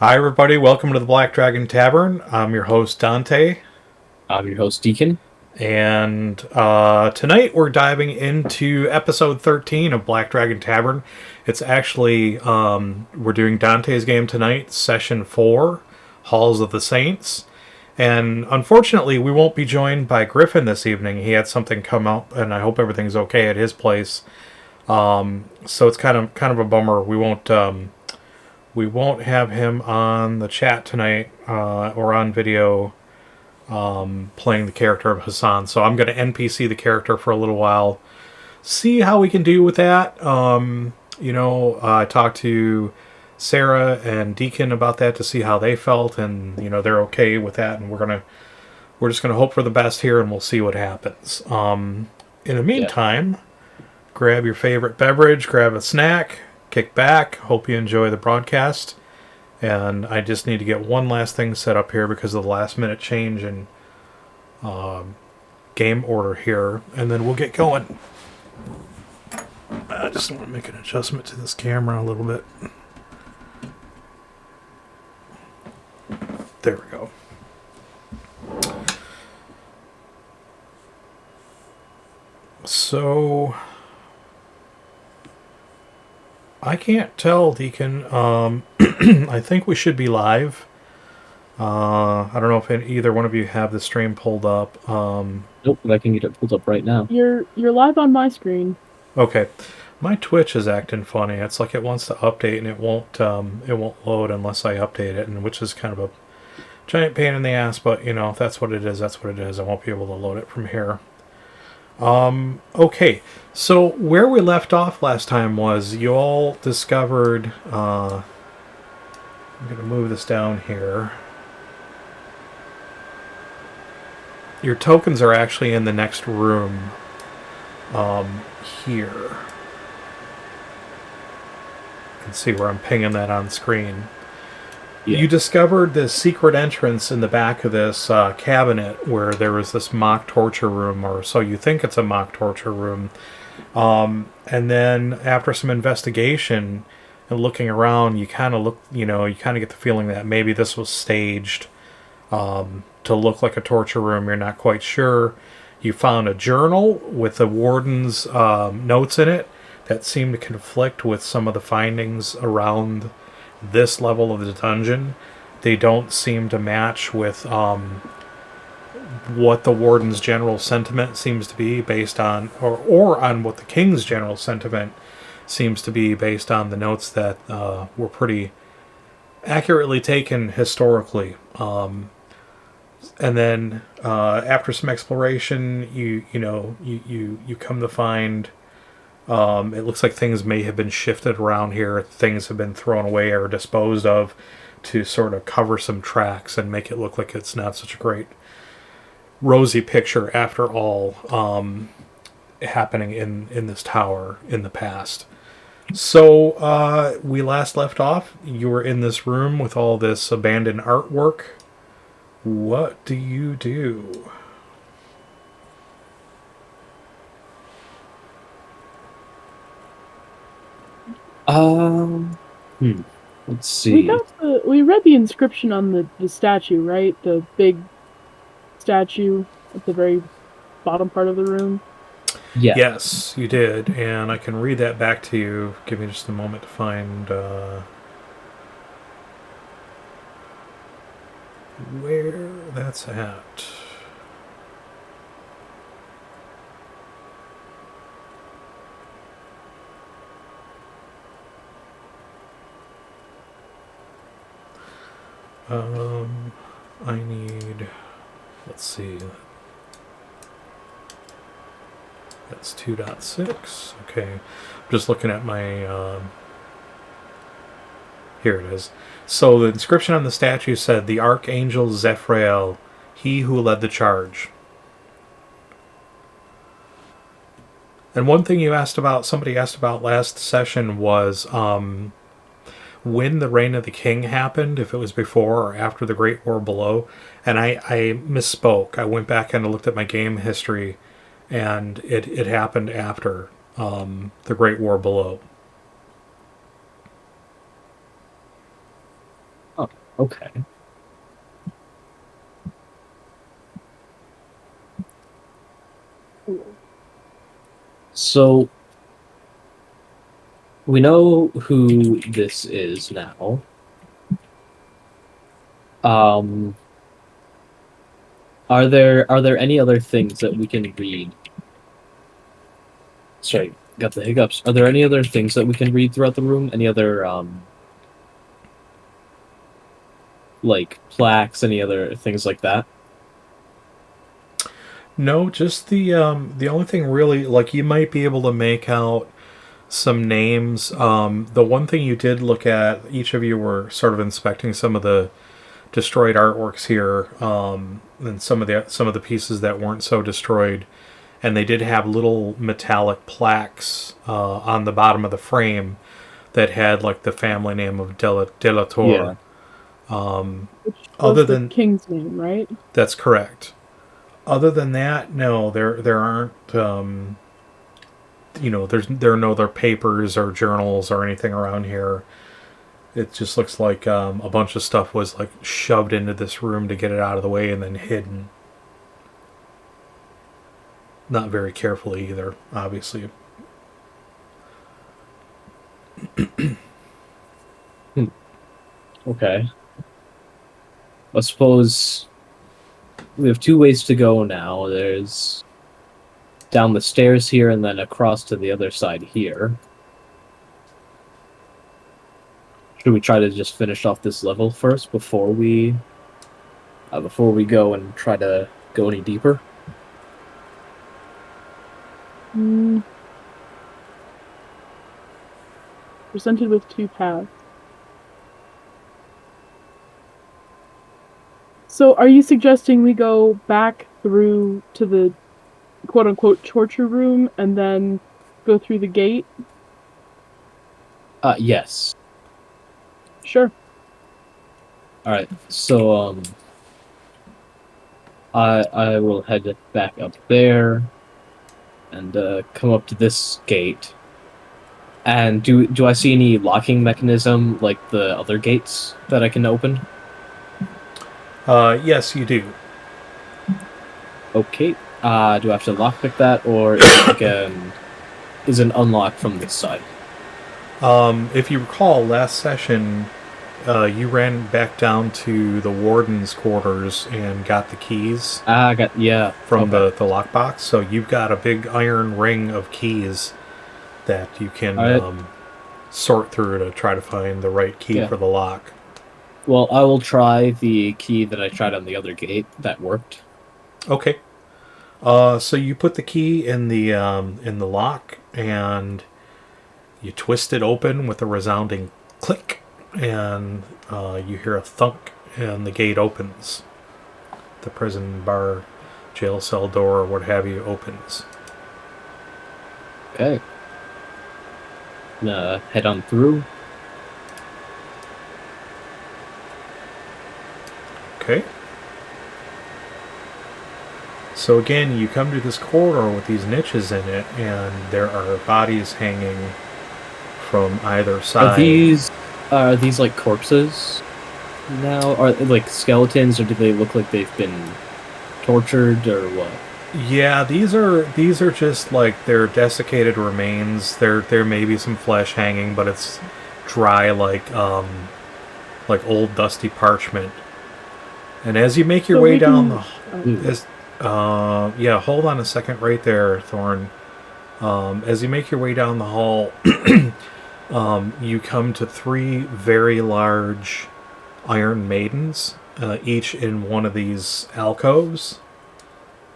Hi, everybody. Welcome to the Black Dragon Tavern. I'm your host, Dante. I'm your host, Deacon. And tonight we're diving into episode 13 of Black Dragon Tavern. It's actually, we're doing Dante's game tonight, session 4, Halls of the Saints. And unfortunately, we won't be joined by Gryphon this evening. He had something come up, and I hope everything's okay at his place. So it's kind of a bummer. We won't have him on the chat tonight or on video playing the character of Hassan. So I'm going to NPC the character for a little while, see how we can do with that. I talked to Sarah and Deacon about that to see how they felt, and they're okay with that, and we're just gonna hope for the best here, and we'll see what happens. In the Yeah. meantime, grab your favorite beverage, grab a snack, kick back. Hope you enjoy the broadcast. And I just need to get one last thing set up here because of the last minute change in game order here, and then we'll get going. I just want to make an adjustment to this camera a little bit. There we go. So I can't tell, Deacon. I think we should be live. I don't know if either one of you have the stream pulled up. Nope, but I can get it pulled up right now. You're live on my screen. Okay, my Twitch is acting funny. It's like it wants to update and it won't load unless I update it, and which is kind of a giant pain in the ass. But if that's what it is, that's what it is. I won't be able to load it from here. Okay, so where we left off last time was you all discovered. I'm gonna move this down here. Your tokens are actually in the next room. Here. You can see where I'm pinging that on screen. Yeah. You discovered this secret entrance in the back of this cabinet where there was this mock torture room, or so you think it's a mock torture room. And then after some investigation and looking around, you kind of get the feeling that maybe this was staged to look like a torture room. You're not quite sure. You found a journal with the warden's notes in it that seem to conflict with some of the findings around this level of the dungeon. They don't seem to match with what the warden's general sentiment seems to be based on, or on what the king's general sentiment seems to be based on the notes that were pretty accurately taken historically. And then after some exploration, you come to find it looks like things may have been shifted around here. Things have been thrown away or disposed of to sort of cover some tracks and make it look like it's not such a great rosy picture after all happening in this tower in the past. So we last left off. You were in this room with all this abandoned artwork. What do you do? Um, Let's see. We read the inscription on the statue, right? The big statue at the very bottom part of the room. Yeah. Yes, you did, and I can read that back to you. Give me just a moment to find where that's at. I need, let's see, that's 2.6. Okay, I'm just looking at my, here it is. So the inscription on the statue said, "The Archangel Zephraiel, he who led the charge." And one thing somebody asked about last session was, when the reign of the king happened, if it was before or after the Great War Below. And I misspoke. I went back and looked at my game history, and it happened after the Great War Below. Oh. Okay. So we know who this is now. Um, are there any other things that we can read? Sorry, got the hiccups. Are there any other things that we can read throughout the room? Any other like plaques, any other things like that? No, just the only thing really, like, you might be able to make out some names. The one thing you did look at, each of you were sort of inspecting some of the destroyed artworks here, and some of the pieces that weren't so destroyed, and they did have little metallic plaques on the bottom of the frame that had like the family name of De La Yeah. Torre. Which Other was the than king's name, right? That's correct. Other than that, no, there aren't. There are no other papers or journals or anything around here. It just looks like a bunch of stuff was like shoved into this room to get it out of the way and then hidden. Not very carefully either, obviously. Okay. I suppose we have two ways to go now. There's down the stairs here and then across to the other side here. Should we try to just finish off this level first before we go and try to go any deeper? Presented with two paths. So are you suggesting we go back through to the quote-unquote torture room and then go through the gate? Yes. Sure. Alright, so I will head back up there and come up to this gate. And do I see any locking mechanism like the other gates that I can open? Yes, you do. Okay. Do I have to lockpick that, or is it like is it unlocked from this side? If you recall, last session, you ran back down to the warden's quarters and got the keys Yeah. from Okay. the lockbox. So you've got a big iron ring of keys that you can Alright. sort through to try to find the right key Yeah. for the lock. Well, I will try the key that I tried on the other gate. That worked. Okay. So you put the key in the lock and you twist it open with a resounding click, and you hear a thunk, and the gate opens. The prison bar, jail cell door, or what have you, opens. Okay. Head on through. Okay. So again, you come to this corridor with these niches in it, and there are bodies hanging from either side. Are these like corpses now? Are they like skeletons, or do they look like they've been tortured, or what? Yeah, these are just like they're desiccated remains. There may be some flesh hanging, but it's dry like old dusty parchment. And as you make your So way we down can- yeah, hold on a second right there, Thorn. As you make your way down the hall, you come to three very large iron maidens, each in one of these alcoves.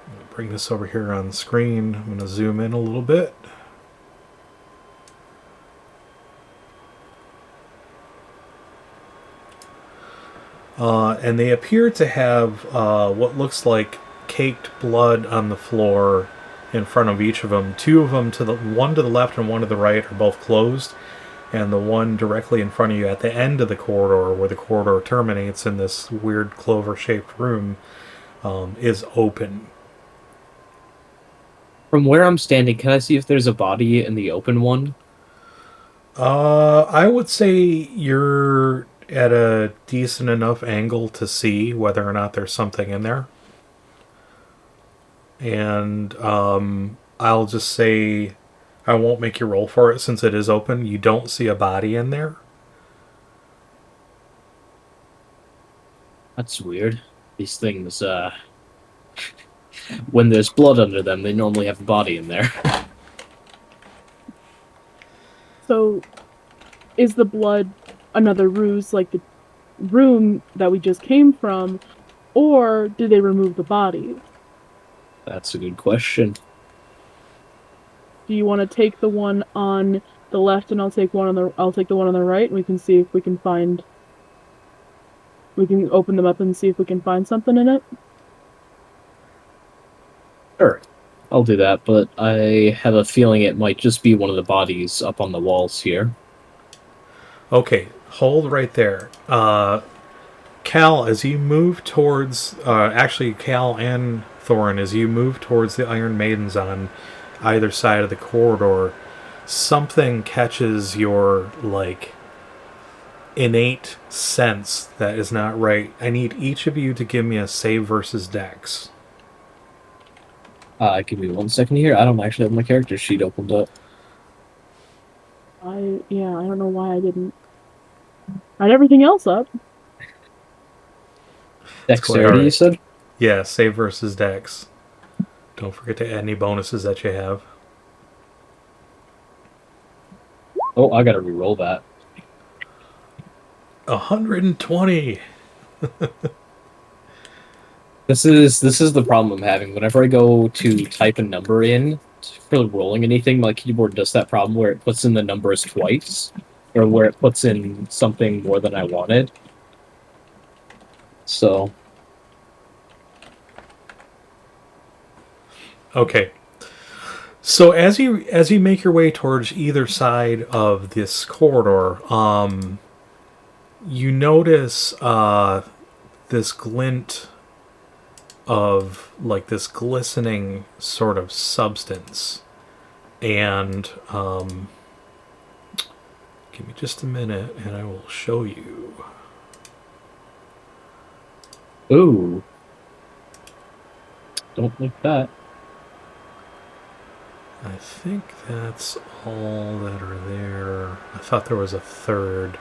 I'm going to bring this over here on the screen. I'm going to zoom in a little bit. And they appear to have what looks like caked blood on the floor in front of each of them. Two of them, one to the left and one to the right, are both closed, and the one directly in front of you at the end of the corridor, where the corridor terminates in this weird clover-shaped room, is open. From where I'm standing, can I see if there's a body in the open one? I would say you're at a decent enough angle to see whether or not there's something in there. And I'll just say I won't make you roll for it since it is open. You don't see a body in there. That's weird. These things, when there's blood under them, they normally have a body in there. So, is the blood another ruse like the room that we just came from, or did they remove the body? That's a good question. Do you want to take the one on the left, and I'll take the one on the right, and we can see if we can find. We can open them up and see if we can find something in it. Sure. I'll do that, but I have a feeling it might just be one of the bodies up on the walls here. Okay, hold right there. Cal, as you move towards... actually, Cal and Thorin, as you move towards the Iron Maidens on either side of the corridor, something catches your, innate sense that is not right. I need each of you to give me a save versus dex. Give me 1 second here. I don't actually have my character sheet opened up. I don't know why I didn't. I had everything else up. Dexterity, you said? Yeah, save versus dex. Don't forget to add any bonuses that you have. Oh, I gotta re-roll that. 120! This is the problem I'm having. Whenever I go to type a number in for rolling anything, my keyboard does that problem where it puts in the numbers twice, or where it puts in something more than I wanted. So, Okay. So as you make your way towards either side of this corridor, you notice this glint of this glistening sort of substance, and give me just a minute and I will show you. ooh, don't like that. I think that's all that are there. I thought there was a third.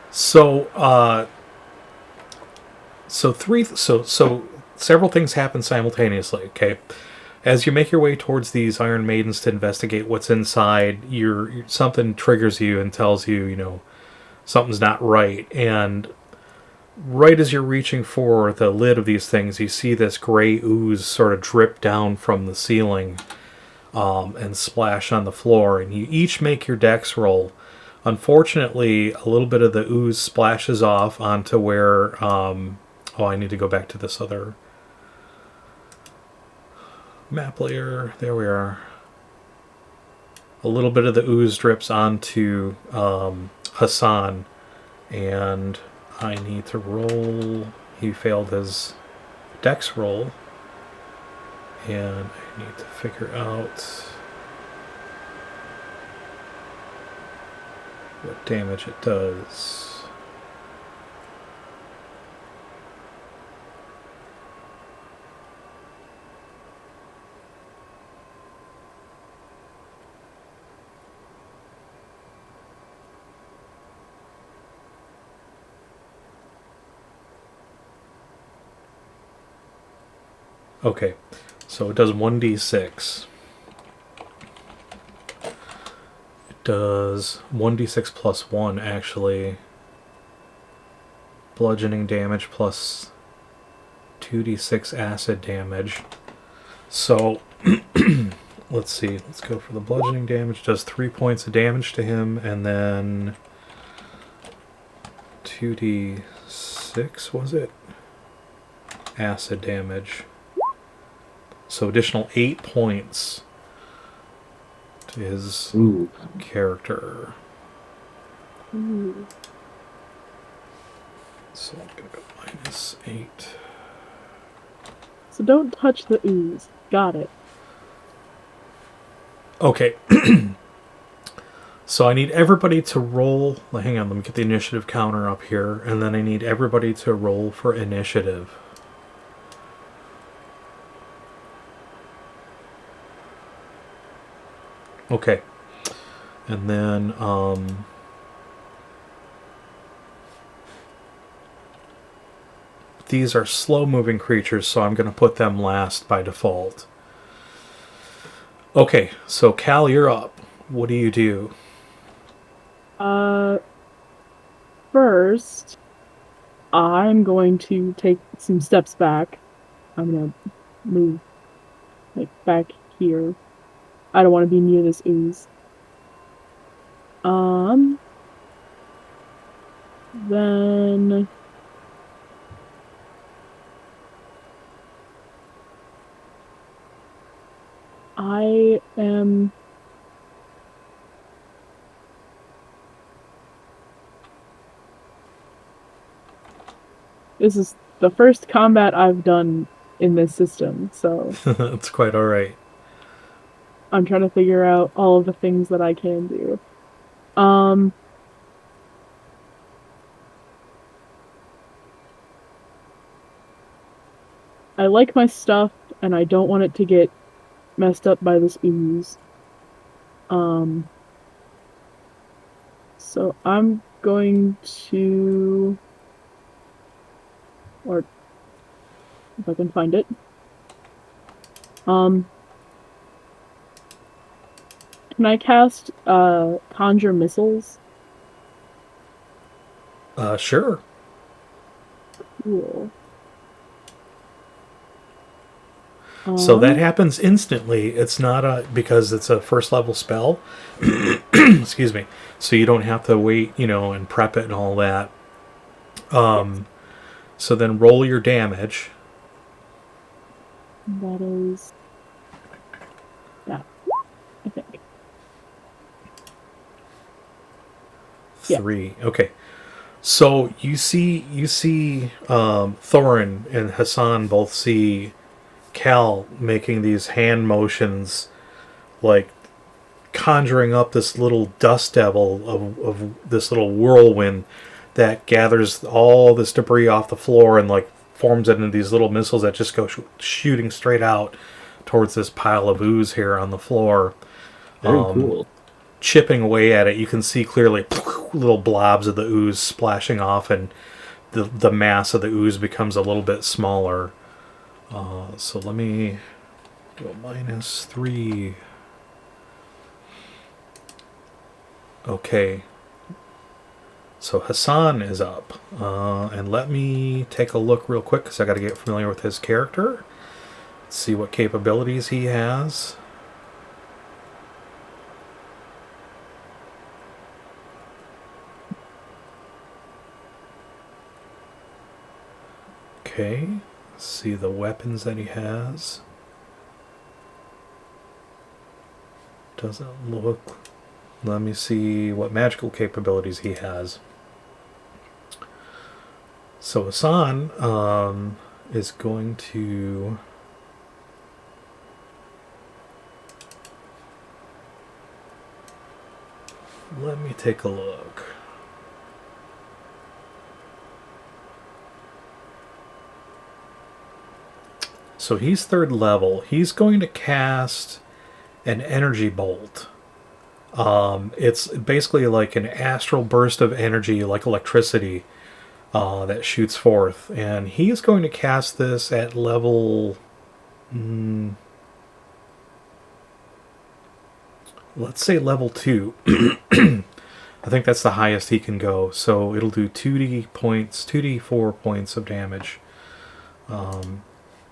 So several things happen simultaneously. Okay, as you make your way towards these Iron Maidens to investigate what's inside, something triggers you and tells you, something's not right. And right as you're reaching for the lid of these things, you see this gray ooze sort of drip down from the ceiling and splash on the floor. And you each make your dex roll. Unfortunately, a little bit of the ooze splashes off onto where... I need to go back to this other map layer. There we are. A little bit of the ooze drips onto Hassan, and I need to roll. He failed his dex roll, and I need to figure out what damage it does. Okay, so it does 1d6. It does 1d6 plus 1, actually. Bludgeoning damage plus 2d6 acid damage. So, let's see. Let's go for the bludgeoning damage. It does 3 points of damage to him, and then 2d6, was it? Acid damage. So additional 8 points to his character. Ooh. So I'm going to go -8. So don't touch the ooze. Got it. Okay. So I need everybody to roll. Hang on, let me get the initiative counter up here, and then I need everybody to roll for initiative. Okay. And then these are slow-moving creatures, so I'm going to put them last by default. Okay, so Cal, you're up. What do you do? First, I'm going to take some steps back. I'm gonna move like back here. I don't want to be near this ooze. Then I am this is the first combat I've done in this system, so That's quite all right. I'm trying to figure out all of the things that I can do. I like my stuff, and I don't want it to get messed up by this ooze. So I'm going to, or if I can find it. Can I cast Conjure Missiles? Sure. Cool. So that happens instantly. It's not because it's a first level spell. Excuse me. So you don't have to wait, and prep it and all that. So then roll your damage. That is that, I think. 3. Okay. So you see Thorin and Hassan both see Cal making these hand motions, like conjuring up this little dust devil of this little whirlwind that gathers all this debris off the floor and like forms it into these little missiles that just go shooting straight out towards this pile of ooze here on the floor. Very cool. Chipping away at it, you can see clearly little blobs of the ooze splashing off, and the mass of the ooze becomes a little bit smaller. So let me go -3. Okay. So Hassan is up. And let me take a look real quick because I got to get familiar with his character. See what capabilities he has. Okay. See the weapons that he has. Doesn't look. Let me see what magical capabilities he has. So Hassan is going to. Let me take a look. So he's 3rd level. He's going to cast an energy bolt. It's basically like an astral burst of energy, like electricity, that shoots forth. And he's going to cast this at level... let's say level 2. I think that's the highest he can go. So it'll do 2d4 points of damage.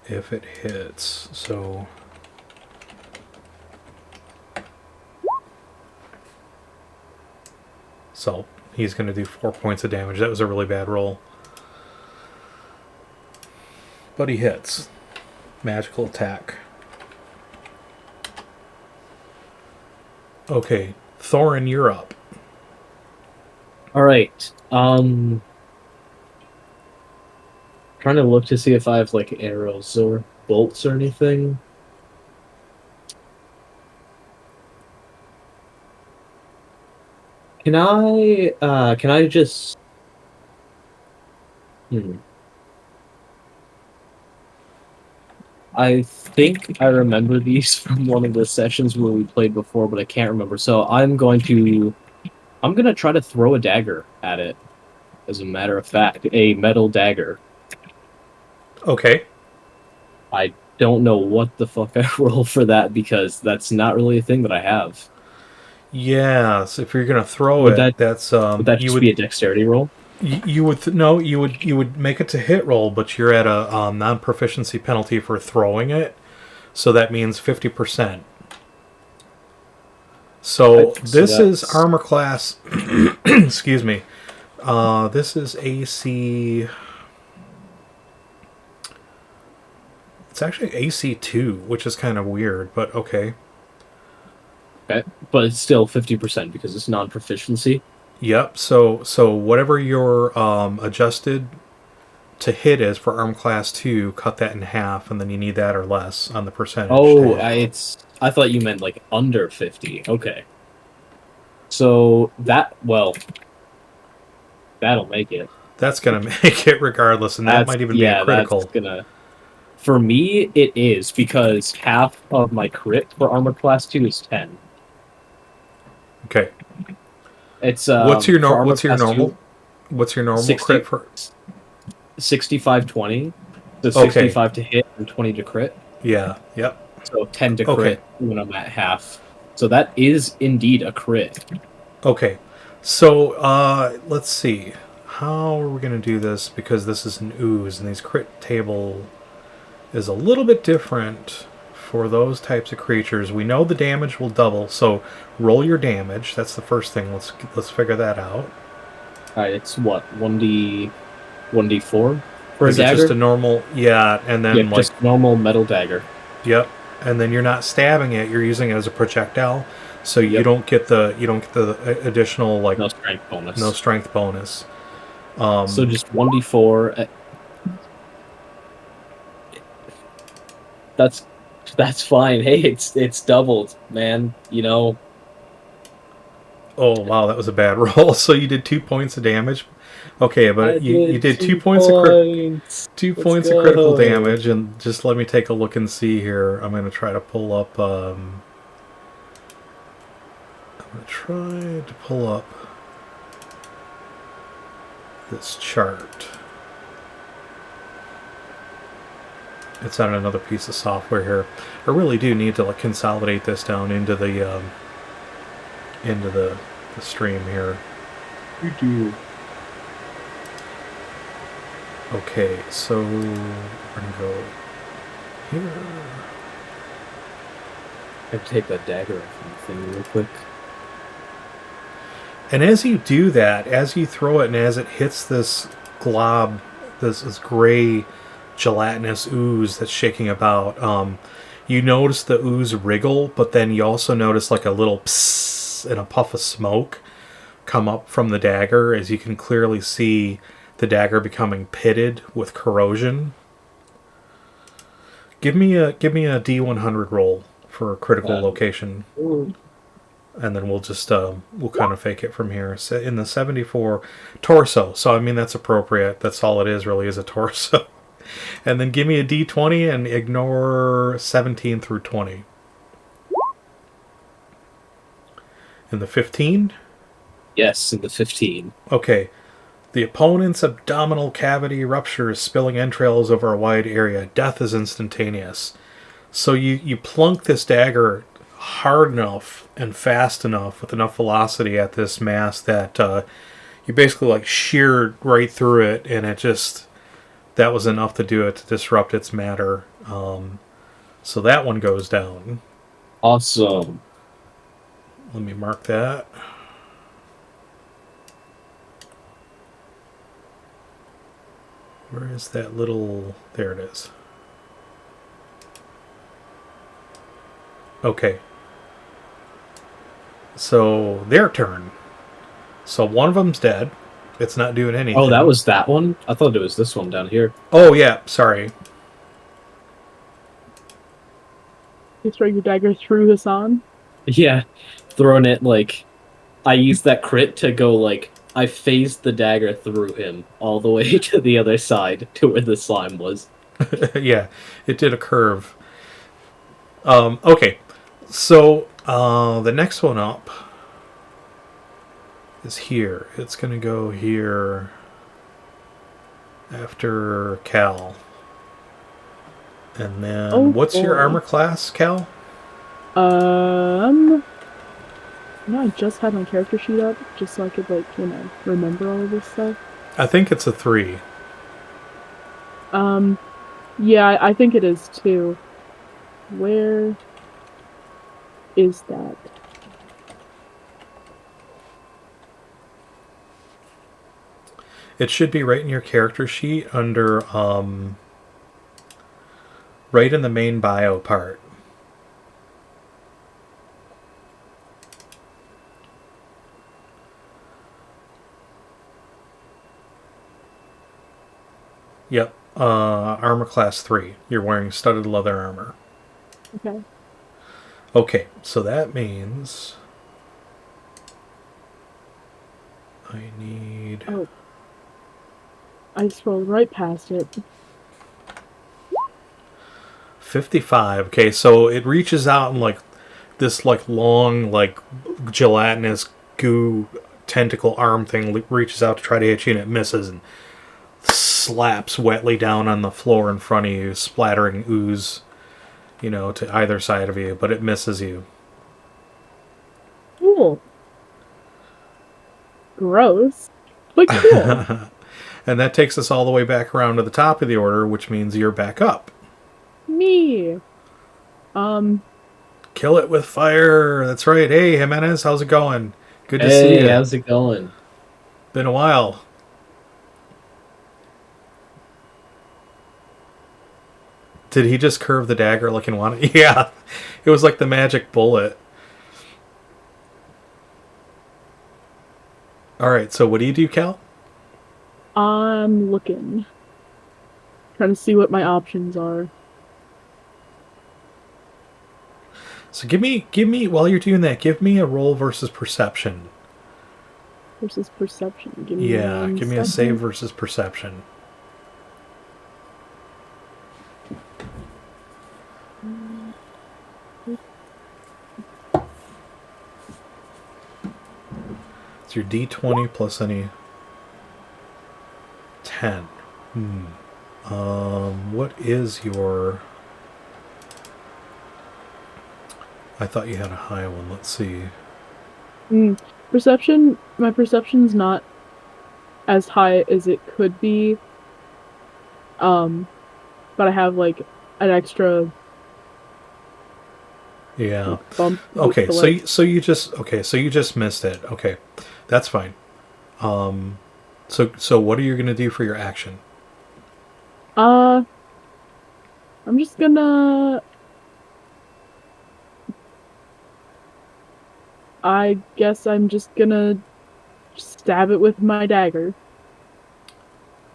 If it hits. So he's going to do 4 points of damage. That was a really bad roll. But he hits. Magical attack. Okay, Thorin, you're up. Alright. Trying to look to see if I have like arrows or bolts or anything. Can I just... Hmm. I think I remember these from one of the sessions where we played before, but I can't remember. So I'm going to try to throw a dagger at it. As a matter of fact, a metal dagger. Okay. I don't know what the fuck I roll for that because that's not really a thing that I have. Yeah, so if you're gonna throw Would it, that that's would that you just would be a dexterity roll? you would no you would make it to hit roll, but you're at a non-proficiency penalty for throwing it, so that means 50%. So Right, so this is that's armor class. Excuse me. This is AC. It's actually AC2, which is kind of weird, but okay. okay, but it's still 50% because it's non-proficiency. Yep. So whatever your adjusted to hit is for arm class 2, cut that in half, and then you need that or less on the percentage to Oh, hit. I thought you meant like under 50. Okay. So that'll make it. That's gonna make it regardless, and that might even be a That's critical. gonna. For me, it is because half of my crit for armor class 2 is 10. Okay. It's What's your for armor what's your class normal 2, what's your normal 60, crit for? 65-20. So Okay. 65 to hit and 20 to crit. Yeah. Yep. So 10 to Okay. crit when I'm at half. So that is indeed a crit. Okay. So let's see. How are we gonna do this? Because this is an ooze, and these crit table is a little bit different for those types of creatures. We know the damage will double, so roll your damage. That's the first thing. Let's figure that out. Alright, it's what, 1d4 for a Is it dagger? just a normal? Yeah, and then Yep, just normal metal dagger. yep, and then you're not stabbing it. You're using it as a projectile, so you Yep. don't get the additional No strength bonus. no strength bonus. So just 1d4. That's fine. Hey, it's doubled, man. You know. Oh wow, that was a bad roll. So you did 2 points of damage. Okay, but you did 2 points of points. 2 points of critical damage, and just let me take a look and see here. I'm gonna try to pull up. I'm gonna try to pull up this chart. It's on another piece of software here. I really do need to consolidate this down into the stream here. You do. Okay, so we're gonna go here. I have to take that dagger off the thing real quick. And as you do that, as you throw it, and as it hits this glob, this gray gelatinous ooze that's shaking about, you notice the ooze wriggle, but then you also notice like a little psss and a puff of smoke come up from the dagger, as you can clearly see the dagger becoming pitted with corrosion. Give me a D100 roll for a critical location, and then we'll just we'll kind of fake it from here. So in the 74 torso, so I mean that's appropriate. That's all it is really, is a torso. And then give me a D20 and ignore 17 through 20. In the 15? Yes, in the 15. Okay. The opponent's abdominal cavity ruptures, spilling entrails over a wide area. Death is instantaneous. So you plunk this dagger hard enough and fast enough with enough velocity at this mass that you basically sheared right through it, and that was enough to do it, to disrupt its matter. So that one goes down. Awesome. Let me mark that. Where is that little... There it is. Okay. So, their turn. So one of them's dead. It's not doing anything. Oh, that was that one? I thought it was this one down here. Oh, yeah. Sorry. You strike your dagger through Hassan. Yeah, throwing it I used that crit to go, like, I phased the dagger through him all the way to the other side, to where the slime was. Yeah, it did a curve. Okay, so the next one up is here. It's going to go here after Cal. And then, what's your armor class, Cal? No, I just had my character sheet up, just so I could, like, remember all of this stuff. I think it's a 3. Yeah, I think it is too. Where is that? It should be right in your character sheet under, right in the main bio part. Yep. Armor class 3. You're wearing studded leather armor. Okay. Okay, so that means I need... Oh. I scrolled right past it. 55. Okay, so it reaches out and, like, this, like, long, like, gelatinous goo tentacle arm thing reaches out to try to hit you, and it misses and slaps wetly down on the floor in front of you, splattering ooze, to either side of you, but it misses you. Cool. Gross. But cool. And that takes us all the way back around to the top of the order, which means you're back up. Me. Kill it with fire. That's right. Hey, Jimenez, how's it going? Good to see you. Hey, how's it going? Been a while. Did he just curve the dagger like in one? Yeah. It was like the magic bullet. Alright, so what do you do, Cal? I'm looking. Trying to see what my options are. So give me, while you're doing that, give me a roll versus perception. Versus perception. Give me a save versus perception. It's your D20 plus any 10. What is your... I thought you had a high one. Let's see. Perception. My perception's not as high as it could be. But I have like an extra. Yeah. Like, bump. Okay. So you just missed it. Okay, that's fine. So what are you gonna do for your action? I'm just gonna. I guess I'm just gonna stab it with my dagger.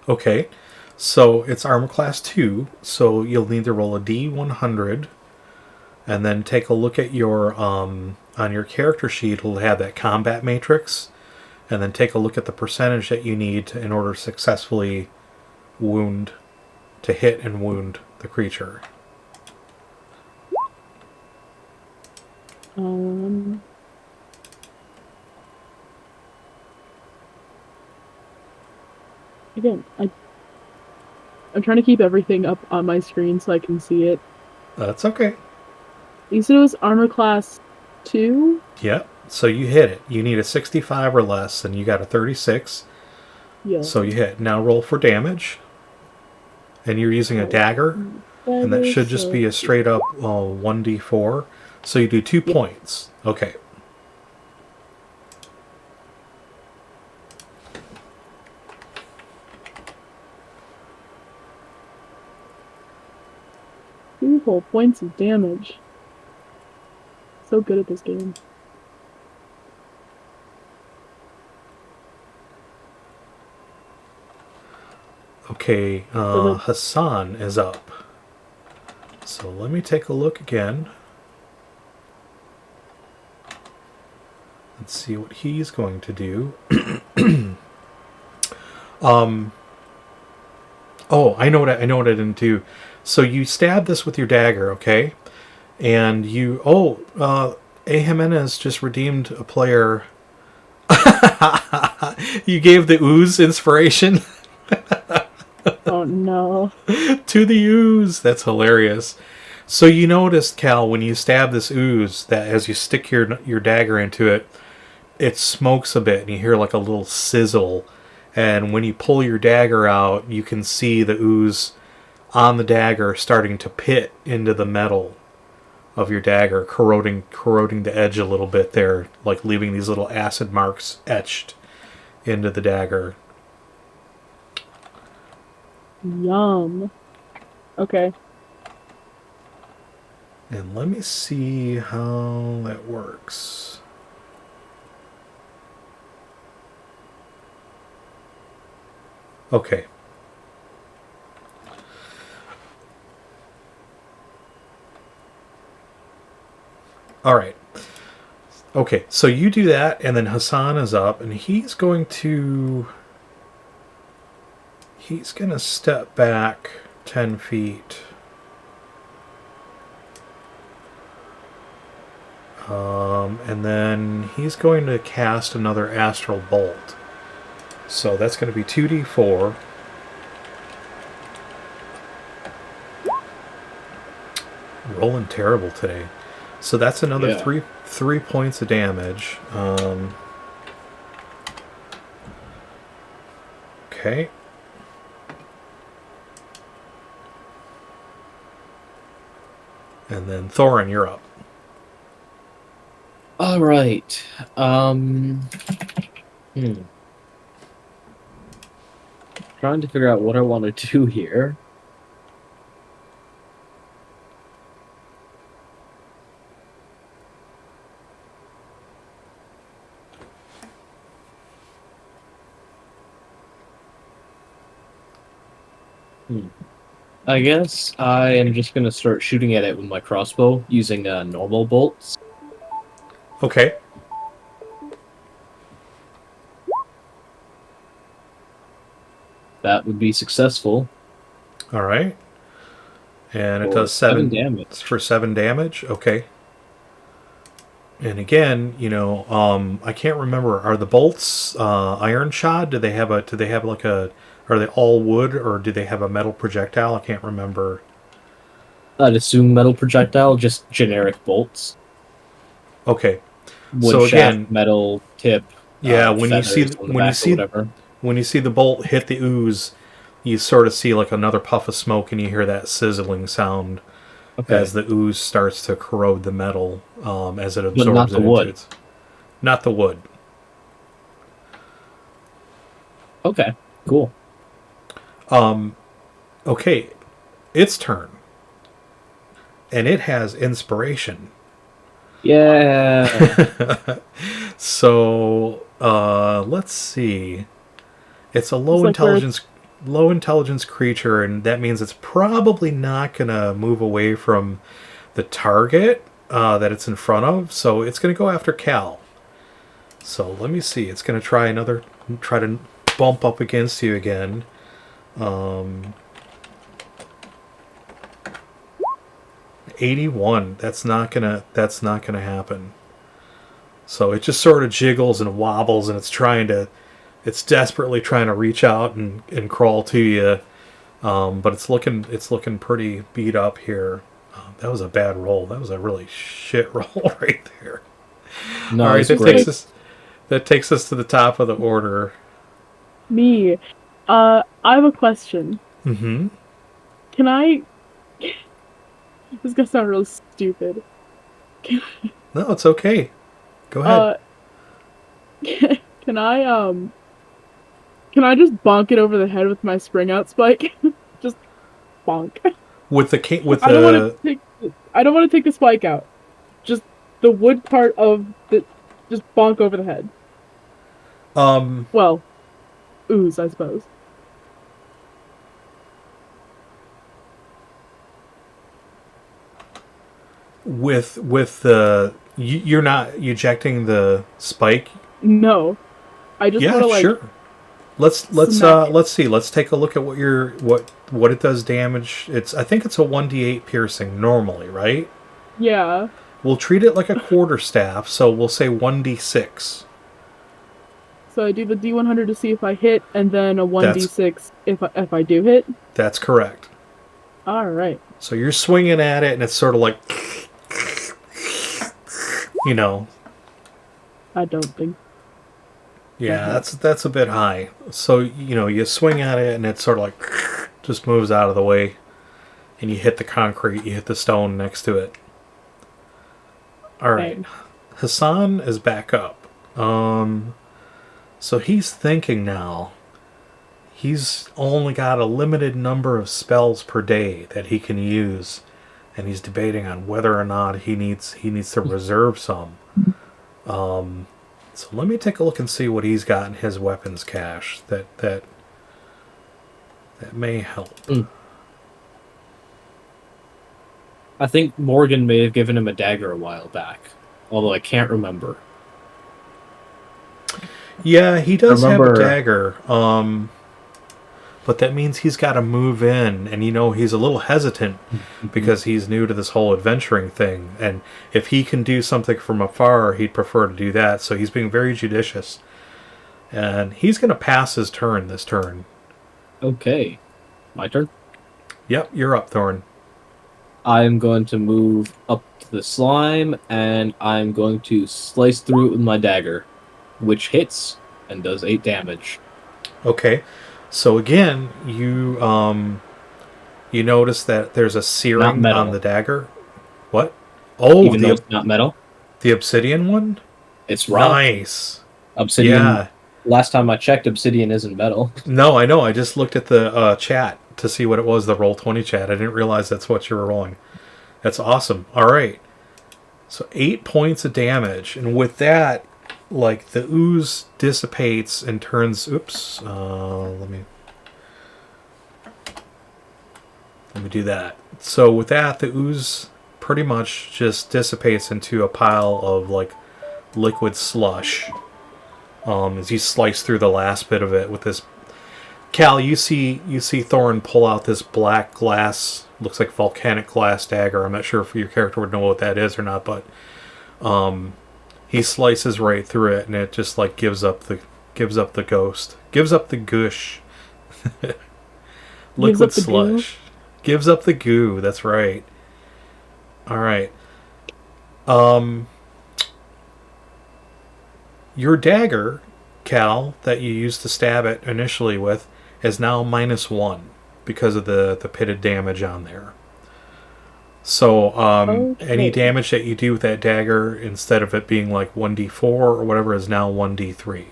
Okay, so it's armor class 2, so you'll need to roll a D100, and then take a look at your, on your character sheet, it'll have that combat matrix, and then take a look at the percentage that you need in order to successfully hit and wound the creature. Again, I'm trying to keep everything up on my screen so I can see it. That's okay. You said it was armor class 2? Yep. So you hit it. You need a 65 or less, and you got a 36. Yeah. So you hit. Now roll for damage. And you're using a dagger. And that should just be a straight up 1d4. So you do 2 points. Okay. Two whole points of damage. So good at this game. Okay, Hassan is up. So let me take a look again. Let's see what he's going to do. Oh, I know what I didn't do. So you stab this with your dagger, okay? And you A. Jimenez just redeemed a player. You gave the ooze inspiration. Oh no. To the ooze. That's hilarious. So you noticed, Cal, when you stab this ooze, that as you stick your dagger into it, it smokes a bit, and you hear like a little sizzle. And when you pull your dagger out, you can see the ooze on the dagger starting to pit into the metal of your dagger, corroding the edge a little bit there, like leaving these little acid marks etched into the dagger. Yum. Okay. And let me see how that works. Okay. All right. Okay, so you do that, and then Hassan is up, and he's going to step back 10 feet. And then he's going to cast another Astral Bolt. So that's going to be 2d4. Rolling terrible today. So that's another three points of damage. Okay. And then Thorin, you're up. All right. Trying to figure out what I want to do here. I guess I am just going to start shooting at it with my crossbow using normal bolts. Okay. That would be successful. All right. And it For does 7 damage. For 7 damage. Okay. And again, I can't remember. Are the bolts iron shod? Do they have like a? Are they all wood, or do they have a metal projectile? I can't remember. I'd assume metal projectile, just generic bolts. Okay. Wood So shaft, again, metal tip. yeah. When you see whatever. when you see the bolt hit the ooze, you sort of see like another puff of smoke, and you hear that sizzling sound as the ooze starts to corrode the metal as it absorbs not the it wood. into its. Not the wood. Okay. Cool. Okay, its turn, and it has inspiration. Yeah. So let's see. It's a low intelligence creature, and that means it's probably not gonna move away from the target that it's in front of. So it's gonna go after Cal. So let me see. It's gonna try to bump up against you again. 81. That's not gonna happen. So it just sort of jiggles and wobbles, and it's desperately trying to reach out and crawl to you. But it's looking pretty beat up here. That was a bad roll. That was a really shit roll right there. No, all right, that takes us to the top of the order. Me. I have a question. Mm-hmm. Can I... This is gonna sound real stupid. No, it's okay. Go ahead. Can I just bonk it over the head with my spring out spike? Just bonk. I don't want to take the spike out. Just the wood part of the... Just bonk over the head. Well, ooze, I suppose. With the You're not ejecting the spike? No. I just Yeah, want to, like... sure. Let's smack it. let's see. Let's take a look at what it does damage. I think it's a 1d8 piercing normally, right? Yeah. We'll treat it like a quarterstaff, so we'll say 1d6. So I do the D100 to see if I hit, and then a 1d6 if I do hit? That's correct. Alright. So you're swinging at it, and it's sort of like... You know. I don't think. Yeah, that's a bit high. So, you know, you swing at it, and it sort of like... Just moves out of the way. And you hit the concrete, you hit the stone next to it. Alright. Hassan is back up. So he's thinking now. He's only got a limited number of spells per day that he can use, and he's debating on whether or not he needs to reserve some. So let me take a look and see what he's got in his weapons cache that may help. I think Morgan may have given him a dagger a while back, although I can't remember. Yeah, he does have a dagger. But that means he's got to move in, and you know, he's a little hesitant because he's new to this whole adventuring thing, and if he can do something from afar, he'd prefer to do that, so he's being very judicious. And he's going to pass his turn this turn. Okay. My turn? Yep, you're up, Thorn. I'm going to move up to the slime, and I'm going to slice through it with my dagger, which hits and does 8 damage. Okay. So again, you notice that there's a searing on the dagger. What? Oh, even though it's not metal. The obsidian one? It's rock. Nice. Obsidian. Yeah. Last time I checked, obsidian isn't metal. No, I know. I just looked at the chat to see what it was, the Roll20 chat. I didn't realize that's what you were rolling. That's awesome. All right. So 8 points of damage. And with that, like, the ooze dissipates and turns... Oops. Let me do that. So with that, the ooze pretty much just dissipates into a pile of, like, liquid slush. As you slice through the last bit of it with this... Cal, you see Thorin pull out this black glass, looks like volcanic glass dagger. I'm not sure if your character would know what that is or not, but... he slices right through it, and it just like gives up the ghost, gives up the gush, liquid slush, gives up the goo. That's right. All right. Your dagger, Cal, that you used to stab it initially with, is now -1 because of the pitted damage on there. So, any damage that you do with that dagger, instead of it being like 1d4 or whatever, is now 1d3.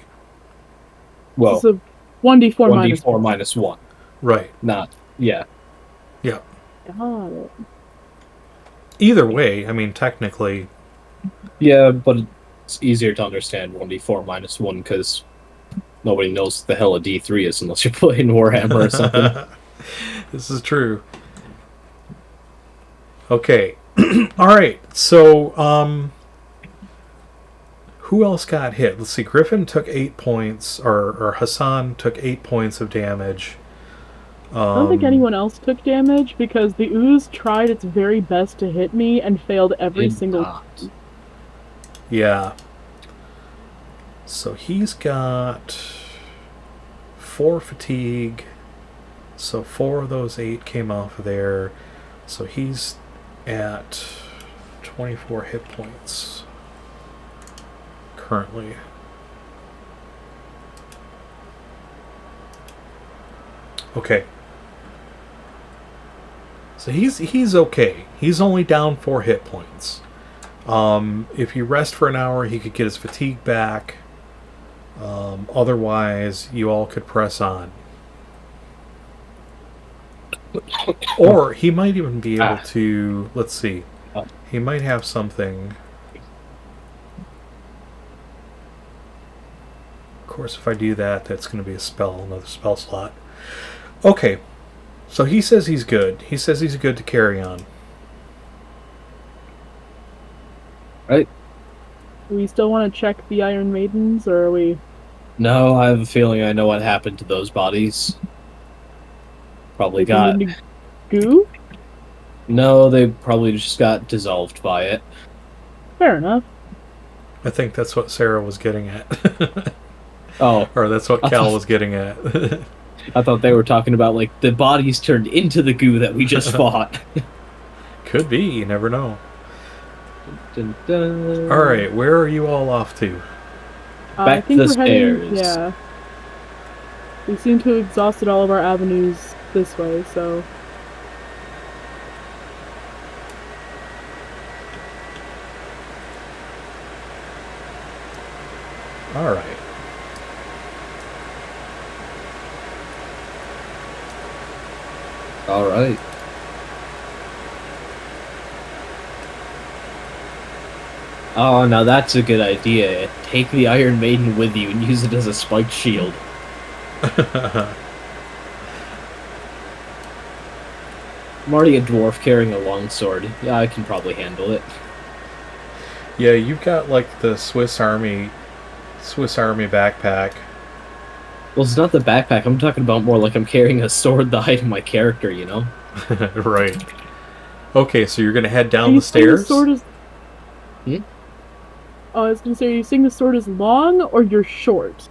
Well, so 1d4 -1. Right. Not, yeah. Yeah. Got it. Either way, I mean, technically... Yeah, but it's easier to understand 1d4 -1, because nobody knows what the hell a d3 is unless you're playing Warhammer or something. This is true. Okay. Alright, so, who else got hit? Let's see, Gryphon took 8 points, or Hassan took 8 points of damage. I don't think anyone else took damage, because the ooze tried its very best to hit me and failed every single time. Yeah. So he's got 4 fatigue, so 4 of those 8 came off of there, so he's at 24 hit points currently. Okay. So he's okay. He's only down 4 hit points. If you rest for an hour, he could get his fatigue back. Otherwise, you all could press on. Or he might even be able to... Let's see. He might have something... Of course, if I do that, that's going to be a spell, another spell slot. Okay. So he says he's good. He says he's good to carry on. Right. Do we still want to check the Iron Maidens, or are we... No, I have a feeling I know what happened to those bodies. Probably They turned got... into goo? No, they probably just got dissolved by it. Fair enough. I think that's what Sarah was getting at. Oh. Or that's what Cal was getting at. I thought they were talking about, like, the bodies turned into the goo that we just fought. Could be, you never know. Dun, dun. Alright, where are you all off to? Back to the stairs. Yeah. We seem to have exhausted all of our avenues this way, so... Alright. Alright. Oh, now that's a good idea. Take the Iron Maiden with you and use it as a spiked shield. I'm already a dwarf carrying a longsword. Yeah, I can probably handle it. Yeah, you've got like the Swiss Army backpack. Well, it's not the backpack. I'm talking about more like I'm carrying a sword the height of my character, you know? Right. Okay, so you're gonna head down Are you the saying stairs? The sword is... Hmm? Oh, I was gonna say, are you saying the sword is long or you're short?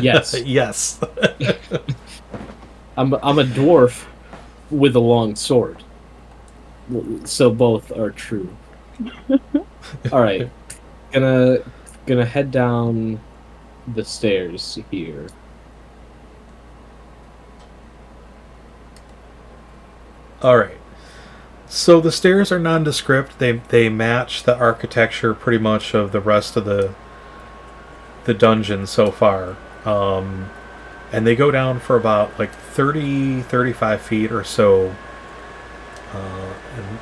Yes. Yes. I'm a dwarf with a long sword. So both are true. Alright. Gonna head down the stairs here. Alright. So the stairs are nondescript. They match the architecture pretty much of the rest of the dungeon so far. And they go down for about like 35 feet or so. And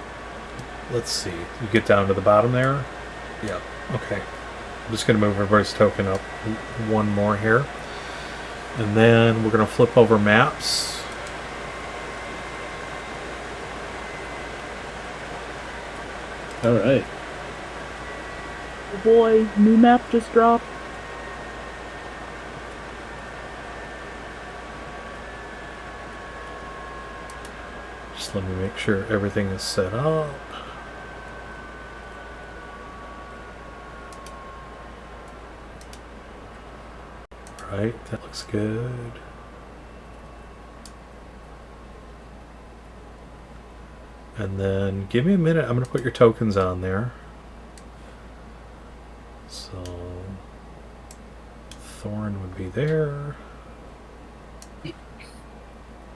let's see. You get down to the bottom there? Yeah. Okay. I'm just going to move everybody's token up one more here. And then we're going to flip over maps. Alright. Oh boy, new map just dropped. Just let me make sure everything is set up. Right, that looks good. And then give me a minute. I'm going to put your tokens on there. So Thorn would be there.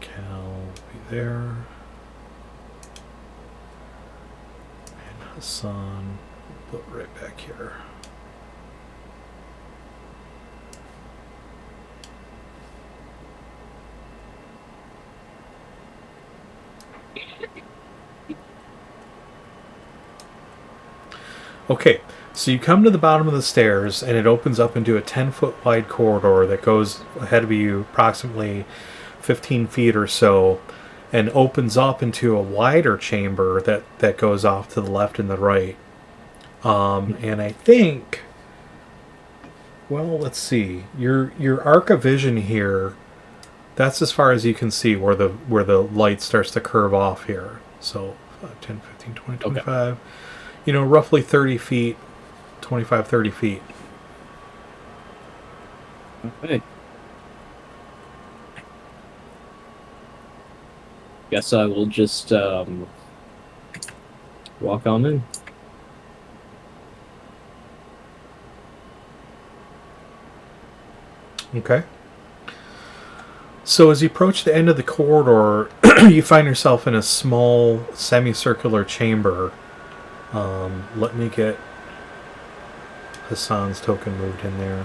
Cal would be there. And Hassan, put right back here. Okay, so you come to the bottom of the stairs, and it opens up into a 10-foot wide corridor that goes ahead of you approximately 15 feet or so, and opens up into a wider chamber that goes off to the left and the right. And I think, well, let's see, your arc of vision here, that's as far as you can see where the light starts to curve off here. So 5, 10, 15, 20, 25. Okay. You know, roughly 30 feet, 25, 30 feet. Okay. Guess I will just walk on in. Okay. So as you approach the end of the corridor, you find yourself in a small semicircular chamber. Let me get Hassan's token moved in there.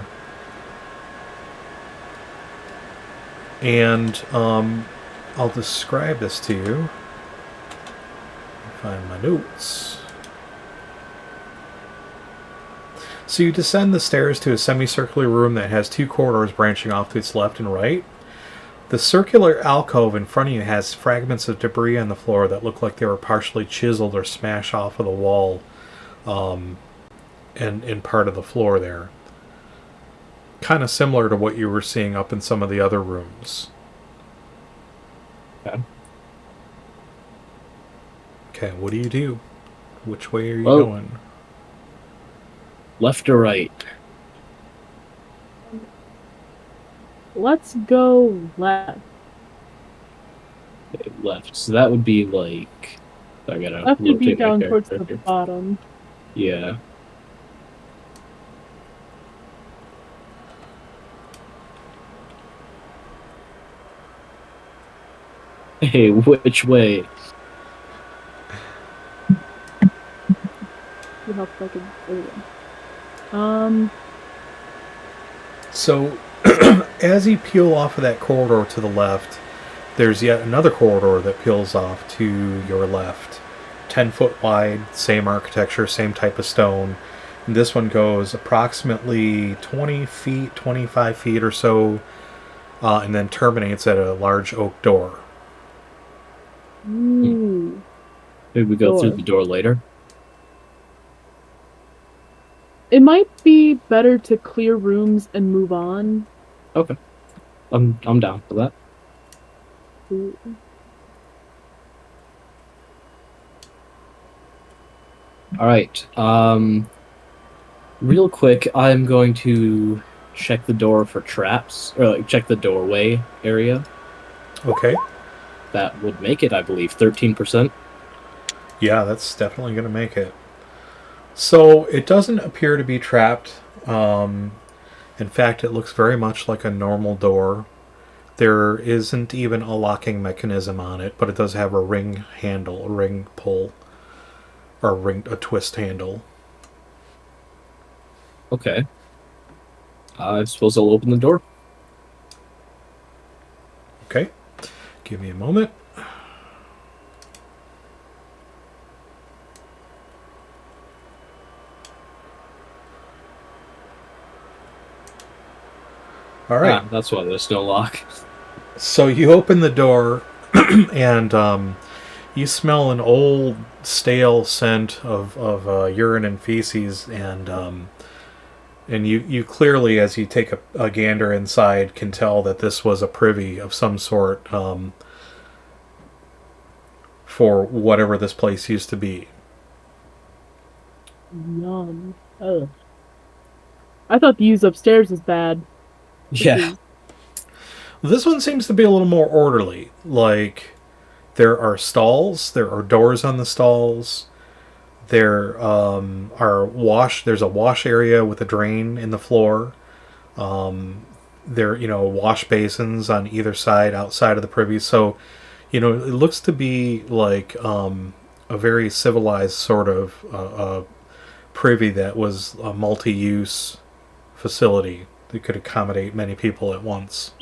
And I'll describe this to you. Find my notes. So you descend the stairs to a semicircular room that has 2 corridors branching off to its left and right. The circular alcove in front of you has fragments of debris on the floor that look like they were partially chiseled or smashed off of the wall. and part of the floor there. Kind of similar to what you were seeing up in some of the other rooms. Okay. Okay, what do you do? Which way are you Well, going? Left or right? Let's go left. Okay, left. So that would be like... I gotta Left would be rotate my down towards character the here. bottom. Yeah. Hey, which way? See how I can. There we go. So, as you peel off of that corridor to the left, there's yet another corridor that peels off to your left. 10-foot wide, same architecture, same type of stone. And this one goes approximately 20 feet, 25 feet or so, and then terminates at a large oak door. Ooh. Maybe we go through Door. the door later. It might be better to clear rooms and move on. Okay. I'm down for that. Ooh. All right. Real quick, I'm going to check the door for traps, or like check the doorway area. Okay. That would make it, I believe, 13%. Yeah, that's definitely going to make it. So it doesn't appear to be trapped. In fact, it looks very much like a normal door. There isn't even a locking mechanism on it, but it does have a ring handle, a ring pull, or a twist handle. Okay. I suppose I'll open the door. Okay. Give me a moment. All right. Ah, that's why there's no lock. So you open the door, and you smell an old, stale scent of urine and feces, and you clearly, as you take a gander inside, can tell that this was a privy of some sort for whatever this place used to be. Yum. Ugh. I thought the use upstairs was bad. Yeah. This one seems to be a little more orderly. Like, there are stalls, there are doors on the stalls, there there's a wash area with a drain in the floor. There, wash basins on either side, outside of the privy. So, it looks to be like a very civilized sort of privy that was a multi-use facility that could accommodate many people at once.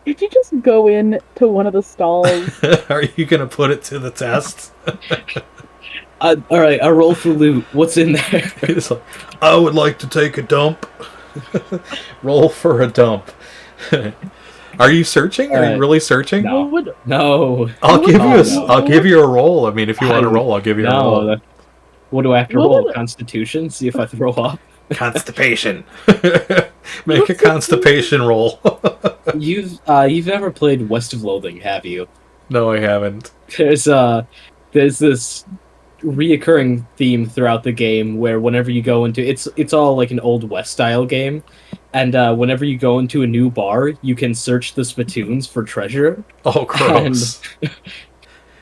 Did you just go in to one of the stalls? Are you going to put it to the test? All right, I roll for loot. What's in there? It's like, I would like to take a dump. Roll for a dump. Are you searching? Are you really searching? No. What would- No. I'll give you no. I'll give you a roll. I mean, if you want to roll, I'll give you a roll. No. What do I have to What roll? would- Constitution? See if I throw up? Constipation. Make a constipation roll. You've never played West of Loathing, have you? No, I haven't. There's this reoccurring theme throughout the game where whenever you go into it's all like an old West style game, and whenever you go into a new bar, you can search the spittoons for treasure. Oh, gross.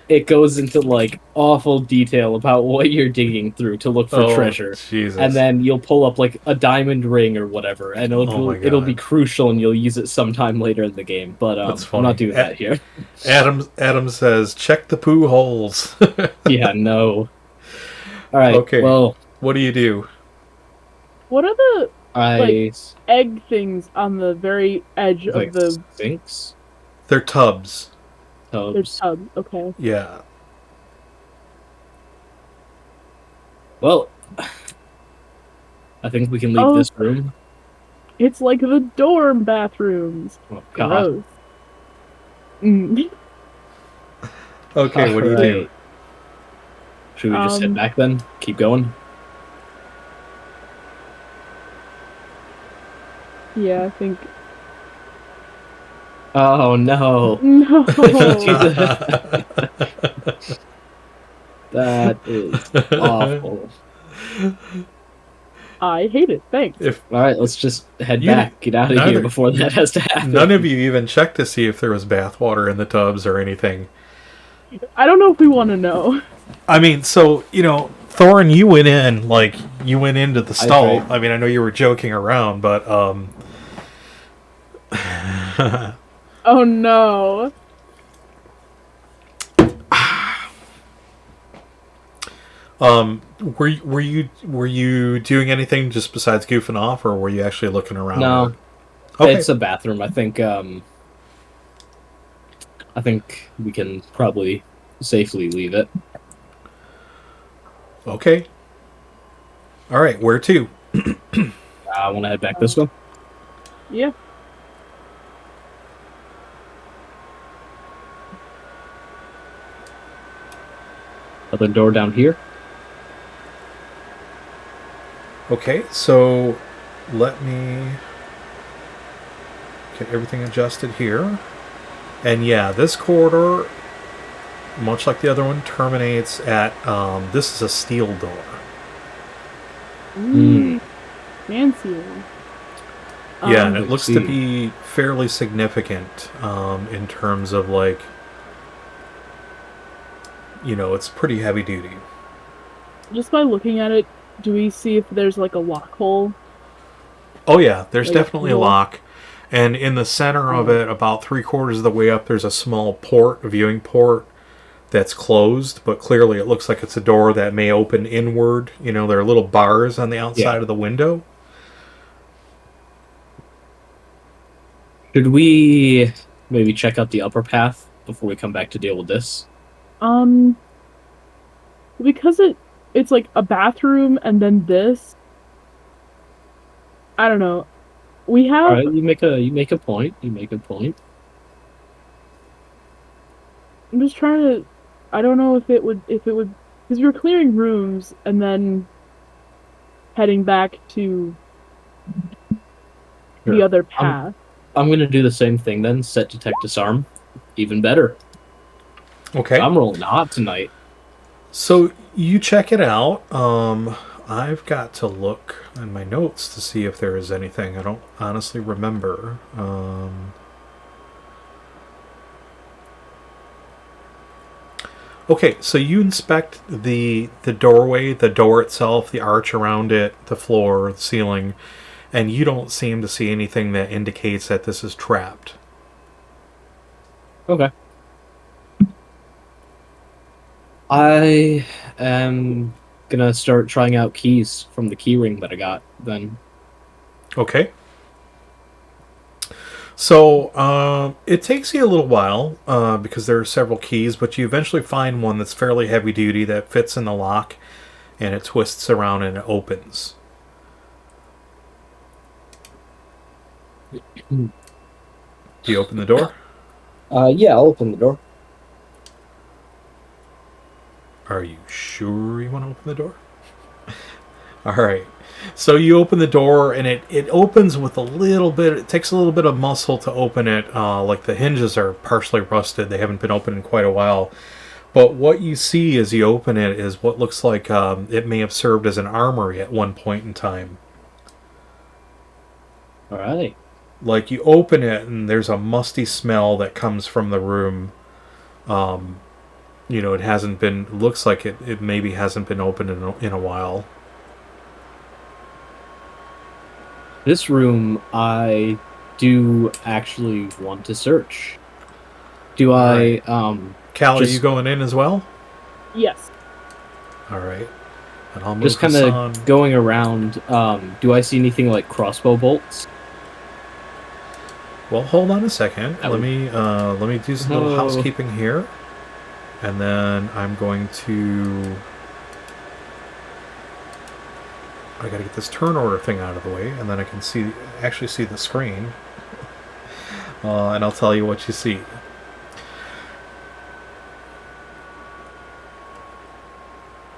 It goes into like awful detail about what you're digging through to look for treasure. Jesus. And then you'll pull up like a diamond ring or whatever, and it'll be crucial, and you'll use it sometime later in the game. But I'm not doing that here. Adam says, check the poo holes. Yeah, no. All right. Okay. Well, what do you do? What are the I egg things on the very edge like of the sinks. They're tubs. their tub? Okay. Yeah. Well, I think we can leave this room. It's like the dorm bathrooms. Oh, God. Gross. Mm. Okay, what do you do? Should we just sit back then? Keep going? Yeah, I think. Oh no! No, That is awful. I hate it. Thanks. If All right, let's just head you back. Get out of here neither before that has to none of happen. you even checked to see if there was bathwater in the tubs or anything. I don't know if we want to know. I mean, so, Thorin, you went in, like, you went into the stall. Hydrate. I mean, I know you were joking around, but, Oh no. were you doing anything just besides goofing off, or were you actually looking around? No, Okay. it's a bathroom. I think we can probably safely leave it. Okay. All right, where to? I want to head back this way. Yeah. Other door down here. Okay, so let me get everything adjusted here. And yeah, this corridor, much like the other one, terminates at, this is a steel door. Ooh, fancy. Yeah, and it looks to see. be fairly significant in terms of, like, it's pretty heavy duty. Just by looking at it, do we see if there's like a lock hole? Oh yeah, there's Like a definitely a keyhole? lock. And in the center of it, about 3/4 of the way up, there's a small port, a viewing port, that's closed, but clearly it looks like it's a door that may open inward. There are little bars on the outside of the window. Should we maybe check out the upper path before we come back to deal with this? Because it's like a bathroom and then this. I don't know. We have. All right, you make a point. You make a point. I'm just trying to. I don't know if it would because you're clearing rooms and then heading back to the Sure. other path. I'm gonna do the same thing then. Set detect disarm. Even better. Okay. I'm rolling hot tonight. So you check it out. I've got to look in my notes to see if there is anything. I don't honestly remember. Okay, so you inspect the doorway, the door itself, the arch around it, the floor, the ceiling, and you don't seem to see anything that indicates that this is trapped. Okay. I am gonna start trying out keys from the key ring that I got then. Okay. So it takes you a little while because there are several keys, but you eventually find one that's fairly heavy duty that fits in the lock, and it twists around and it opens. Do you open the door? Yeah, I'll open the door. Are you sure you want to open the door? All right. So you open the door, and it opens with a little bit. It takes a little bit of muscle to open it. Like the hinges are partially rusted; they haven't been opened in quite a while. But what you see as you open it is what looks like it may have served as an armory at one point in time. All right. Like you open it, and there's a musty smell that comes from the room. It hasn't been. Looks like it maybe hasn't been opened in a while. This room, I do actually want to search. Do I, Cal, are just- you going in as well? Yes. All right. And I'll move just kind Hassan. of going around, do I see anything like crossbow bolts? Well, hold on a second. That Let me do some little No. housekeeping here, and then I'm going to. I got to get this turn order thing out of the way, and then I can actually see the screen, and I'll tell you what you see.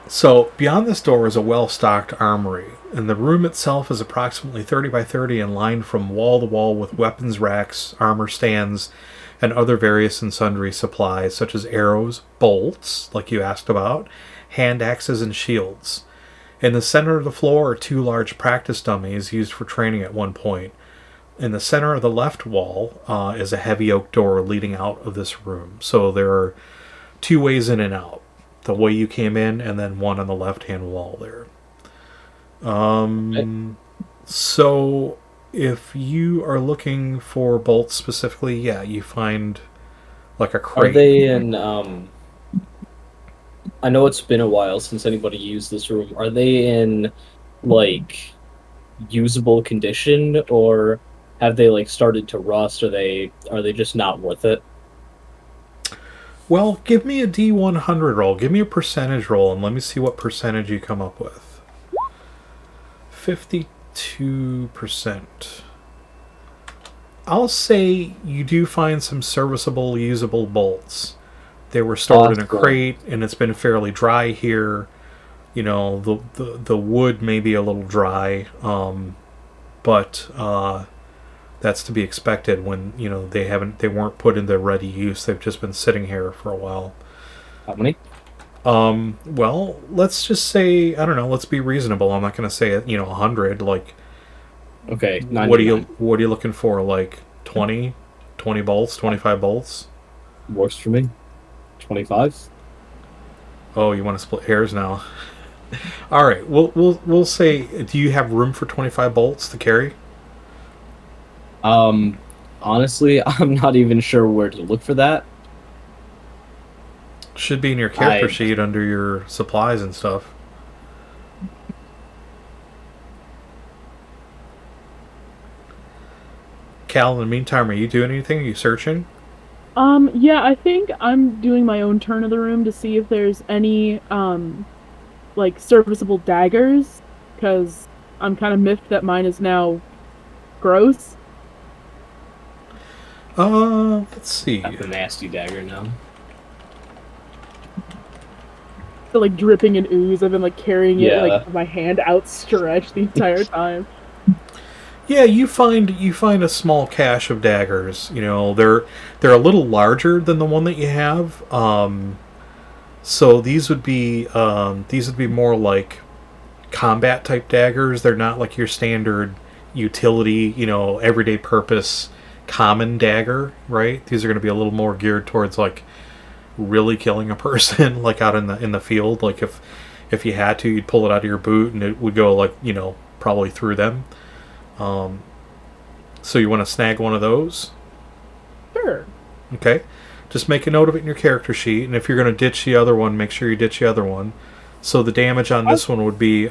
So, beyond this door is a well stocked armory, and the room itself is approximately 30 by 30 and lined from wall to wall with weapons racks, armor stands, and other various and sundry supplies, such as arrows, bolts, like you asked about, hand axes, and shields. In the center of the floor are two large practice dummies used for training at one point. In the center of the left wall is a heavy oak door leading out of this room. So there are two ways in and out. The way you came in, and then one on the left-hand wall there. So if you are looking for bolts specifically, yeah, you find like a crate. Are they in, I know it's been a while since anybody used this room. Are they in, like, usable condition, or have they, like, started to rust? Are they just not worth it? Well, give me a D100 roll. Give me a percentage roll, and let me see what percentage you come up with. 52%. I'll say you do find some serviceable, usable bolts. They were stored in a crate, and it's been fairly dry here. You know, the wood may be a little dry, but that's to be expected when, you know, they weren't put into ready use. They've just been sitting here for a while. How many? Well, let's just say, I don't know, let's be reasonable. I'm not going to say, 100, like, okay, 99. What are you looking for? Like 20 bolts, 25 bolts? Works for me. 25. Oh, you want to split hairs now? All right, we'll say, do you have room for 25 bolts to carry? Honestly, I'm not even sure where to look for that. Should be in your character sheet under your supplies and stuff. Cal, in the meantime, are you doing anything? Are you searching? Yeah, I think I'm doing my own turn of the room to see if there's any, like, serviceable daggers, because I'm kind of miffed that mine is now gross. Let's see. That's a nasty dagger now. So, like, dripping in ooze. I've been, like, carrying it, like, with my hand outstretched the entire time. Yeah, you find a small cache of daggers. You know, they're a little larger than the one that you have. So these would be more like combat type daggers. They're not like your standard utility, everyday purpose common dagger, right? These are going to be a little more geared towards like really killing a person, like out in the field. Like if you had to, you'd pull it out of your boot and it would go like probably through them. So you want to snag one of those? Sure. Okay. Just make a note of it in your character sheet, and if you're going to ditch the other one, make sure you ditch the other one. So the damage on this one would be,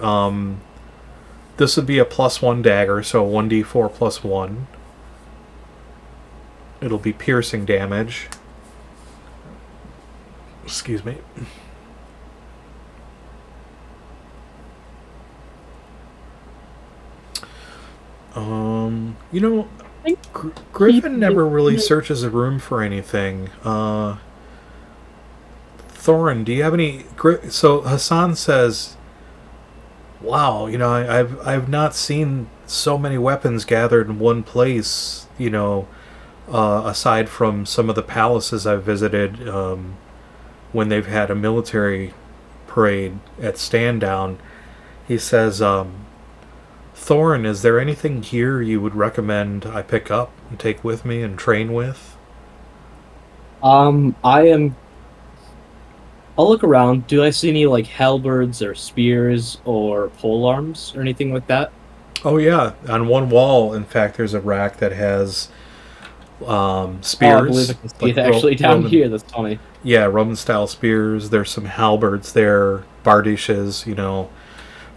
this would be a +1 dagger, so 1d4 plus 1. It'll be piercing damage. Excuse me. Gryphon never really searches a room for anything. Thorin, do you have any? So Hassan says, "Wow, I've not seen so many weapons gathered in one place. Aside from some of the palaces I've visited, when they've had a military parade at Stand Down." He says, Thorin, is there anything here you would recommend I pick up and take with me and train with? I'll look around. Do I see any like halberds or spears or polearms or anything like that? Oh yeah, on one wall, in fact, there's a rack that has spears. Oh, I believe I can see it actually down here. That's funny. Yeah, Roman style spears. There's some halberds there, bardishes.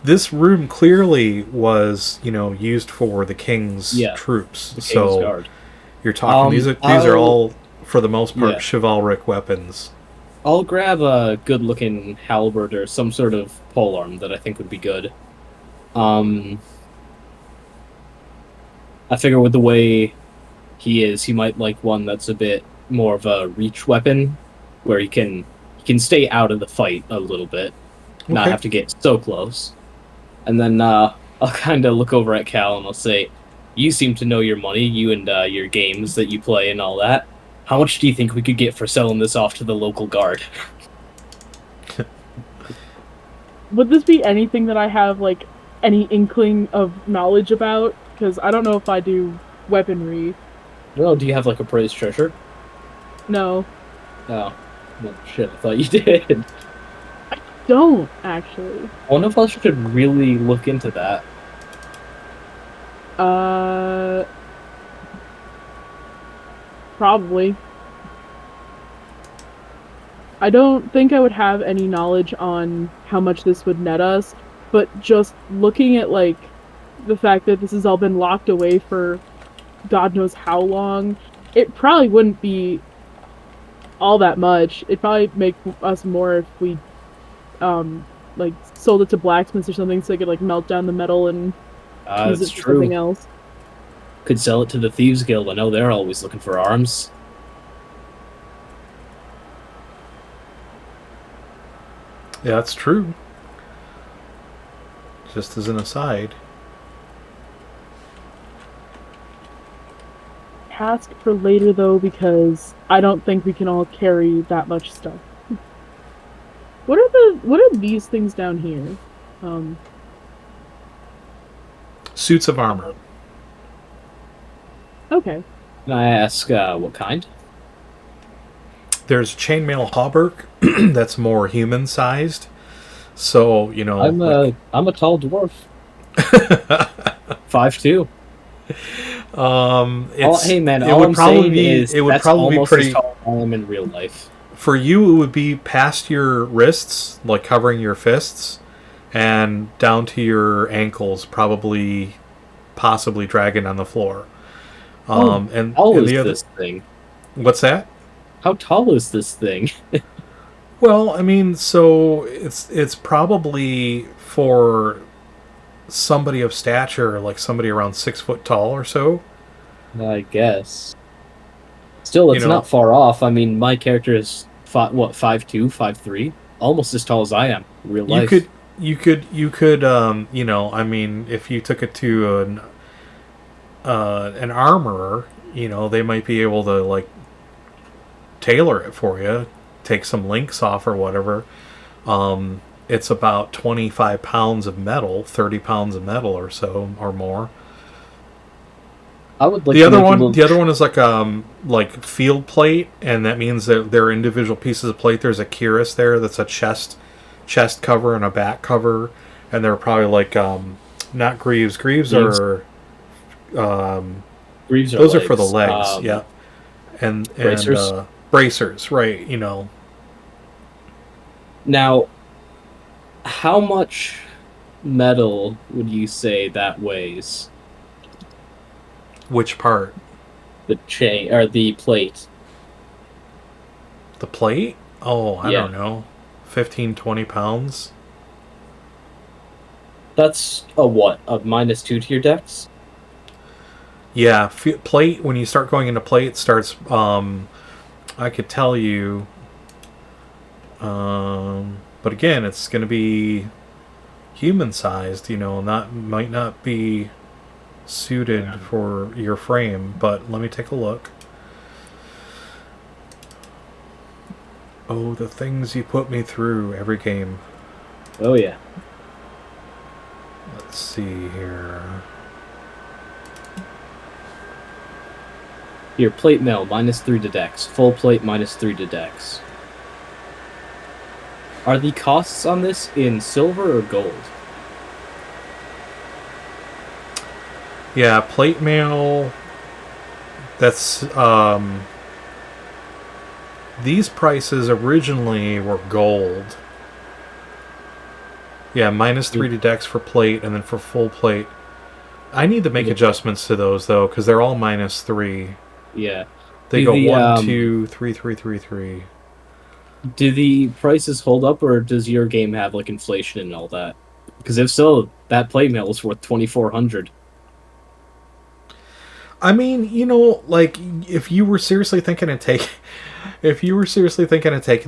This room clearly was, used for the king's troops. The king's guard. You're talking these are all, for the most part, chivalric weapons. I'll grab a good-looking halberd or some sort of polearm that I think would be good. I figure with the way he is, he might like one that's a bit more of a reach weapon, where he can stay out of the fight a little bit. not Okay. have to get so close. And then I'll kind of look over at Cal and I'll say, "You seem to know your money, you and your games that you play and all that. How much do you think we could get for selling this off to the local guard?" Would this be anything that I have, like, any inkling of knowledge about? Because I don't know if I do weaponry. Well, do you have like a praised treasure? No. Oh, well, shit! I thought you did. Don't, actually. One of us should really look into that. Probably. I don't think I would have any knowledge on how much this would net us, but just looking at, like, the fact that this has all been locked away for God knows how long, it probably wouldn't be all that much. It'd probably make us more if we, like, sold it to blacksmiths or something so they could, like, melt down the metal and use That's it for true. something else. Could sell it to the Thieves Guild. I know they're always looking for arms. Yeah, that's true. Just as an aside. Task for later, though, because I don't think we can all carry that much stuff. What are these things down here? Suits of armor. Okay. Can I ask what kind? There's chainmail hauberk that's more human-sized. So, you know... I'm a tall dwarf. 5'2". Hey man, all I'm saying is that's almost as tall as I am in real life. For you, it would be past your wrists, like covering your fists, and down to your ankles, possibly dragging on the floor. And How is the other, this thing? what's that? How tall is this thing? Well, I mean, so it's probably for somebody of stature, like somebody around 6 foot tall or so. I guess. Still, it's not far off. I mean, my character is 5'2", 5'3", almost as tall as I am in real life. You could, you know, I mean, if you took it to an armorer, you know, they might be able to, like, tailor it for you, take some links off or whatever. It's about 25 pounds of metal, 30 pounds of metal or so, or more. I would like the other one is like field plate, and that means that they're individual pieces of plate. There's a cuirass there that's a chest cover and a back cover, and they're probably like not greaves. Greaves are Greaves are those legs. are for the legs, yeah, and bracers, right? You know. Now, how much metal would you say that weighs? Which part? The chain or the plate? The plate? Oh, I don't know. 15, 20 pounds. That's a what? A -2 to your dex? Yeah, plate, when you start going into plate, starts, I could tell you, but again, it's going to be human-sized, you know, might not be suited for your frame, but let me take a look. Oh, the things you put me through every game. Oh, yeah. Let's see here. Your plate mail, -3 to dex. Full plate, -3 to dex. Are the costs on this in silver or gold? Yeah, plate mail. That's these prices originally were gold. Yeah, -3 to dex for plate, and then for full plate. I need to make adjustments to those though, because they're all -3. Yeah. They go 1, 2, 3, 3, 3, 3. Do the prices hold up, or does your game have like inflation and all that? Because if so, that plate mail is worth 2,400. I mean, like if you were seriously thinking of taking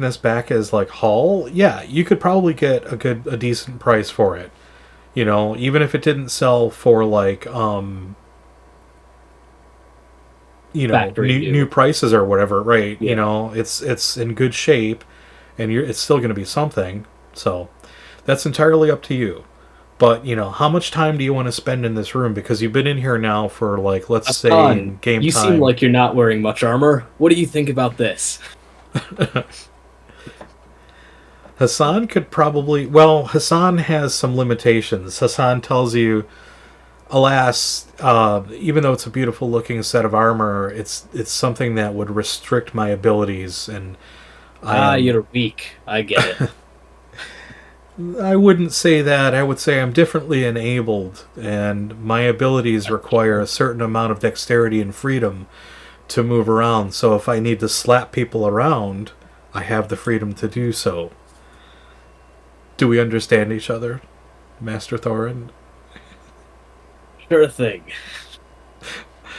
this back as like haul, yeah, you could probably get a decent price for it. Even if it didn't sell for like Factory new new. prices or whatever, right? Yeah. It's in good shape, and it's still going to be something. So that's entirely up to you. But how much time do you want to spend in this room? Because you've been in here now for like, let's say, Hassan, in game you seem time. like you're not wearing much armor. What do you think about this? Hassan could probably. Well, Hassan has some limitations. Hassan tells you, alas, even though it's a beautiful looking set of armor, it's something that would restrict my abilities, and You're weak. I get it. I wouldn't say that. I would say I'm differently enabled, and my abilities require a certain amount of dexterity and freedom to move around. So if I need to slap people around, I have the freedom to do so. Do we understand each other, Master Thorin? Sure thing.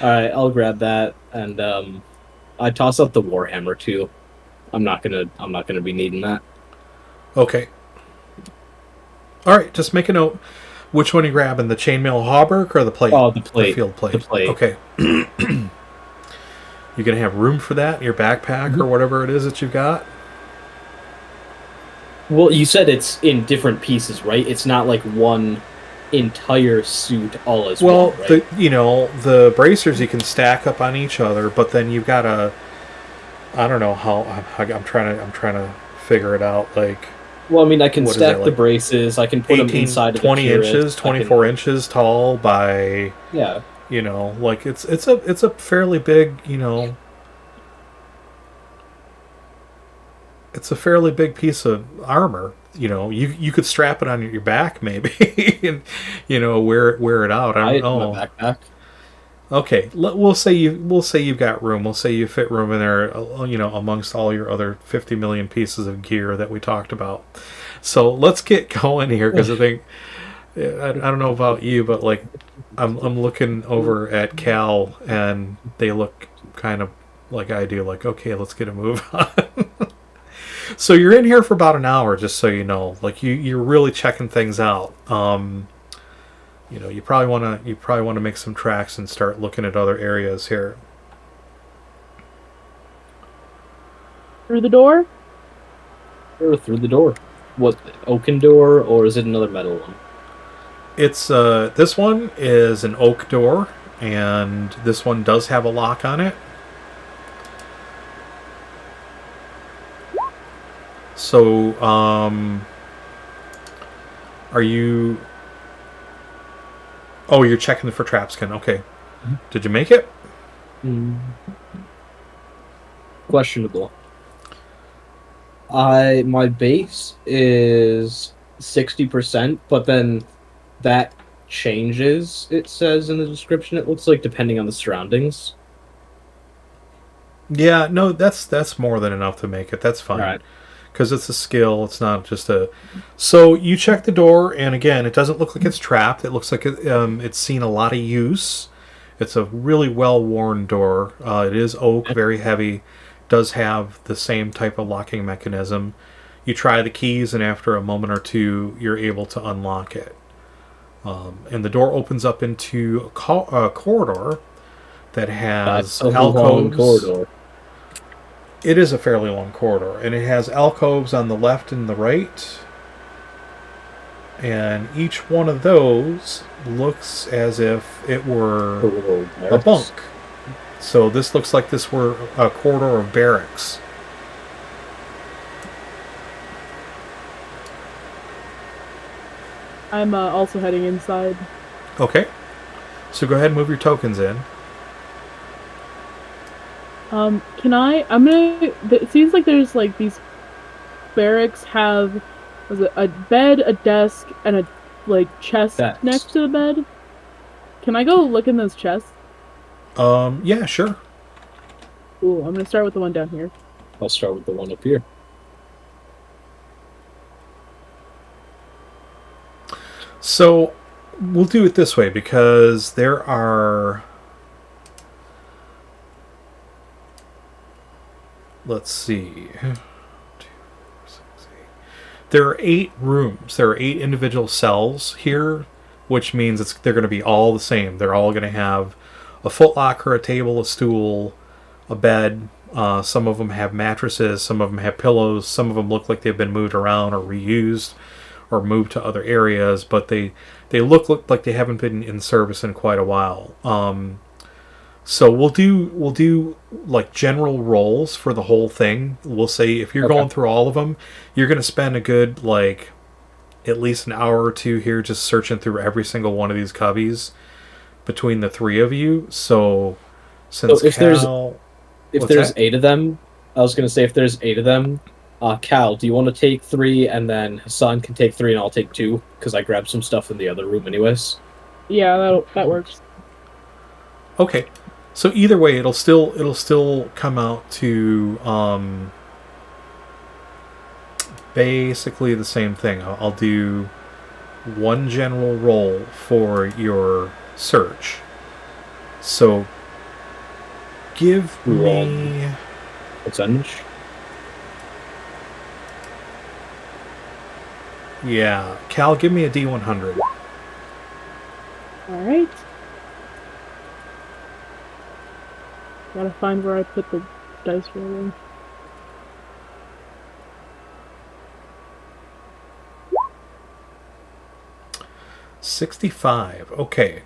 Alright, I'll grab that, and I toss up the Warhammer too. I'm not gonna be needing that. Okay. All right, just make a note. Which one are you grabbing, the chainmail hauberk or the plate? Oh, the plate. The field plate. The plate. Okay. You're going to have room for that in your backpack or whatever it is that you've got? Well, you said it's in different pieces, right? It's not like one entire suit all as Well, one, right? the bracers you can stack up on each other, but then you've got to. I don't know how. I'm trying to figure it out. Like, Well, I mean, I can what is stack that, the like braces. I can put them 18, inside of 20 the turret. inches, 24 inches tall by. Yeah. Like it's a fairly big. It's a fairly big piece of armor. You could strap it on your back maybe, and wear it out. I don't know. My backpack. Okay, we'll say you've got room. We'll say you fit room in there. Amongst all your other 50 million pieces of gear that we talked about. So let's get going here because I think I don't know about you, but like I'm looking over at Cal and they look kind of like I do. Like, okay, let's get a move on. So you're in here for about an hour, just so you know. Like you're really checking things out. You probably want to make some tracks and start looking at other areas here. Through the door? Or through the door. What, oaken door, or is it another metal one? It's this one is an oak door, and this one does have a lock on it. So, are you? Oh, you're checking for trap skin. Okay. Mm-hmm. Did you make it? Questionable. My base is 60%, but then that changes, it says in the description, it looks like, depending on the surroundings. Yeah, no, that's more than enough to make it. That's fine. Right. Because it's a skill, it's not just a... So you check the door, and again, it doesn't look like it's trapped. It looks like it's seen a lot of use. It's a really well-worn door. It is oak, very heavy. Does have the same type of locking mechanism. You try the keys, and after a moment or two, you're able to unlock it. And the door opens up into a corridor that has alcoves. Long corridor. It is a fairly long corridor, and it has alcoves on the left and the right. And each one of those looks as if it were a bunk. So this looks like this were a corridor of barracks. I'm also heading inside. Okay. So go ahead and move your tokens in. It seems like there's like these barracks have a bed, a desk, and a chest next to the bed. Can I go look in those chests? Yeah, sure. Ooh, I'm gonna start with the one down here. I'll start with the one up here. So we'll do it this way because there are let's see. There are 8 rooms. There are 8 individual cells here, which means they're going to be all the same. They're all going to have a footlocker, a table, a stool, a bed. Some of them have mattresses. Some of them have pillows. Some of them look like they've been moved around or reused or moved to other areas, but they look like they haven't been in service in quite a while. So we'll do like general roles for the whole thing. We'll say if you're going through all of them, you're going to spend a good like at least an hour or two here just searching through every single one of these cubbies between the 3 of you. So since if there's 8 of them, I was going to say if there's 8 of them, Cal, do you want to take 3 and then Hassan can take 3 and I'll take 2 because I grabbed some stuff in the other room anyways. Yeah, that works. Okay. So either way, it'll still come out to basically the same thing. I'll do one general roll for your search. So give me percentage. Yeah, Cal, give me a D100. All right. Gotta find where I put the dice rolling. $65. Okay.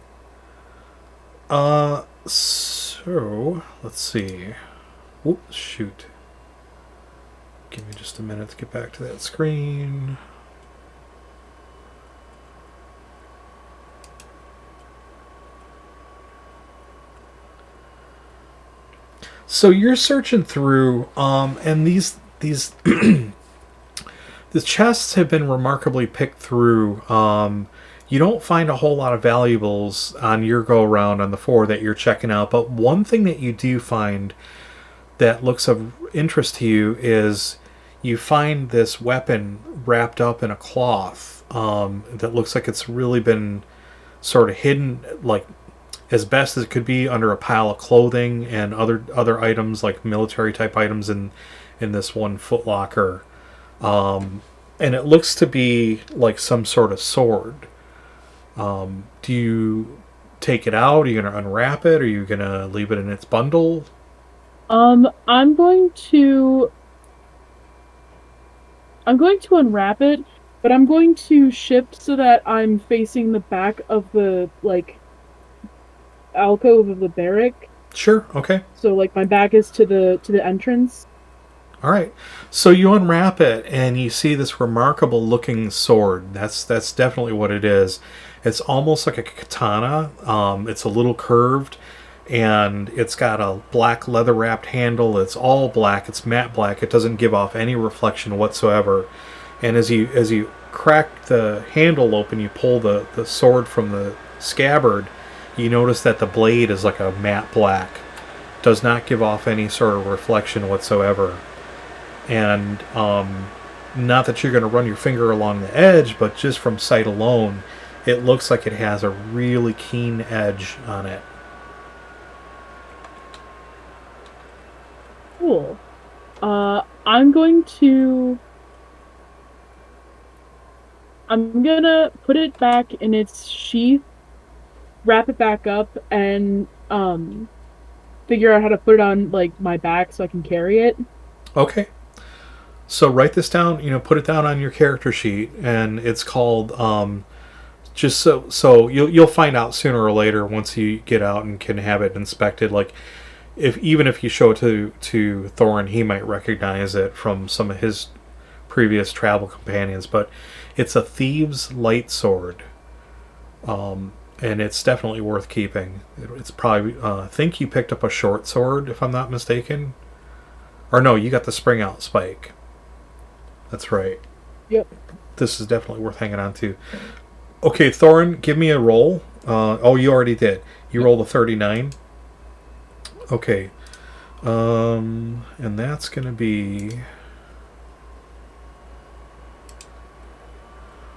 So let's see. Whoops, shoot. Give me just a minute to get back to that screen. So you're searching through, and these the chests have been remarkably picked through. You don't find a whole lot of valuables on your go around on the 4 that you're checking out, but one thing that you do find that looks of interest to you is you find this weapon wrapped up in a cloth that looks like it's really been sort of hidden, like as best as it could be under a pile of clothing and other items like military type items in this one footlocker. And it looks to be like some sort of sword. Do you take it out? Are you going to unwrap it? Are you going to leave it in its bundle? I'm going to unwrap it, but I'm going to shift so that I'm facing the back of the like alcove of the barrack. Sure. Okay. So like my back is to the entrance. All right. So you unwrap it and you see this remarkable looking sword. That's definitely what it is. It's almost like a katana. It's a little curved and it's got a black leather wrapped handle. It's all black. It's matte black. It doesn't give off any reflection whatsoever. And as you crack the handle open, you pull the sword from the scabbard, you notice that the blade is like a matte black. Does not give off any sort of reflection whatsoever. And not that you're going to run your finger along the edge, but just from sight alone, it looks like it has a really keen edge on it. Cool. I'm gonna put it back in its sheath, wrap it back up, and figure out how to put it on like my back so I can carry it. Okay. So write this down, put it down on your character sheet, and it's called just so you'll find out sooner or later once you get out and can have it inspected. Like even if you show it to Thorin, he might recognize it from some of his previous travel companions. But it's a thieves' light sword, and it's definitely worth keeping. It's probably I think you picked up a short sword if I'm not mistaken, or no, you got the spring out spike. That's right. Yep. This is definitely worth hanging on to. Okay, Thorin, give me a roll. Oh, you already did. You rolled a 39. Okay. And that's going to be...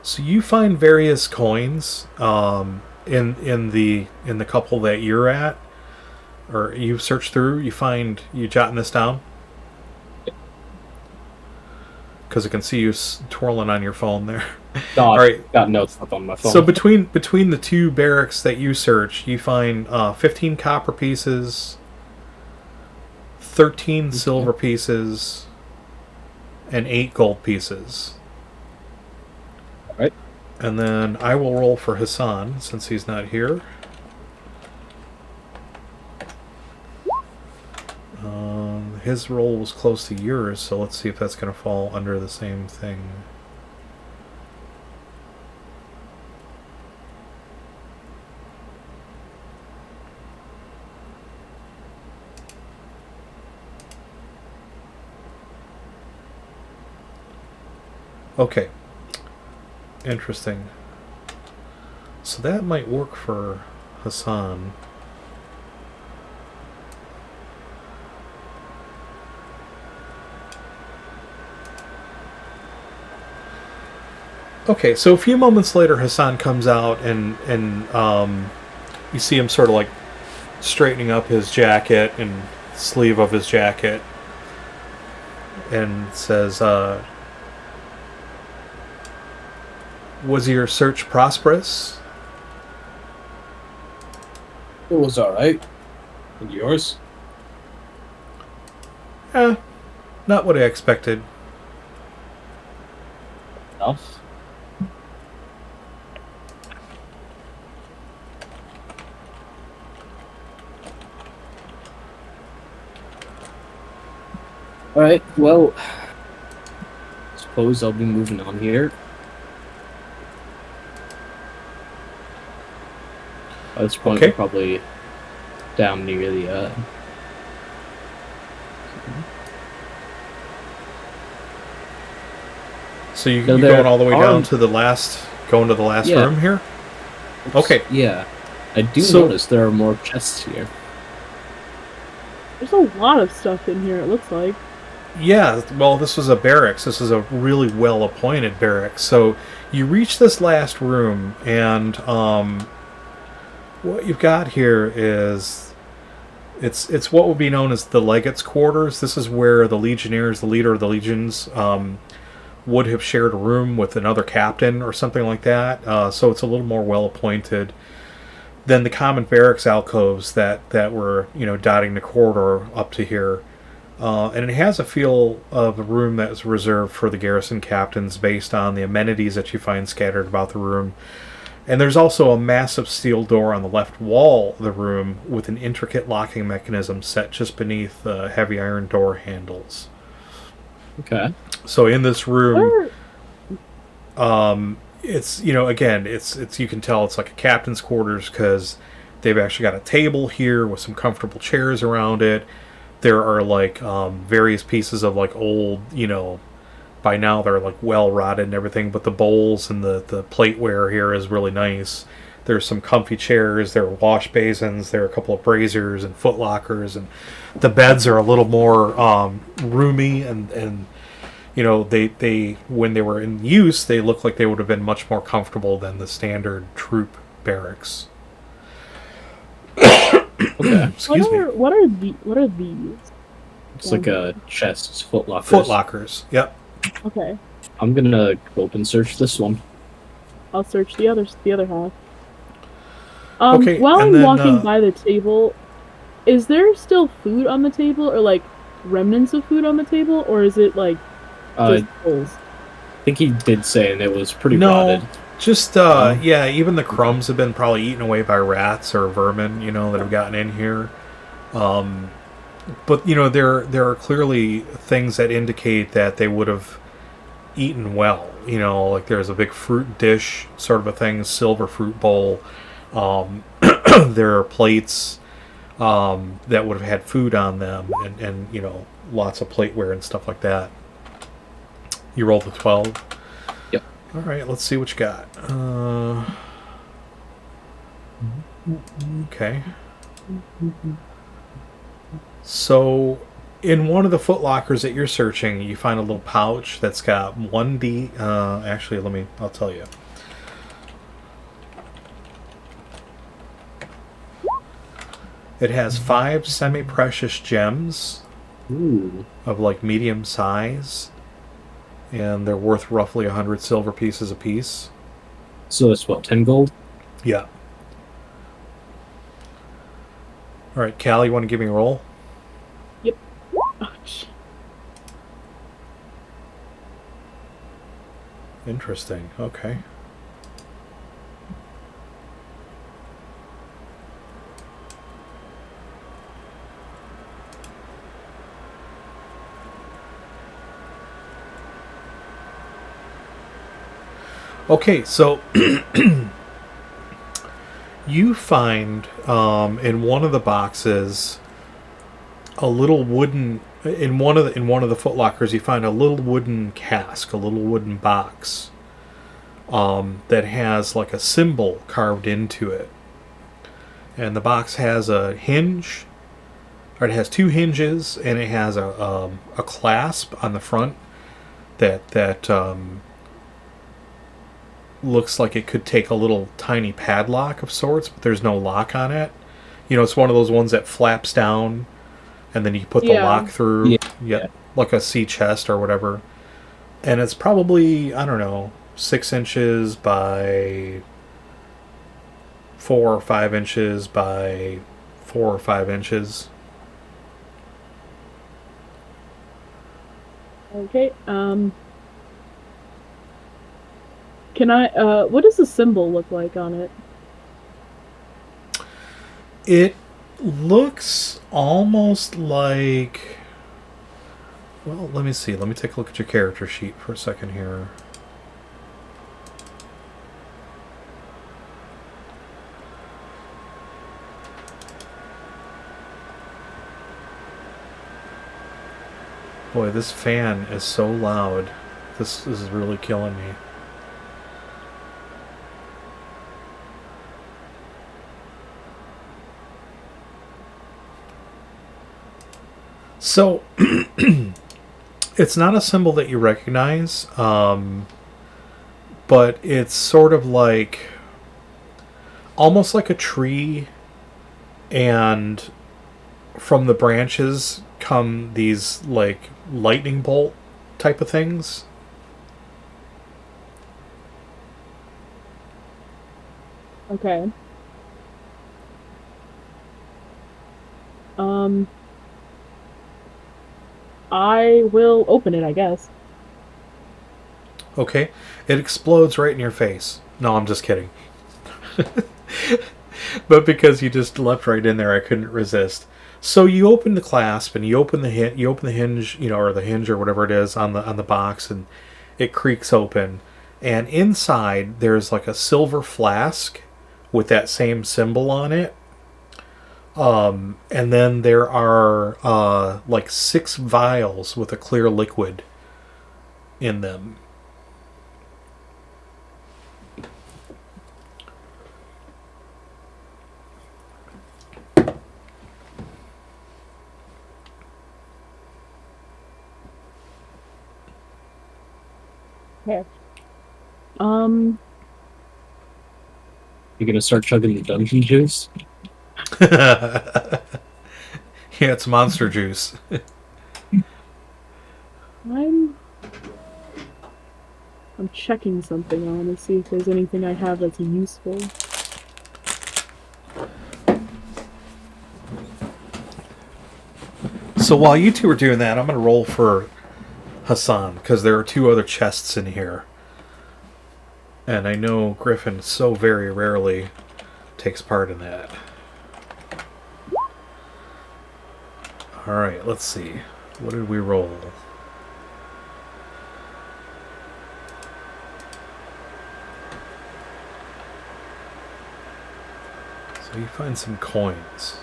So you find various coins in the couple that you're at, or you search through. You jotting this down? because I can see you twirling on your phone there. Got, All right. got notes up on my phone. So between the two barracks that you search, you find 15 copper pieces, 13 silver pieces, and 8 gold pieces. All right. And then I will roll for Hassan since he's not here. His roll was close to yours, so let's see if that's going to fall under the same thing. Okay. Interesting. So that might work for Hassan. Okay, so a few moments later, Hassan comes out and you see him sort of like straightening up his jacket and sleeve of his jacket and says, was your search prosperous? It was alright. And yours? Not what I expected. Enough. Alright, well, suppose I'll be moving on here. At this point, Okay. we're probably down near the, So you're So going there all the way are- down to the last, going to the last Yeah. room here? Okay. Yeah. I do So- notice there are more chests here. There's a lot of stuff in here, it looks like. Yeah, well, this was a barracks. This is a really well-appointed barracks. So you reach this last room, and what you've got here is it's what would be known as the legate's quarters. This is where the legionnaires, the leader of the legions, would have shared a room with another captain or something like that. So it's a little more well-appointed than the common barracks alcoves that were dotting the corridor up to here. And it has a feel of a room that is reserved for the garrison captains based on the amenities that you find scattered about the room. And there's also a massive steel door on the left wall of the room with an intricate locking mechanism set just beneath the heavy iron door handles. Okay. So in this room, Where- it's again, it's you can tell it's like a captain's quarters because they've actually got a table here with some comfortable chairs around it. There are like various pieces of like old, by now they're like well rotted and everything, but the bowls and the plateware here is really nice. There's some comfy chairs, there are wash basins, there are a couple of braziers and foot lockers, and the beds are a little more roomy and they when they were in use they look like they would have been much more comfortable than the standard troop barracks. Okay. Excuse me. What are these? It's like a chest, foot lockers. Foot lockers. Yep. Okay. I'm gonna open search this one. I'll search the other half. Okay, While and I'm then, walking by the table, is there still food on the table, or like remnants of food on the table, or is it like just bowls? I think he did say, and it was pretty No, rotted. just even the crumbs have been probably eaten away by rats or vermin, that have gotten in here. But there are clearly things that indicate that they would have eaten well. Like there's a big fruit dish sort of a thing, silver fruit bowl. There are plates that would have had food on them, and lots of plateware and stuff like that. You rolled the 12. Yep. All right, let's see what you got. Okay. So, in one of the foot lockers that you're searching, you find a little pouch that's got 1D. Actually, I'll tell you. It has 5 semi-precious gems Ooh. of like medium size. and they're worth roughly 100 silver pieces apiece. So it's what, 10 gold? Yeah. All right, Cal, you want to give me a roll? Yep. Ouch. Interesting. Okay. Okay, so you find in one of the boxes a little wooden in one of the footlockers. You find a little wooden cask, a little wooden box that has like a symbol carved into it, and the box has a hinge, or it has two hinges, and it has a clasp on the front that looks like it could take a little tiny padlock of sorts, but there's no lock on it. You know, it's one of those ones that flaps down, and then you put the lock through. Yeah, like a sea chest or whatever. And it's probably, I don't know, 6 inches by 4 or 5 inches by 4 or 5 inches. Okay. Can I? What does the symbol look like on it? It looks almost like... Well, let me see. Let me take a look at your character sheet for a second here. Boy, this fan is so loud. This is really killing me. So, it's not a symbol that you recognize, but it's sort of like, almost like a tree, and from the branches come these, like, lightning bolt type of things. Okay. I will open it, I guess. Okay, it explodes right in your face. No, I'm just kidding. But because you just leapt right in there, I couldn't resist. So you open the clasp and you open the hinge, you know, or the hinge or whatever it is on the box, and it creaks open. And inside there's like a silver flask with that same symbol on it. And then there are like 6 vials with a clear liquid in them. Okay. You're gonna start chugging the dungeon juice? Yeah, it's monster juice. I'm checking something on to see if there's anything I have that's useful. So while you two are doing that, I'm going to roll for Hassan, because there are 2 other chests in here. And I know Gryphon so very rarely takes part in that. Alright, let's see. What did we roll? So you find some coins.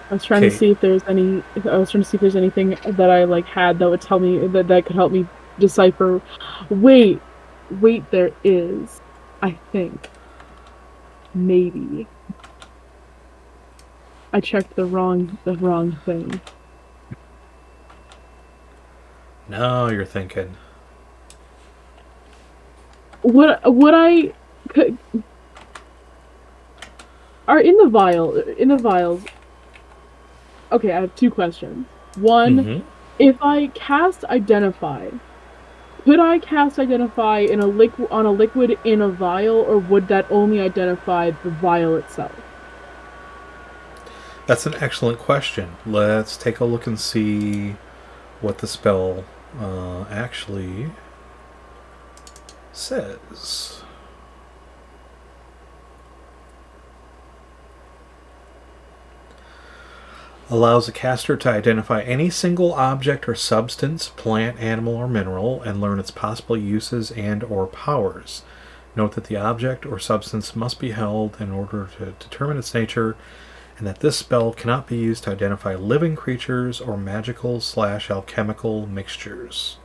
I was trying to see if there's any. I was trying to see if there's anything that I like had that would tell me that could help me decipher. Wait, there is. I think. Maybe. I checked the wrong thing. Now you're thinking. Would I could are in the vials. Okay, I have two questions. One, Mm-hmm. if I cast Identify, could I cast Identify in on a liquid in a vial, or would that only identify the vial itself? That's an excellent question. Let's take a look and see what the spell actually says. Allows a caster to identify any single object or substance, plant, animal, or mineral, and learn its possible uses and or powers. Note that the object or substance must be held in order to determine its nature, and that this spell cannot be used to identify living creatures or magical/alchemical mixtures.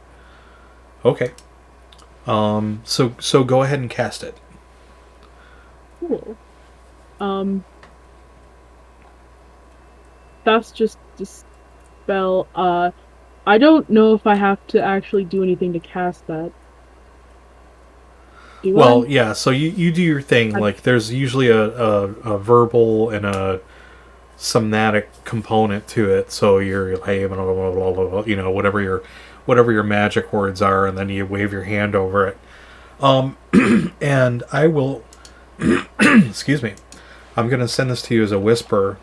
Okay. So go ahead and cast it. Cool. That's just a spell. I don't know if I have to actually do anything to cast that. Do Well, I? yeah, so you do your thing. Like, there's usually a verbal and a somatic component to it. So you're like, hey, blah, blah, blah, blah, blah, whatever your magic words are, and then you wave your hand over it. And I will, excuse me, I'm going to send this to you as a whisper.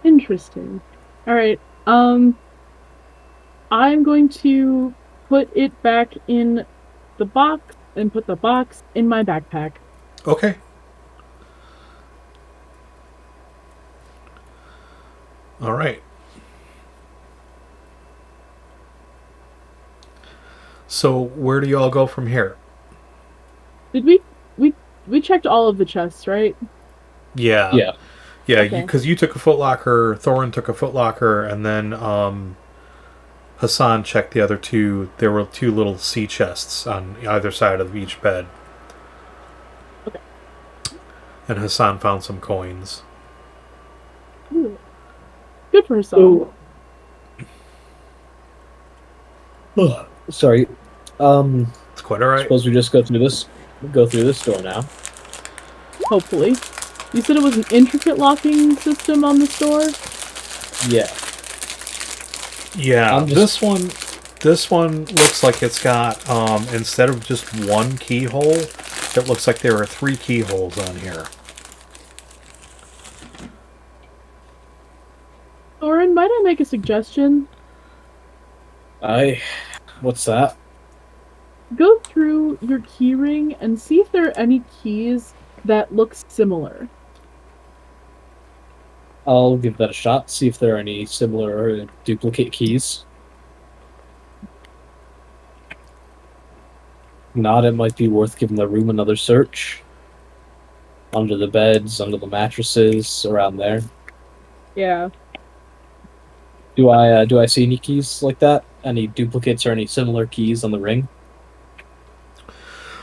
Interesting. All right. I'm going to put it back in the box and put the box in my backpack. Okay. All right. So where do you all go from here? Did we checked all of the chests, right? Yeah. Yeah. Yeah, Okay. because you took a footlocker, Thorin took a footlocker, and then Hassan checked the other two. There were two little sea chests on either side of each bed. Okay. And Hassan found some coins. Ooh. Good for herself. Sorry. It's quite all right. Suppose we just go through this door now. Hopefully. You said it was an intricate locking system on the store? Yeah. Yeah, this one looks like it's got instead of just one keyhole, it looks like there are 3 keyholes on here. Thorin, might I make a suggestion? What's that? Go through your keyring and see if there are any keys that look similar. I'll give that a shot, see if there are any similar or duplicate keys. Not, it might be worth giving the room another search. Under the beds, under the mattresses, around there. Yeah. Do I see any keys like that? Any duplicates or any similar keys on the ring?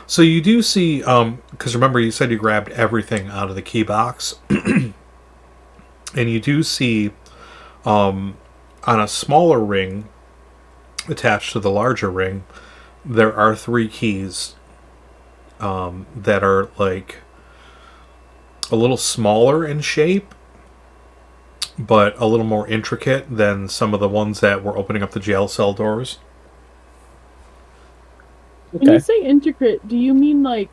So you do see, because remember you said you grabbed everything out of the key box, and you do see on a smaller ring attached to the larger ring, there are 3 keys that are like a little smaller in shape, but a little more intricate than some of the ones that were opening up the jail cell doors. When you say intricate, do you mean like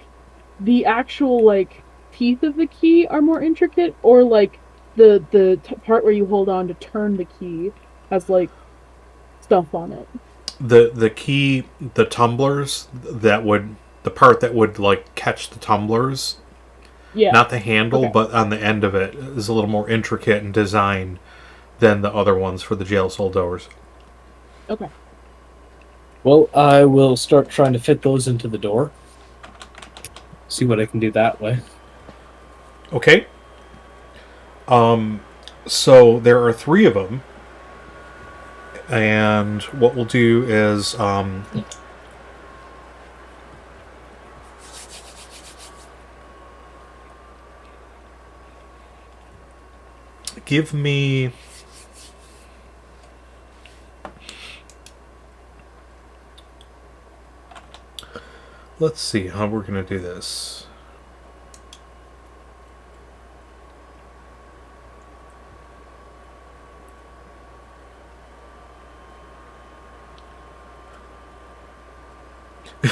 the actual like teeth of the key are more intricate, or like the part where you hold on to turn the key has like stuff on it? The key, the tumblers the part that would like catch the tumblers, Yeah. not the handle, Okay. but on the end of it is a little more intricate in design than the other ones for the jail cell doors. Okay. Well, I will start trying to fit those into the door. see what I can do that way. Okay. So there are 3 of them. And what we'll do is... give me... Let's see how we're going to do this.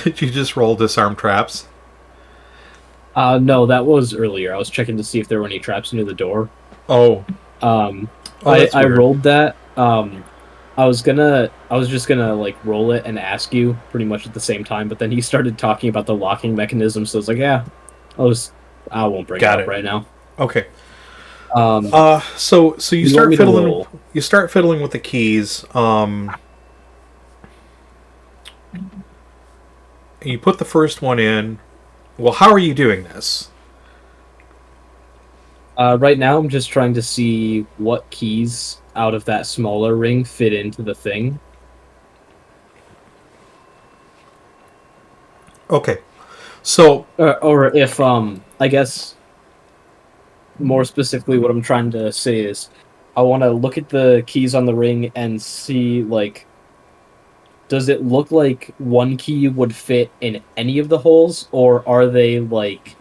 Did you just roll disarm traps? No, that was earlier. I was checking to see if there were any traps near the door. Oh. I rolled that. I was just gonna like roll it and ask you pretty much at the same time, but then he started talking about the locking mechanism, so I was like, yeah, I won't bring it up right now. Okay. So you start fiddling. You start fiddling with the keys. You put the first one in. Well, how are you doing this? Right now, I'm just trying to see what keys out of that smaller ring fit into the thing. Okay. So... or if, I guess, more specifically what I'm trying to say is, I want to look at the keys on the ring and see, like, does it look like one key would fit in any of the holes, or are they, like,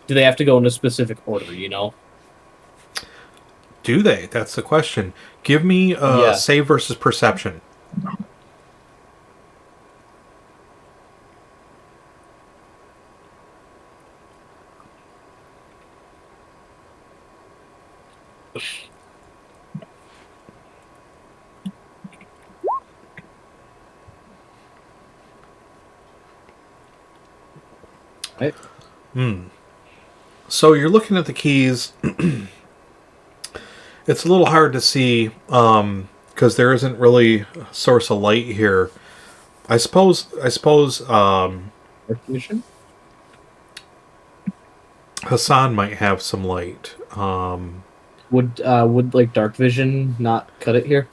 do they have to go in a specific order, you know? Do they? That's the question. Give me save versus perception. Right. So you're looking at the keys. It's a little hard to see because there isn't really a source of light here. I suppose. Vision? Hassan might have some light. Would like dark vision not cut it here?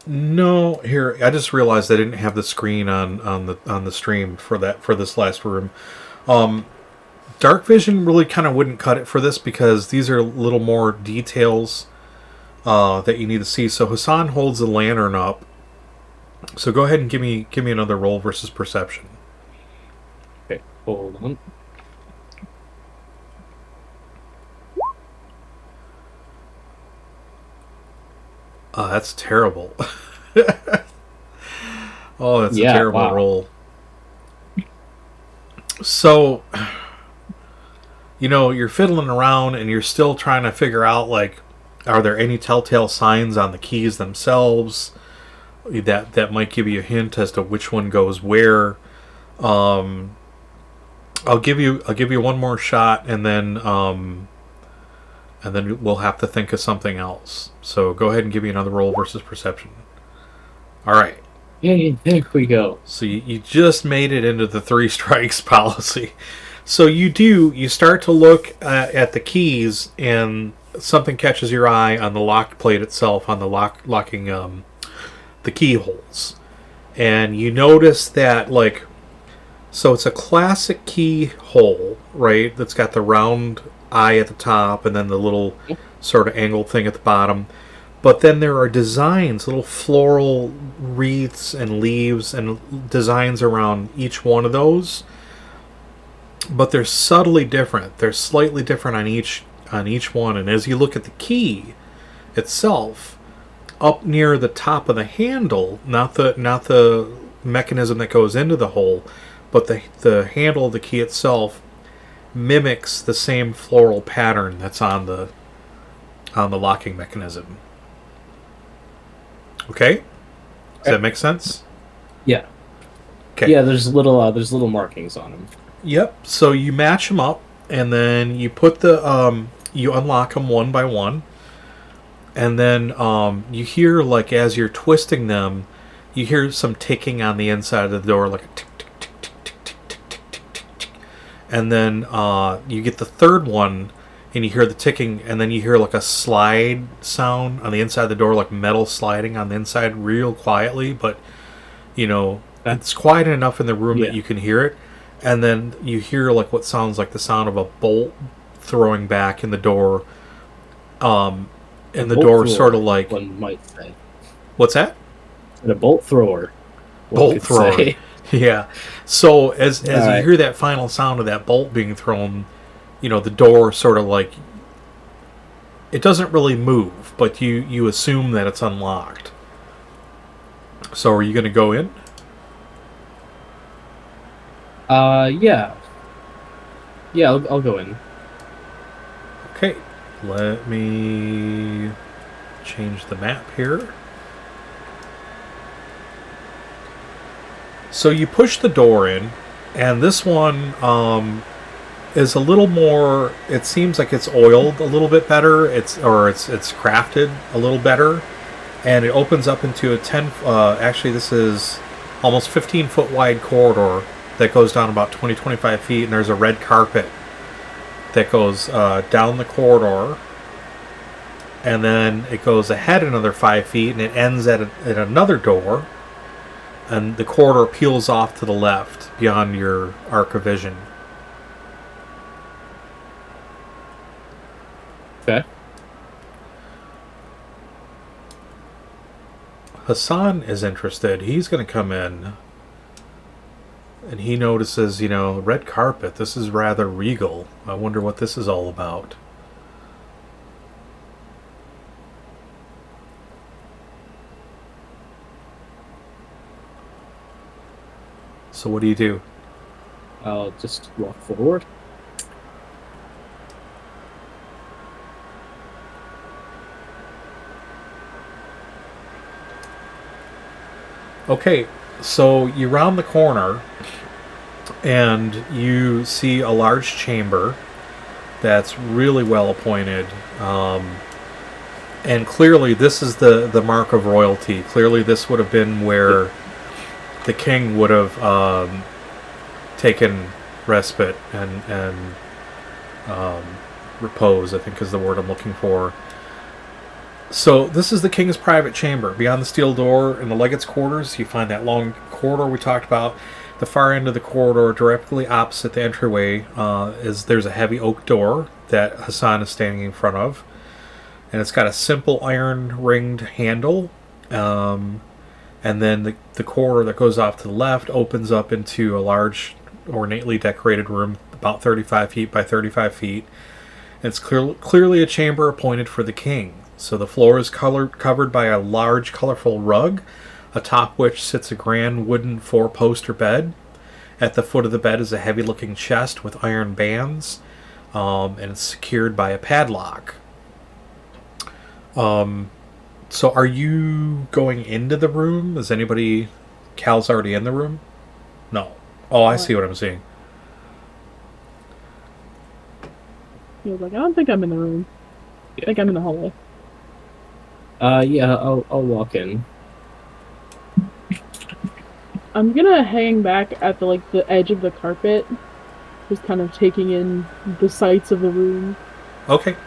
No, here I just realized I didn't have the screen on the stream for this last room. Dark vision really kind of wouldn't cut it for this because these are a little more details that you need to see. So Hassan holds the lantern up. So go ahead and give me another roll versus perception. Okay, hold on. That's terrible. Oh, that's a terrible roll. So, you're fiddling around and you're still trying to figure out, like, are there any telltale signs on the keys themselves that might give you a hint as to which one goes where. I'll give you one more shot, and then we'll have to think of something else. So go ahead and give me another roll versus perception. All right. Yay, there we go. So you just made it into the 3 strikes policy. So you start to look at the keys, and something catches your eye on the lock plate itself, on the locking the keyholes. And you notice that, like, so it's a classic keyhole, right? That's got the round eye at the top and then the little sort of angled thing at the bottom. But then there are designs, little floral wreaths and leaves and designs around each one of those. But they're subtly different. They're slightly different on each one. And as you look at the key itself, up near the top of the handle, not the mechanism that goes into the hole, but the handle of the key itself mimics the same floral pattern that's on the locking mechanism. Okay? Does that make sense? Yeah. Okay. Yeah, there's little markings on them. Yep. So you match them up, and then you put you unlock them one by one, and then you hear, like, as you're twisting them, you hear some ticking on the inside of the door, like a tick tick tick tick tick tick tick tick tick tick tick. and then you get the third one, and you hear the ticking, and then you hear like a slide sound on the inside of the door, like metal sliding on the inside real quietly, but it's quiet enough in the room that you can hear it. And then you hear like what sounds like the sound of a bolt throwing back in the door. And the door is sort of like... one might say. What's that? A bolt thrower. Bolt thrower. Say. Yeah. So as you hear that final sound of that bolt being thrown, the door sort of like... It doesn't really move, but you assume that it's unlocked. So are you going to go in? Yeah. Yeah, I'll go in. Okay. Let me change the map here. So you push the door in, and this one is a little more... It seems like it's oiled a little bit better. It's crafted a little better, and it opens up into a 10... actually, this is almost 15-foot wide corridor that goes down about 20-25 feet, and there's a red carpet that goes down the corridor, and then it goes ahead another 5 feet, and it ends at another door, and the corridor peels off to the left beyond your arc of vision. Okay. Hassan is interested. He's going to come in. And he notices, red carpet. This is rather regal. I wonder what this is all about. So what do you do? I'll just walk forward. Okay, so you round the corner, and you see a large chamber that's really well appointed. And clearly this is the mark of royalty. Clearly this would have been where the king would have taken respite and repose, I think is the word I'm looking for. So this is the king's private chamber. Beyond the steel door in the legate's quarters, you find that long corridor we talked about. The far end of the corridor, directly opposite the entryway, there's a heavy oak door that Hassan is standing in front of, and it's got a simple iron ringed handle. And then the corridor that goes off to the left opens up into a large, ornately decorated room, about 35 feet by 35 feet. And it's clearly a chamber appointed for the king. So the floor is covered by a large, colorful rug, atop which sits a grand wooden four-poster bed. At the foot of the bed is a heavy-looking chest with iron bands, and it's secured by a padlock. So are you going into the room? Is anybody... Cal's already in the room? No. Oh, I see what I'm seeing. He was like, I don't think I'm in the room. I think I'm in the hallway. Yeah, I'll walk in. I'm gonna hang back at the edge of the carpet, just kind of taking in the sights of the room. Okay.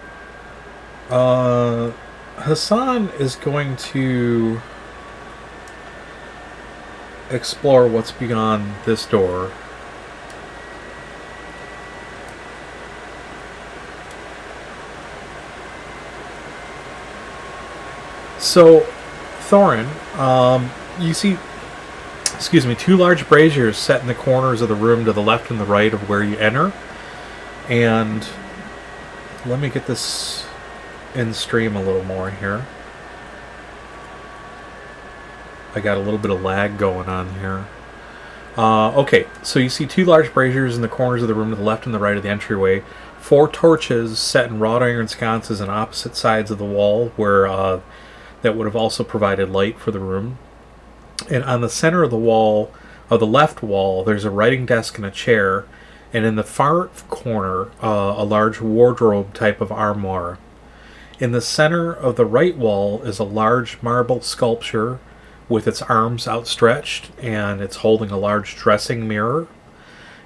Hassan is going to explore what's beyond this door. So, Thorin, you see, two large braziers set in the corners of the room to the left and the right of where you enter. And let me get this in stream a little more here. I got a little bit of lag going on here. Okay, so you see two large braziers in the corners of the room to the left and the right of the entryway. 4 torches set in wrought iron sconces on opposite sides of the wall where that would have also provided light for the room. And on the center of the wall, of the left wall, there's a writing desk and a chair. And in the far corner, a large wardrobe type of armoire. In the center of the right wall is a large marble sculpture with its arms outstretched, and it's holding a large dressing mirror.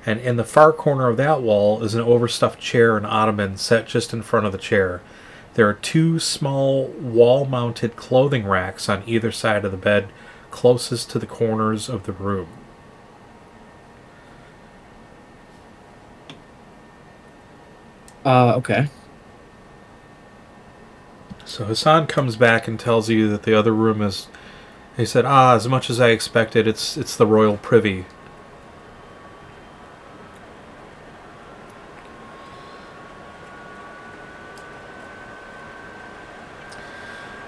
And in the far corner of that wall is an overstuffed chair and ottoman set just in front of the chair. There are 2 small wall-mounted clothing racks on either side of the bed, closest to the corners of the room. Okay. So Hassan comes back and tells you that the other room is... He said, as much as I expected, it's the royal privy.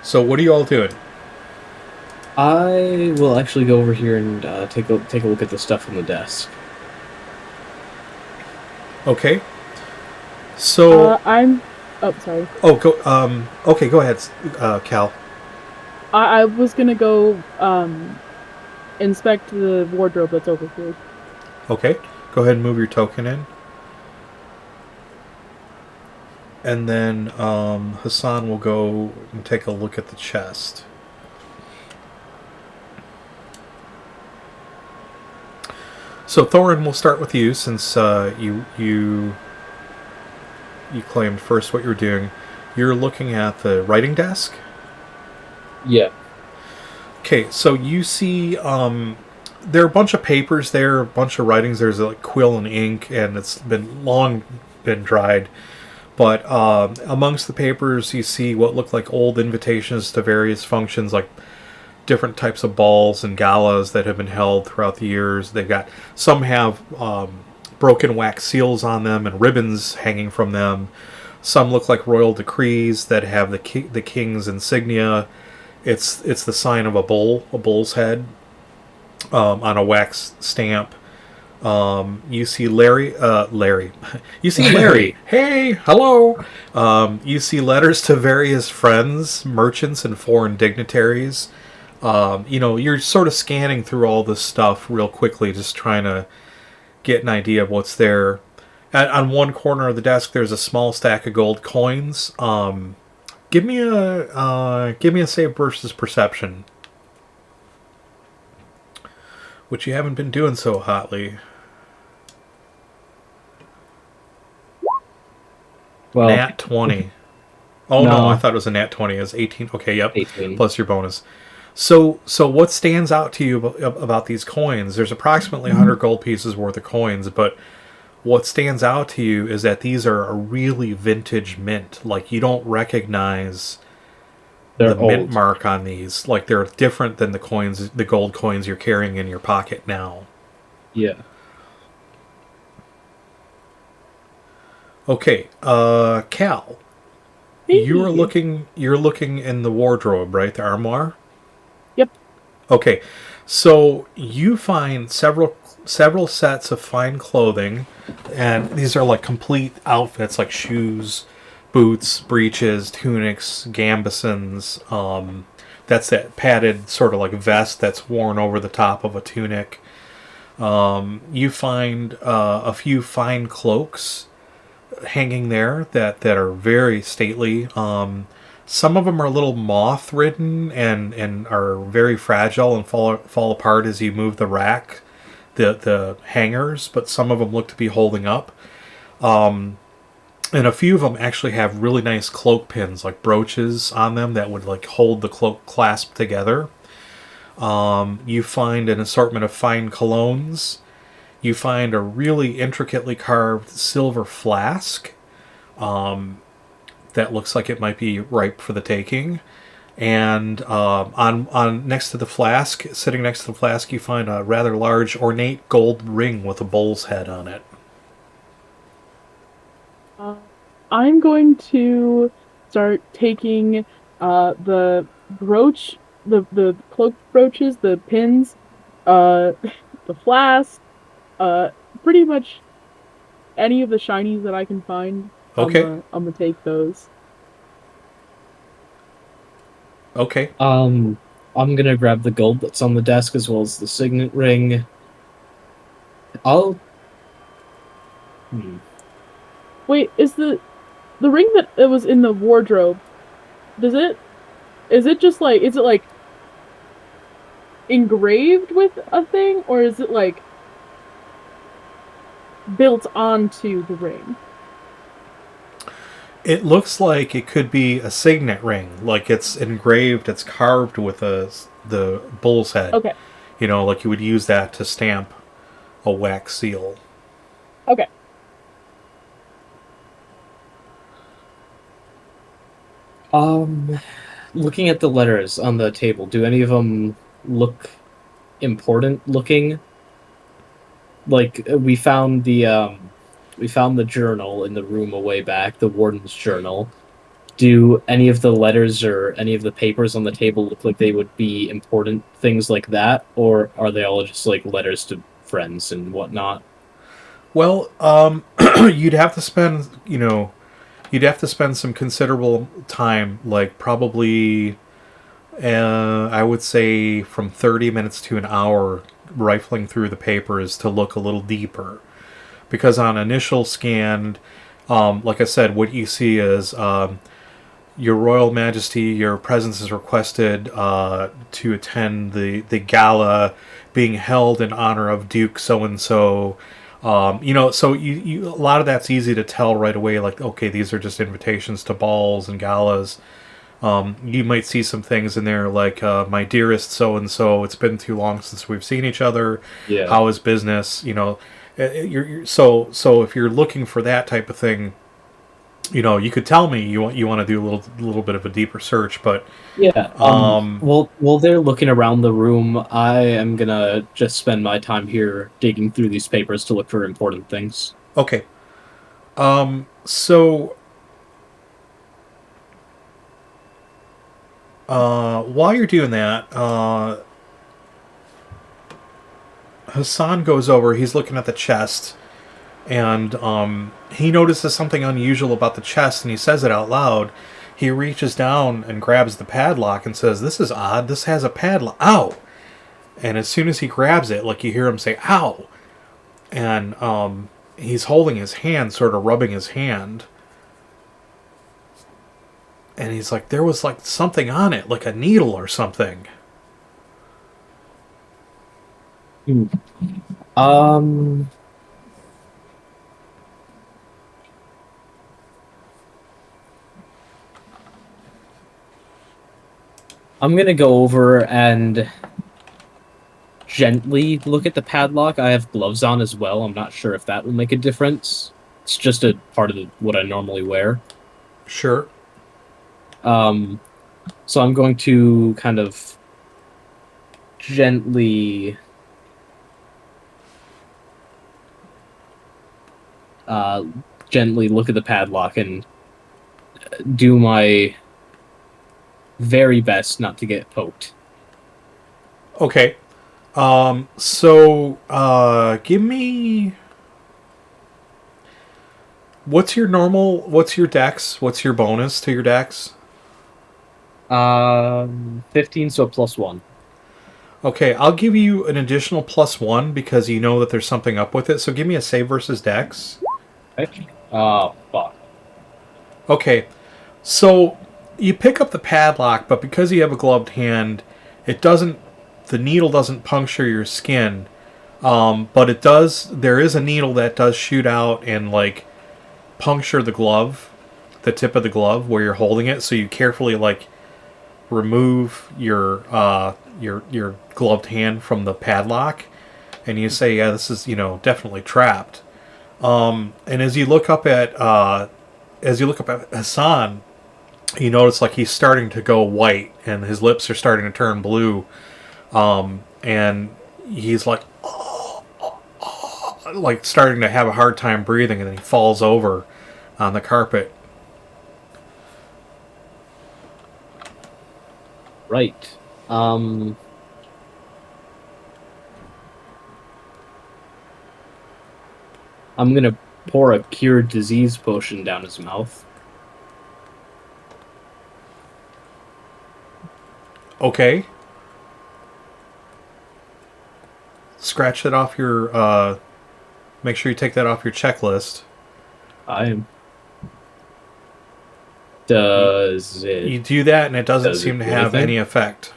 So what are you all doing? I will actually go over here and take a look at the stuff on the desk. Okay. So I'm... Oh, sorry. Oh, go. Okay, go ahead, Cal. I was gonna go, inspect the wardrobe that's over here. Okay, go ahead and move your token in. And then Hassan will go and take a look at the chest. So Thorin, we'll start with you since you claimed first what you're doing. You're looking at the writing desk? Yeah. Okay, so you see there are a bunch of papers there, a bunch of writings. There's like quill and ink, and it's been long been dried. But amongst the papers, you see what look like old invitations to various functions, like different types of balls and galas that have been held throughout the years. They've got some have broken wax seals on them and ribbons hanging from them. Some look like royal decrees that have the king's insignia. It's the sign of a bull's head on a wax stamp. You see Larry. You see Larry. Hey, hello. You see letters to various friends, merchants, and foreign dignitaries. You're sort of scanning through all this stuff real quickly, just trying to get an idea of what's there. On one corner of the desk, there's a small stack of gold coins. Give me a save versus perception, which you haven't been doing so hotly. Well, Nat 20. Oh no, No. I thought it was a nat 20. It was 18. Okay, yep. 18. Plus your bonus. So what stands out to you about these coins? There's approximately 100 gold pieces worth of coins, but what stands out to you is that these are a really vintage mint. Like, you don't recognize They're the old. mint mark on these. Like, they're different than the gold coins you're carrying in your pocket now. Yeah. Okay, Cal, you're looking in the wardrobe, right? The armoire? Yep. Okay, so you find several sets of fine clothing, and these are like complete outfits, like shoes, boots, breeches, tunics, gambesons. That's that padded sort of like vest that's worn over the top of a tunic. You find a few fine cloaks hanging there that are very stately. Some of them are a little moth-ridden and are very fragile and fall apart as you move the rack, the hangers, but some of them look to be holding up. And a few of them actually have really nice cloak pins, like brooches on them that would like hold the cloak clasped together. You find an assortment of fine colognes. You find a really intricately carved silver flask that looks like it might be ripe for the taking. And on next to the flask, sitting next to the flask, you find a rather large ornate gold ring with a bull's head on it. I'm going to start taking the brooch, the cloak brooches, the pins, the flask, pretty much any of the shinies that I can find. Okay. I'm gonna take those. Okay. I'm gonna grab the gold that's on the desk as well as the signet ring. I'll. Wait, is the ring that was in the wardrobe? Is it just like, is it like engraved with a thing, or is it like built onto the ring. It looks like it could be a signet ring, like it's engraved, it's carved with the bull's head. Okay. You know, like you would use that to stamp a wax seal. Okay. Looking at the letters on the table, do any of them look important looking? Like we found the journal in the room a way back, the warden's journal. Do any of the letters or any of the papers on the table look like they would be important things like that, or are they all just like letters to friends and whatnot? Well, you'd have to spend, you'd have to spend some considerable time, like probably, I would say from 30 minutes to an hour, rifling through the papers to look a little deeper. Because on initial scan, like I said, what you see is Your Royal Majesty, your presence is requested to attend the gala being held in honor of Duke so and so. So you a lot of that's easy to tell right away. Like, okay, these are just invitations to balls and galas. You might see some things in there like, my dearest so and so. It's been too long since we've seen each other. Yeah. How is business? So if you're looking for that type of thing, you could tell me you want to do a little bit of a deeper search, but Yeah. While they're looking around the room, I am gonna just spend my time here digging through these papers to look for important things. okay. So while you're doing that, Hassan goes over. He's looking at the chest, and he notices something unusual about the chest, and he says it out loud. He reaches down and grabs the padlock and says, "This is odd. This has a padlock. Ow!" And as soon as he grabs it, like you hear him say, "Ow!" And he's holding his hand, sort of rubbing his hand. And he's like, there was like something on it, like a needle or something. Um, I'm gonna go over and gently look at the padlock. I have gloves on as well. I'm not sure if that will make a difference. It's just a part of what I normally wear. Sure. So I'm going to kind of gently look at the padlock and do my very best not to get poked. Okay. Give me... What's your dex? What's your bonus to your dex? 15, so +1. Okay, I'll give you an additional +1 because you know that there's something up with it. So give me a save versus dex. Okay. Oh, fuck. Okay, so you pick up the padlock, but because you have a gloved hand, the needle doesn't puncture your skin. But it does, there is a needle that does shoot out and like puncture the glove, the tip of the glove where you're holding it. So you carefully like remove your gloved hand from the padlock, and you say, yeah, this is, definitely trapped. And as you look up at Hassan, you notice like he's starting to go white and his lips are starting to turn blue. And he's like, like starting to have a hard time breathing, and then he falls over on the carpet. Right. I'm gonna pour a cure disease potion down his mouth. Okay. Scratch that off your, make sure you take that off your checklist. Does it... You do that and it doesn't seem to have anything? any effect.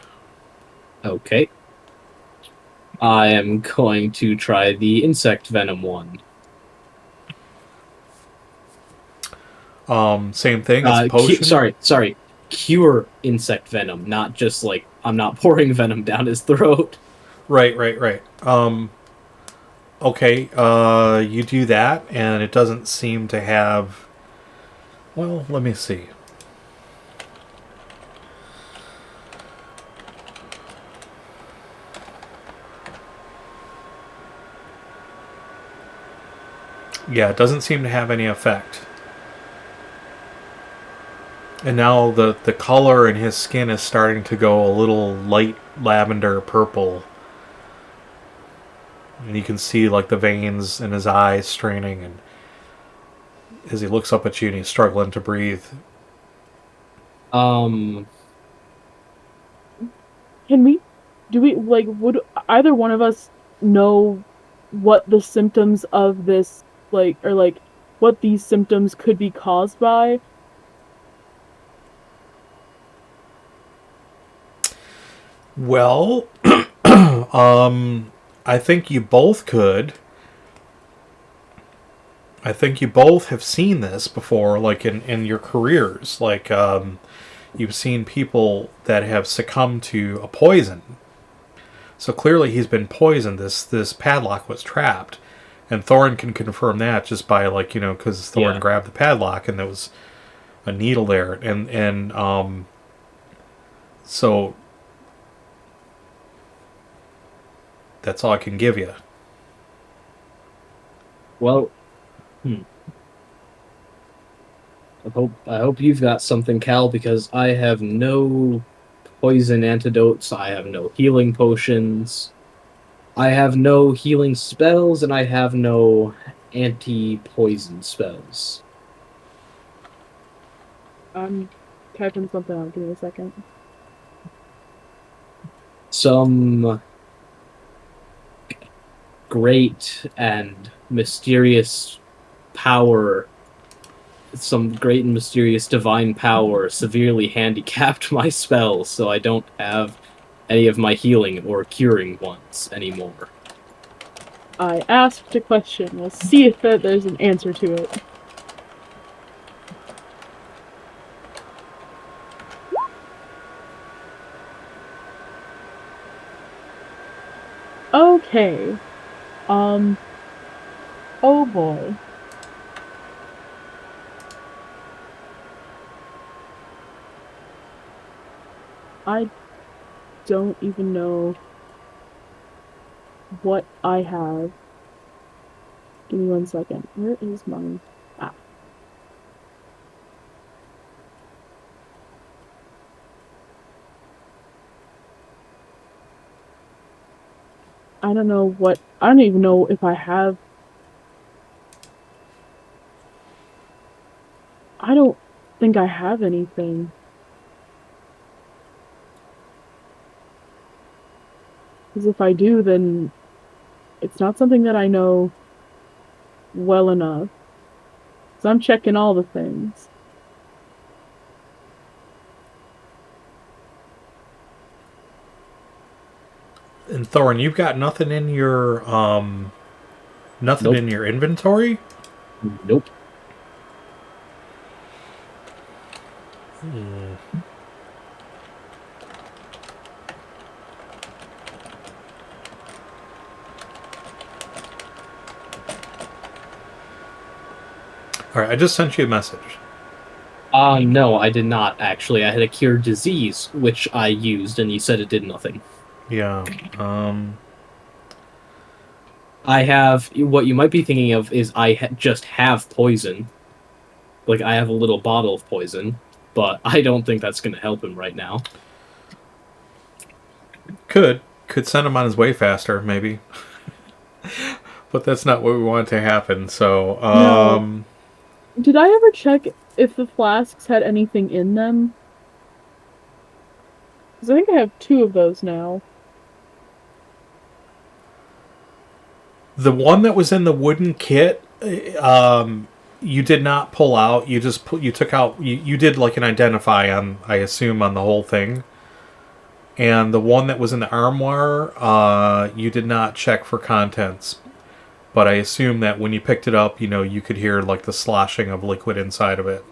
Okay. I am going to try the insect venom one. Same thing. It's a potion. Sorry. Cure insect venom, not just like I'm not pouring venom down his throat. Right. Okay, you do that, and it doesn't seem to have... Well, let me see. Yeah, it doesn't seem to have any effect. And now the color in his skin is starting to go a little light lavender purple. And you can see like the veins in his eyes straining, and as he looks up at you and he's struggling to breathe. Can we... would either one of us know what the symptoms of this, what these symptoms could be caused by? Well, I think you both could. I think you both have seen this before, like in your careers. Like, you've seen people that have succumbed to a poison. So clearly he's been poisoned. This padlock was trapped. And Thorin can confirm that just by, because Thorin grabbed the padlock and there was a needle there. And so that's all I can give you. Well, I hope you've got something, Cal, because I have no poison antidotes, I have no healing potions, I have no healing spells, and I have no anti-poison spells. I'm typing something out. Give me a second. Some great and mysterious power, some great and mysterious divine power severely handicapped my spells, so I don't have any of my healing or curing ones anymore. I asked a question. Let's see if there's an answer to it. Okay. Oh boy. I don't even know what I have. Give me 1 second. Where is mine? Ah. I don't even know if I have... I don't think I have anything. Because if I do, then it's not something that I know well enough. So I'm checking all the things. And Thorin, you've got nothing in your Nope. in your inventory? Nope. Alright, I just sent you a message. No, I did not, actually. I had a cure disease, which I used, and you said it did nothing. Yeah, I have... What you might be thinking of is I just have poison. Like, I have a little bottle of poison, but I don't think that's going to help him right now. Could send him on his way faster, maybe. But that's not what we want to happen, so, No. Did I ever check if the flasks had anything in them? Because I think I have 2 of those now. The one that was in the wooden kit, you did not pull out. You just you took out. You did like an identify on, I assume, on the whole thing. And the one that was in the armoire, you did not check for contents. But I assume that when you picked it up, you could hear like the sloshing of liquid inside of it.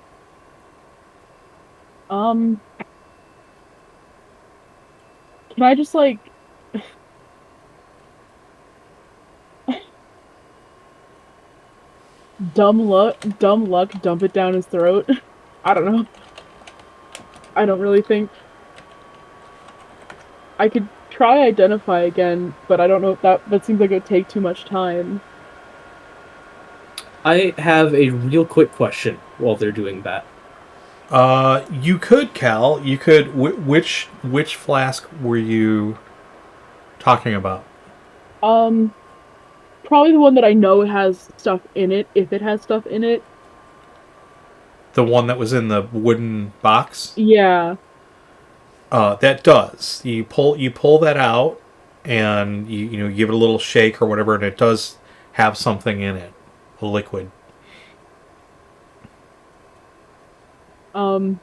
Can I just like dumb luck, dump it down his throat? I don't know. I don't really think I could try identify again, but I don't know if that seems like it would take too much time. I have a real quick question while they're doing that. You could, Cal. You could. Which flask were you talking about? Probably the one that I know has stuff in it, if it has stuff in it. The one that was in the wooden box? Yeah. That does. You pull that out, and you give it a little shake or whatever, and it does have something in it, a liquid. Um,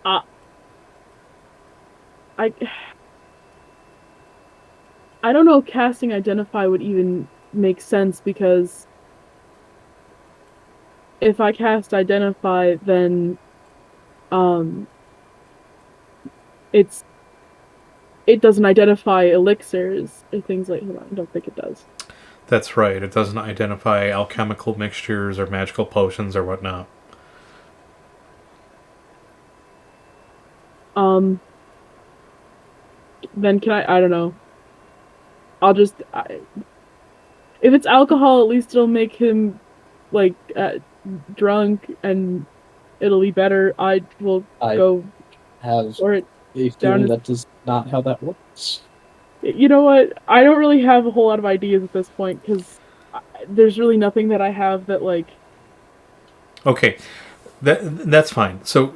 I, I, I don't know if casting Identify would even make sense because if I cast Identify, then, um, it doesn't identify elixirs or things like that. I don't think it does. That's right. It doesn't identify alchemical mixtures or magical potions or whatnot. Um, then can I don't know. If it's alcohol, at least it'll make him like drunk and it'll be better. I will I go have for it a down feeling that is not how that works. You know what? I don't really have a whole lot of ideas at this point because there's really nothing that I have that like. Okay, that's fine. So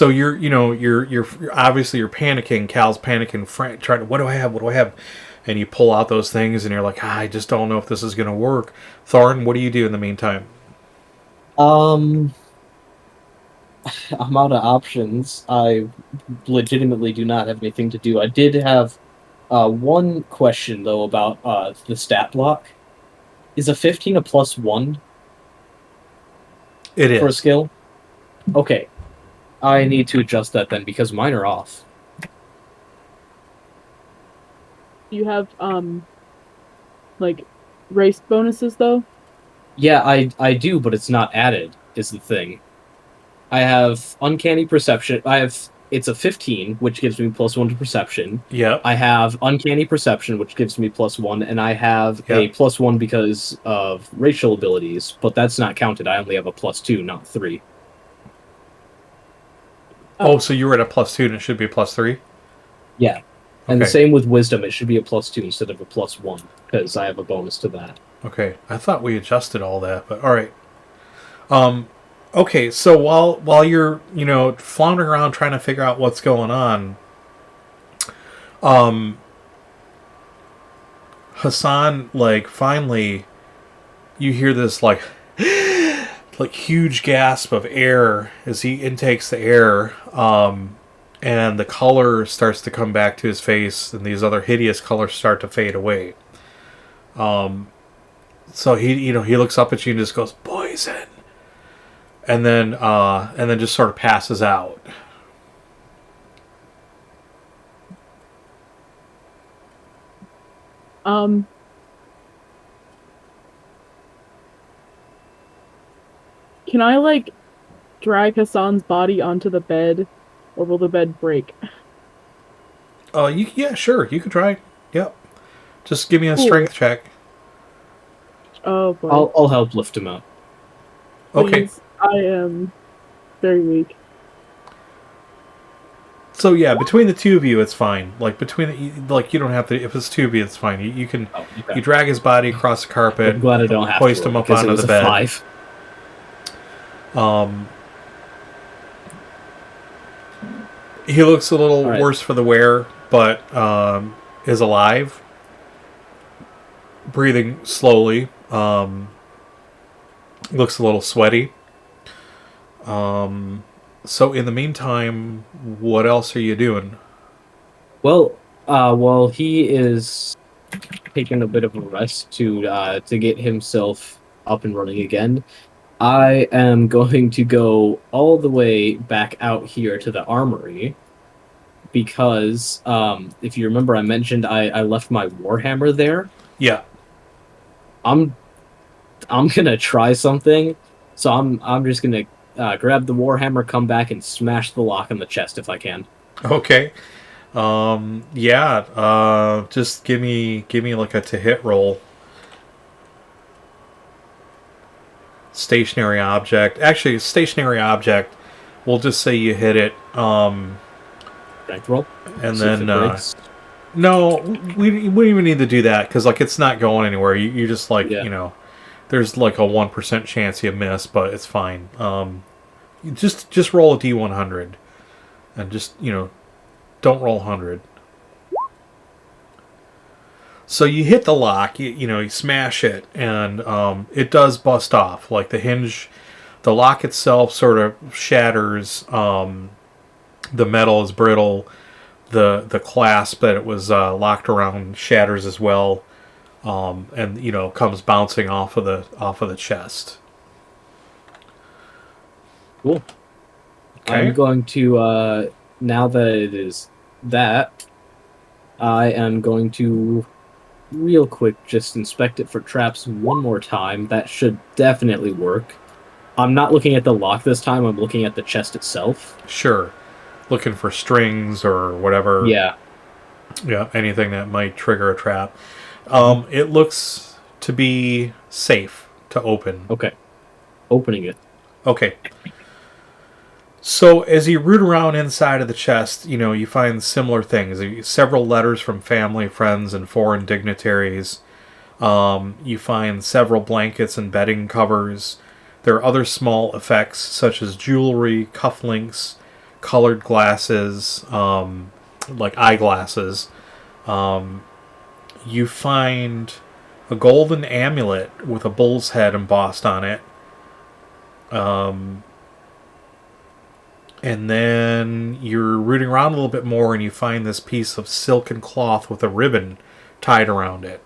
you're obviously you're panicking. Cal's panicking, trying to what do I have? What do I have? And you pull out those things, and you're like, I just don't know if this is going to work. Thorin, what do you do in the meantime? I'm out of options. I legitimately do not have anything to do. I did have one question though about the stat block. Is a 15 a +1 It for a is. skill? Okay. I need to adjust that then because mine are off. You have like race bonuses though. Yeah, I do, but it's not added, is the thing. I have Uncanny Perception. It's a 15, which gives me +1 to Perception. Yep. I have Uncanny Perception, which gives me +1, and I have a Yep. +1 because of racial abilities, but that's not counted. I only have a +2, not 3. Oh, so you were at a +2 and it should be a +3? Yeah. And the Okay. same with Wisdom. It should be a +2 instead of a +1, because I have a bonus to that. Okay. I thought we adjusted all that, but all right. Okay, so while you're, floundering around trying to figure out what's going on, Hassan, like, finally you hear this like like huge gasp of air as he intakes the air, and the color starts to come back to his face, and these other hideous colors start to fade away. So he looks up at you and just goes, "Poison," and then just sort of passes out. Um, can I like drag Hassan's body onto the bed, or will the bed break? Yeah, sure, you could try. Yep. Just give me a Cool. strength check. Oh boy. I'll help lift him up. Okay. Please, I am very weak. So yeah, between the two of you, it's fine. Like you don't have to. If it's two of you, it's fine. You can Oh, okay. you drag his body across the carpet. I'm glad I don't have hoist to him up because onto it was the a bed. 5. He looks a little All right. worse for the wear, but is alive, breathing slowly. Looks a little sweaty. So in the meantime, what else are you doing? Well, while he is taking a bit of a rest to get himself up and running again, I am going to go all the way back out here to the armory because if you remember, I mentioned I left my warhammer there. Yeah. I'm gonna try something, so I'm just gonna grab the warhammer, come back, and smash the lock on the chest if I can. Okay. Yeah. Just give me like a to hit roll. Stationary object. Actually, stationary object. We'll just say you hit it. Strength roll. And See if then it breaks. no, we wouldn't even need to do that because like it's not going anywhere. You just like Yeah. you know, there's like a 1% chance you miss, but it's fine. You just roll a d100, and just don't roll 100. So you hit the lock, you smash it, and it does bust off. Like the hinge, the lock itself sort of shatters. The metal is brittle. The clasp that it was locked around shatters as well, and comes bouncing off of the chest. Cool. Okay. I'm going to now that it is that, I am going to real quick just inspect it for traps one more time. That should definitely work. I'm not looking at the lock this time. I'm looking at the chest itself. Sure. Looking for strings or whatever. Yeah. Yeah, anything that might trigger a trap. It looks to be safe to open. Okay. Opening it. Okay. So as you root around inside of the chest, you find similar things. Several letters from family, friends, and foreign dignitaries. You find several blankets and bedding covers. There are other small effects such as jewelry, cufflinks, colored glasses, like eyeglasses. You find a golden amulet with a bull's head embossed on it. And then you're rooting around a little bit more and you find this piece of silken cloth with a ribbon tied around it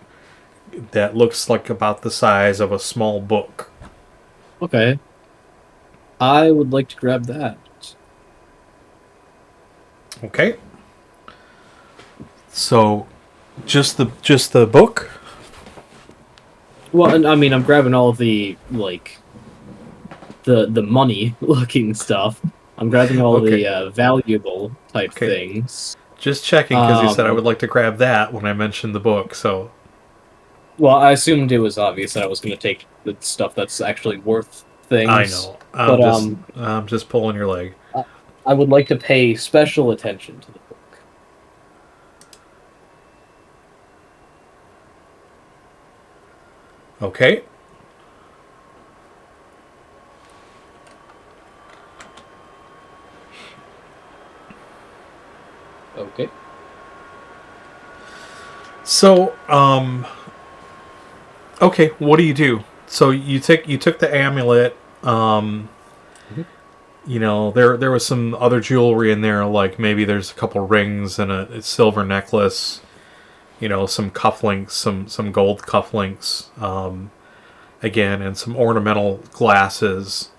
that looks like about the size of a small book. Okay. I would like to grab that. Okay. So, just the book? Well, I mean, I'm grabbing all of the the money looking stuff. I'm grabbing all Okay. the valuable type Okay. things. Just checking because you said I would like to grab that when I mentioned the book. So, Well, I assumed it was obvious that I was going to take the stuff that's actually worth things. I know. I'm just pulling your leg. I would like to pay special attention to the book. Okay. Okay. So, okay, what do you do? So you took the amulet. There was some other jewelry in there, like maybe there's a couple rings and a silver necklace. Some cufflinks, some gold cufflinks, again, and some ornamental glasses,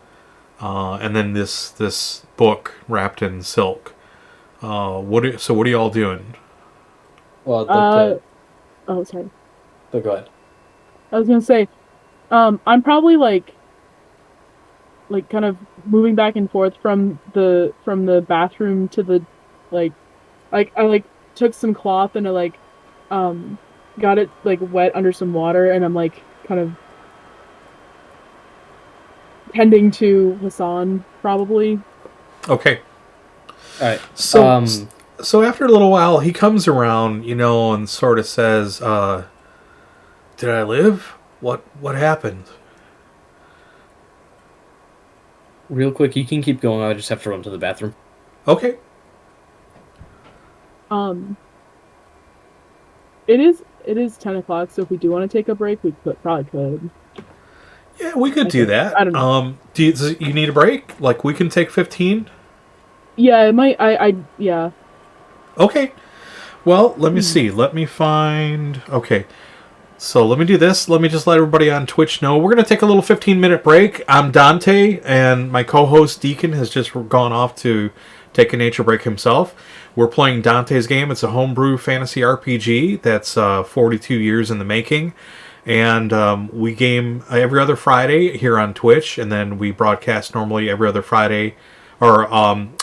and then this book wrapped in silk. What are y'all doing? Well, I'd like to... Oh, sorry. Oh, go ahead. I was gonna say, I'm probably like kind of moving back and forth from the bathroom to the I took some cloth and I got it wet under some water and I'm kind of tending to Hassan probably. Okay. All right. So after a little while, he comes around, and sort of says, "Did I live? What happened?" Real quick, you can keep going. I just have to run to the bathroom. Okay. It is 10 o'clock, so if we do want to take a break, we probably could. Yeah, we could do that. I don't know. Do you need a break? Like, we can take 15? Yeah, it might. Yeah. Okay. Well, let me see. Let me find... Okay. So let me do this. Let me just let everybody on Twitch know. We're going to take a little 15-minute break. I'm Dante, and my co-host Deacon has just gone off to take a nature break himself. We're playing Dante's game. It's a homebrew fantasy RPG that's 42 years in the making. And we game every other Friday here on Twitch, and then we broadcast normally every other Friday. Or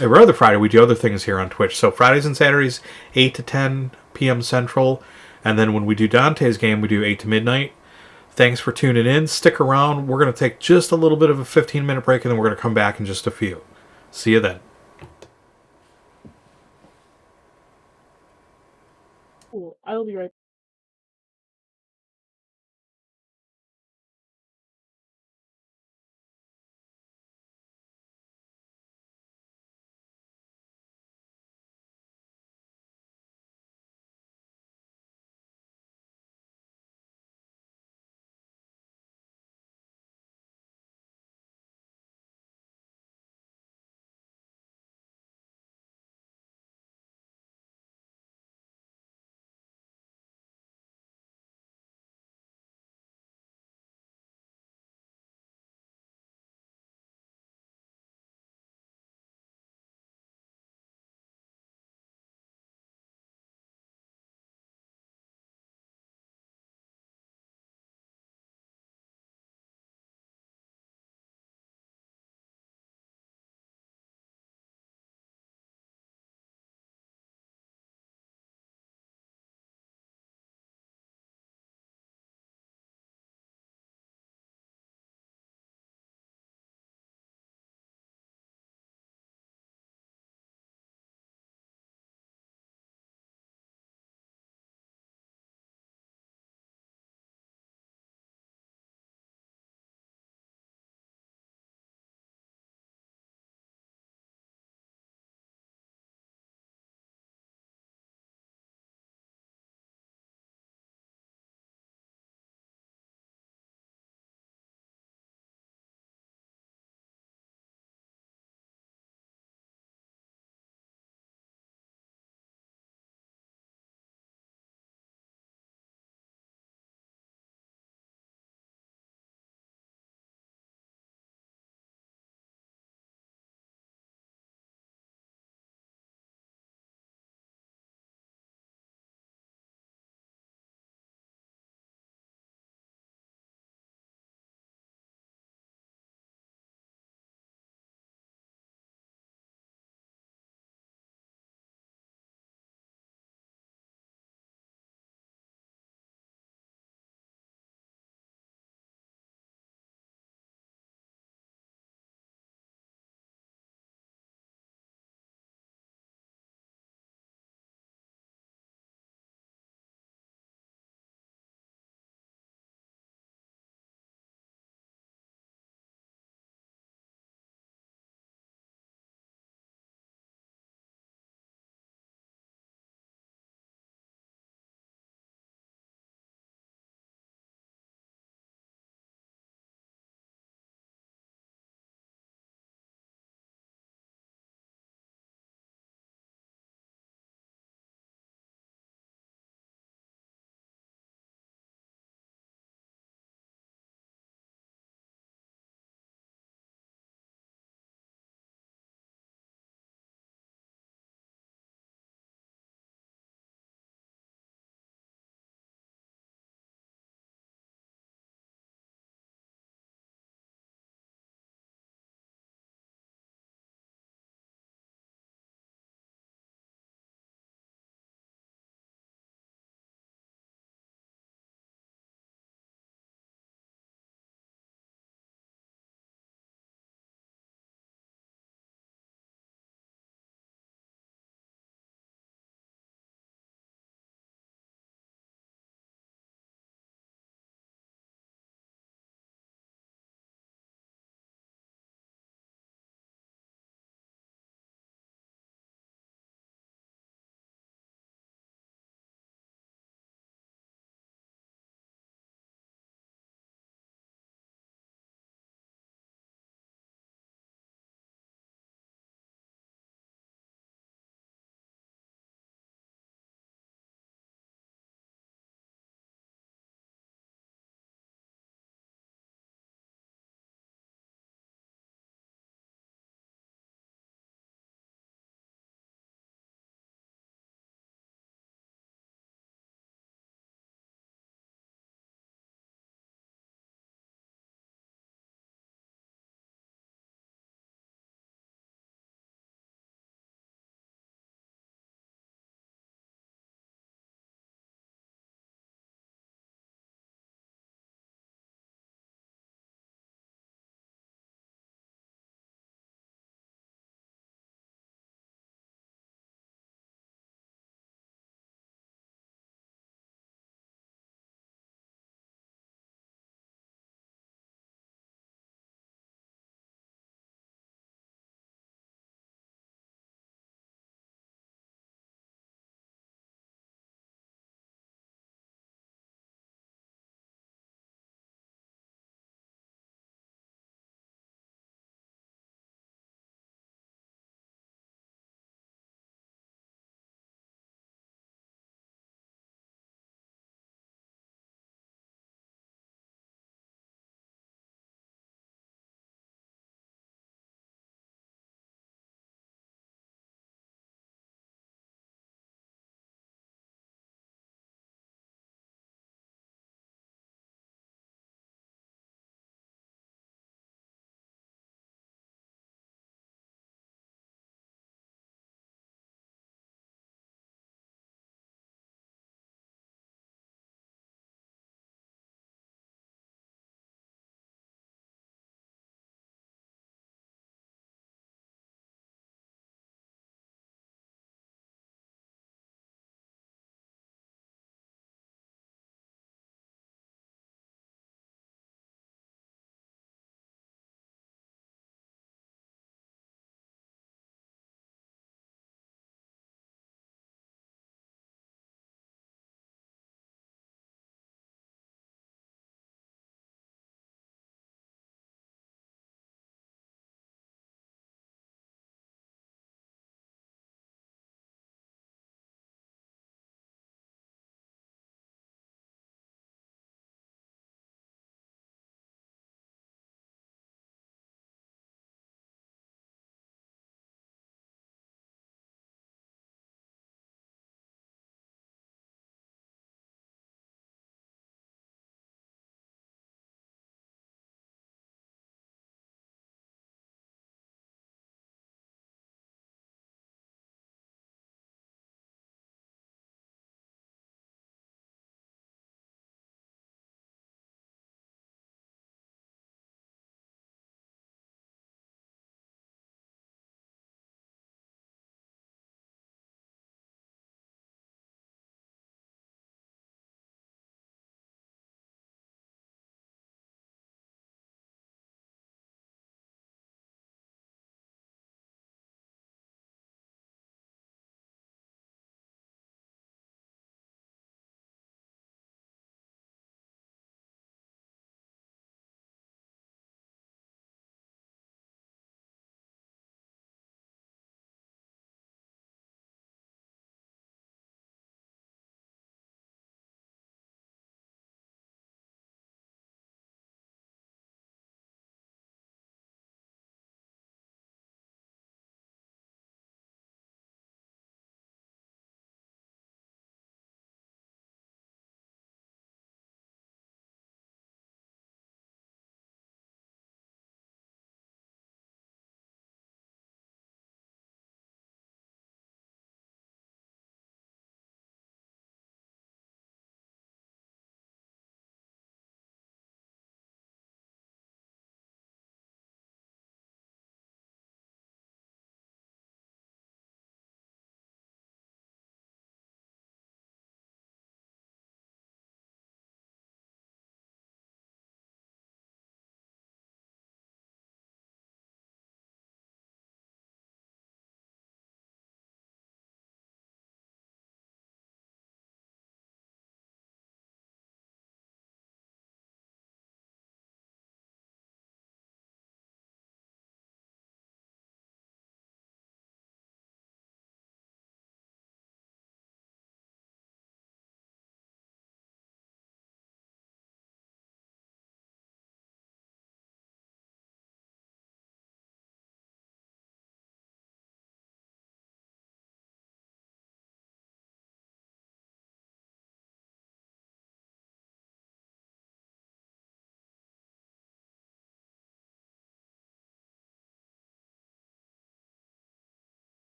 every other Friday, we do other things here on Twitch. So Fridays and Saturdays, 8 to 10 p.m. Central. And then when we do Dante's game, we do 8 to midnight. Thanks for tuning in. Stick around. We're going to take just a little bit of a 15-minute break, and then we're going to come back in just a few. See you then. Cool. I'll be right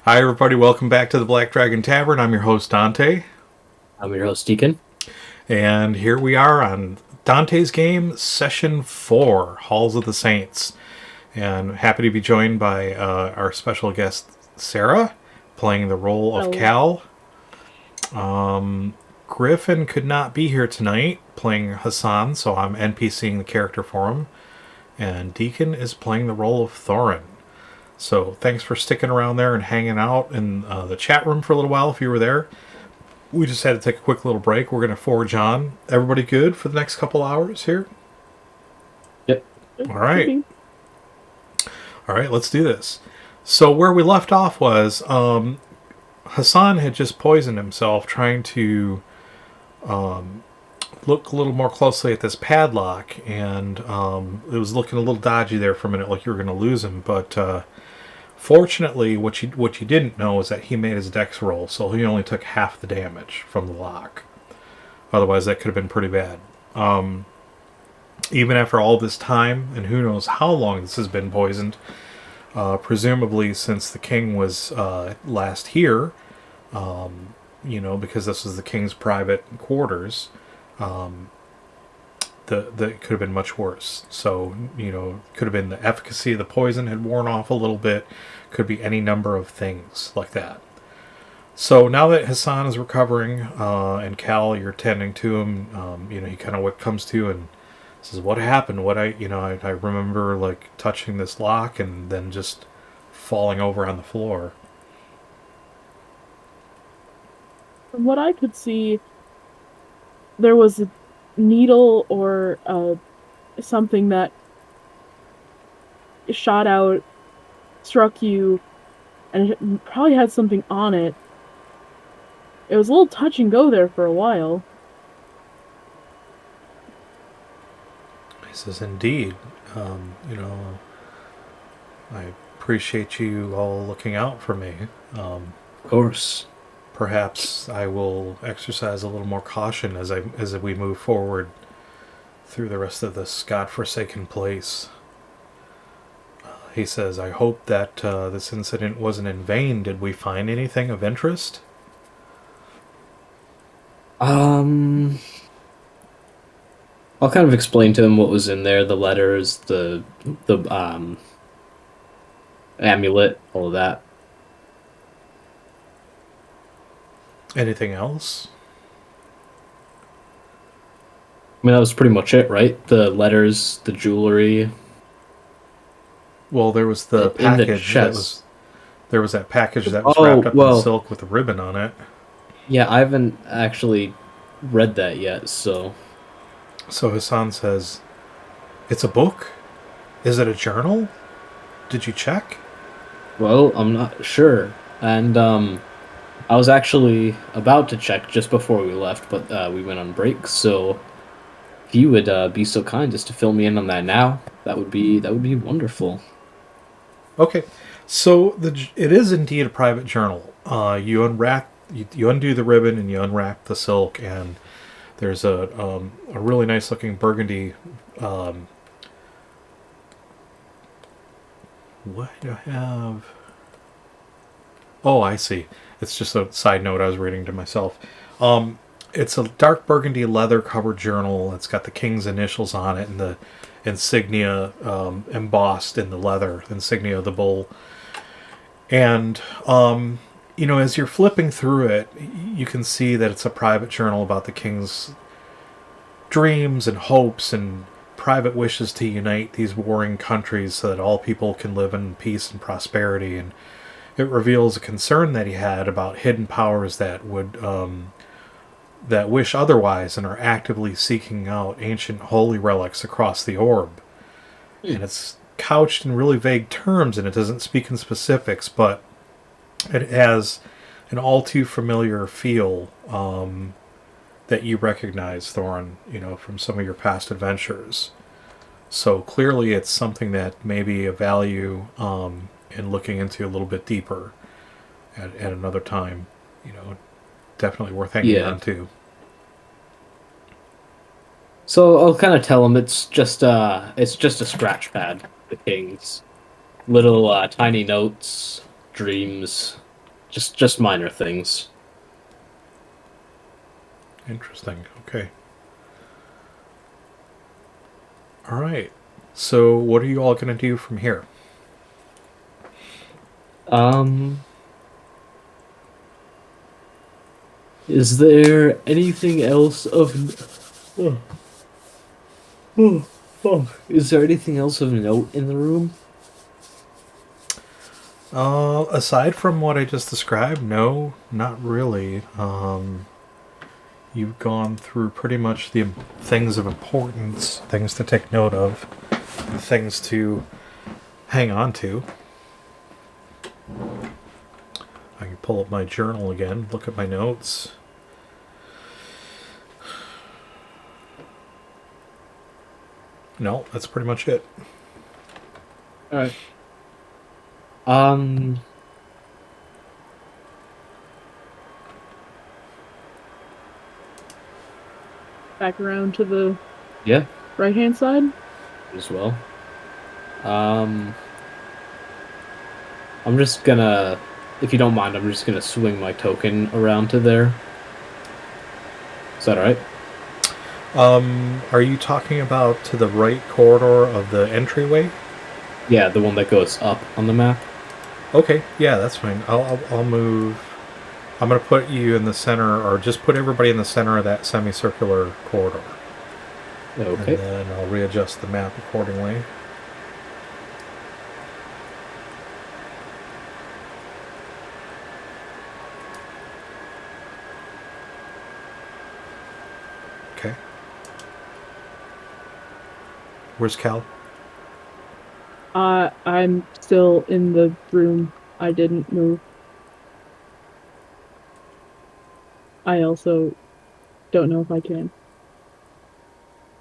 Hi, everybody. Welcome back to the Black Dragon Tavern. I'm your host, Dante. I'm your host, Deacon. And here we are on Dante's game, Session 4, Halls of the Saints. And happy to be joined by our special guest, Sarah, playing the role of Cal. Gryphon could not be here tonight, playing Hassan, so I'm NPCing the character for him. And Deacon is playing the role of Thorin. So thanks for sticking around there and hanging out in the chat room for a little while if you were there. We just had to take a quick little break. We're going to forge on. Everybody good for the next couple hours here? Yep. All right. All right, let's do this. So where we left off was Hassan had just poisoned himself trying to look a little more closely at this padlock, and it was looking a little dodgy there for a minute, like you were going to lose him, but fortunately, what you didn't know is that he made his dex roll, so he only took half the damage from the lock. Otherwise, that could have been pretty bad. Even after all this time, and who knows how long this has been poisoned, presumably since the king was last here, because this was the king's private quarters, that could have been much worse. So, could have been the efficacy of the poison had worn off a little bit. Could be any number of things like that. So now that Hassan is recovering, and Cal, you're tending to him, he kind of comes to and says, "What happened? I remember like touching this lock and then just falling over on the floor." From what I could see, there was a needle or something that shot out, struck you, and it probably had something on it. It was a little touch and go there for a while. He says, "Indeed, I appreciate you all looking out for me. Of course. Perhaps I will exercise a little more caution as we move forward through the rest of this godforsaken place." He says, "I hope that this incident wasn't in vain. Did we find anything of interest?" I'll kind of explain to him what was in there, the letters, the amulet, all of that. Anything else? I mean, that was pretty much it, right? The letters, the jewelry. Well, there was the In the package. chest. There was that package that was wrapped up in silk with a ribbon on it. Yeah, I haven't actually read that yet, so... So Hassan says, "It's a book? Is it a journal? Did you check?" Well, I'm not sure. And, I was actually about to check just before we left, but we went on break, so if you would be so kind as to fill me in on that now, that would be wonderful. Okay, so it is indeed a private journal. You undo the ribbon and you unwrap the silk, and there's a really nice looking burgundy. What do I have? Oh, I see. It's just a side note I was reading to myself. It's a dark burgundy leather-covered journal. It's got the king's initials on it and the insignia embossed in the leather, insignia of the bull. And, as you're flipping through it, you can see that it's a private journal about the king's dreams and hopes and private wishes to unite these warring countries so that all people can live in peace and prosperity. And it reveals a concern that he had about hidden powers that would that wish otherwise and are actively seeking out ancient holy relics across the orb. And it's couched in really vague terms, and it doesn't speak in specifics, but it has an all too familiar feel that you recognize, Thorin, from some of your past adventures. So clearly it's something that may be of value in looking into a little bit deeper at another time. Definitely worth hanging on to. So I'll kind of tell him it's just a scratch pad. The king's little tiny notes, dreams, Just minor things. Interesting. Okay. All right. So, what are you all going to do from here? Is there anything else of... Is there anything else of note in the room? Aside from what I just described, no, not really. You've gone through pretty much the things of importance, things to take note of, things to hang on to. I can pull up my journal again, look at my notes. No, that's pretty much it. Alright. Back around to the Yeah, right-hand side. as well. I'm just gonna, if you don't mind, I'm just gonna swing my token around to there. Is that alright? Are you talking about to the right corridor of the entryway? Yeah, the one that goes up on the map. Okay, yeah, that's fine. I'll move. I'm gonna put you in the center, or just put everybody in the center of that semicircular corridor. Okay. And then I'll readjust the map accordingly. Okay. Where's Cal? I'm still in the room. I didn't move. I also don't know if I can.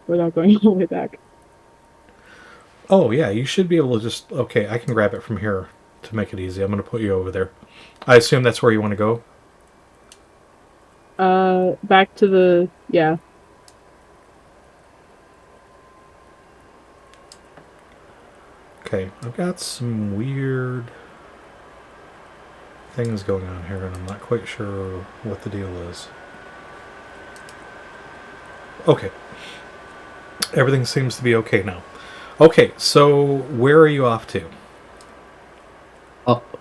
Without going all the way back. Oh, yeah, you should be able to just... Okay, I can grab it from here to make it easy. I'm going to put you over there. I assume that's where you want to go? Back to the... Yeah. Okay, I've got some weird things going on here, and I'm not quite sure what the deal is. Okay. Everything seems to be okay now. Okay, so where are you off to? Up.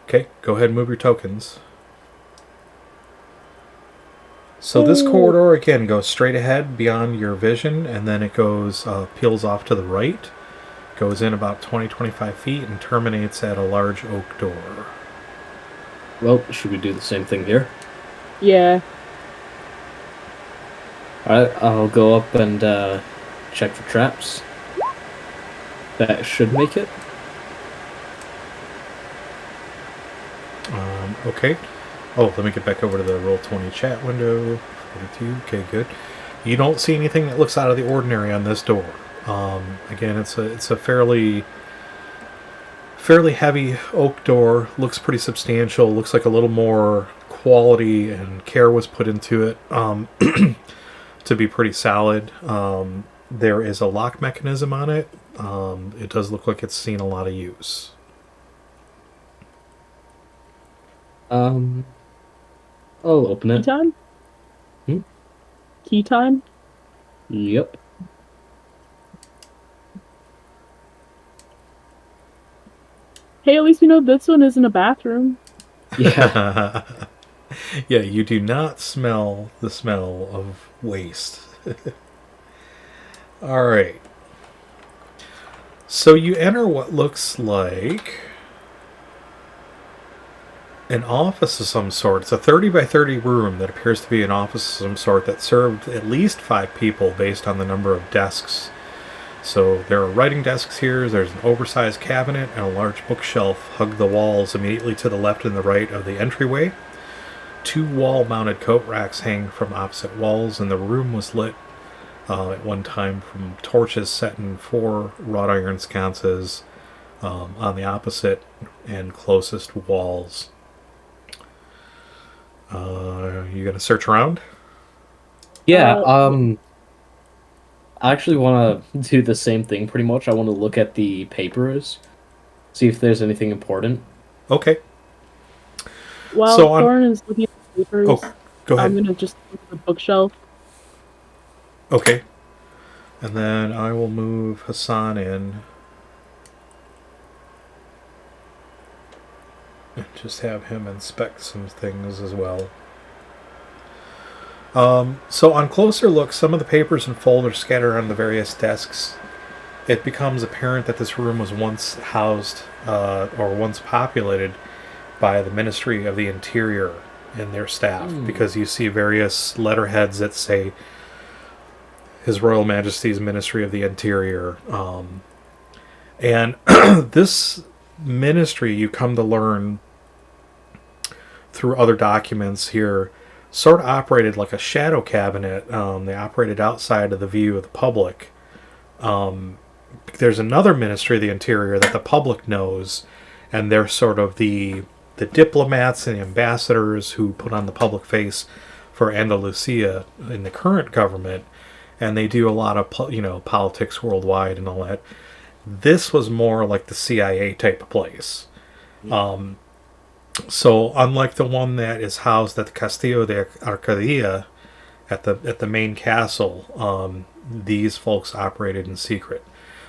Okay, go ahead and move your tokens. So this corridor, again, goes straight ahead beyond your vision, and then it goes, peels off to the right, goes in about 20-25 feet, and terminates at a large oak door. Well, should we do the same thing here? Yeah. Alright, I'll go up and check for traps. That should make it. Okay. Oh, let me get back over to the Roll20 chat window. 42. Okay, good. You don't see anything that looks out of the ordinary on this door. Again, it's a fairly heavy oak door. Looks pretty substantial. Looks like a little more quality and care was put into it to be pretty solid. There is a lock mechanism on it. It does look like it's seen a lot of use. I'll open Key it. time? Hmm? Key time? Yep. Hey, at least we know this one isn't a bathroom. Yeah. Yeah, you do not smell the smell of waste. Alright. So you enter what looks like an office of some sort. It's a 30 by 30 room that appears to be an office of some sort that served at least 5 people based on the number of desks. So there are writing desks here, there's an oversized cabinet, and a large bookshelf hug the walls immediately to the left and the right of the entryway. 2 wall-mounted coat racks hang from opposite walls, and the room was lit at one time from torches set in 4 wrought iron sconces on the opposite and closest walls. You gonna search around? Yeah, I actually want to do the same thing pretty much. I want to look at the papers, see if there's anything important. Okay. While So on. Thorn is looking at the papers, Oh, go I'm ahead. gonna just look at the bookshelf. Okay. And then I will move Hassan in. And just have him inspect some things as well. So on closer look, some of the papers and folders scattered on the various desks, it becomes apparent that this room was once housed or once populated by the Ministry of the Interior and their staff, because you see various letterheads that say His Royal Majesty's Ministry of the Interior. And this ministry, you come to learn through other documents here, sort of operated like a shadow cabinet. They operated outside of the view of the public. There's another Ministry of the Interior that the public knows, and they're sort of the diplomats and the ambassadors who put on the public face for Andalusia in the current government, and they do a lot of politics worldwide and all that. This was more like the CIA type of place. So unlike the one that is housed at the Castillo de Arcadia, at the main castle, these folks operated in secret.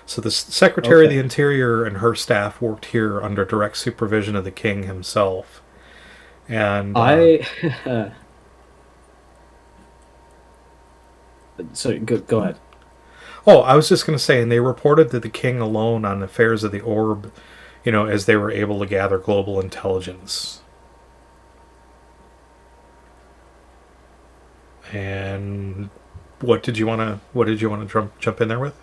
So the Secretary of the Interior and her staff worked here under direct supervision of the king himself. And Sorry, go ahead. Oh, I was just going to say, and they reported to the king alone on affairs of the orb, as they were able to gather global intelligence. And what did you want to jump in there with?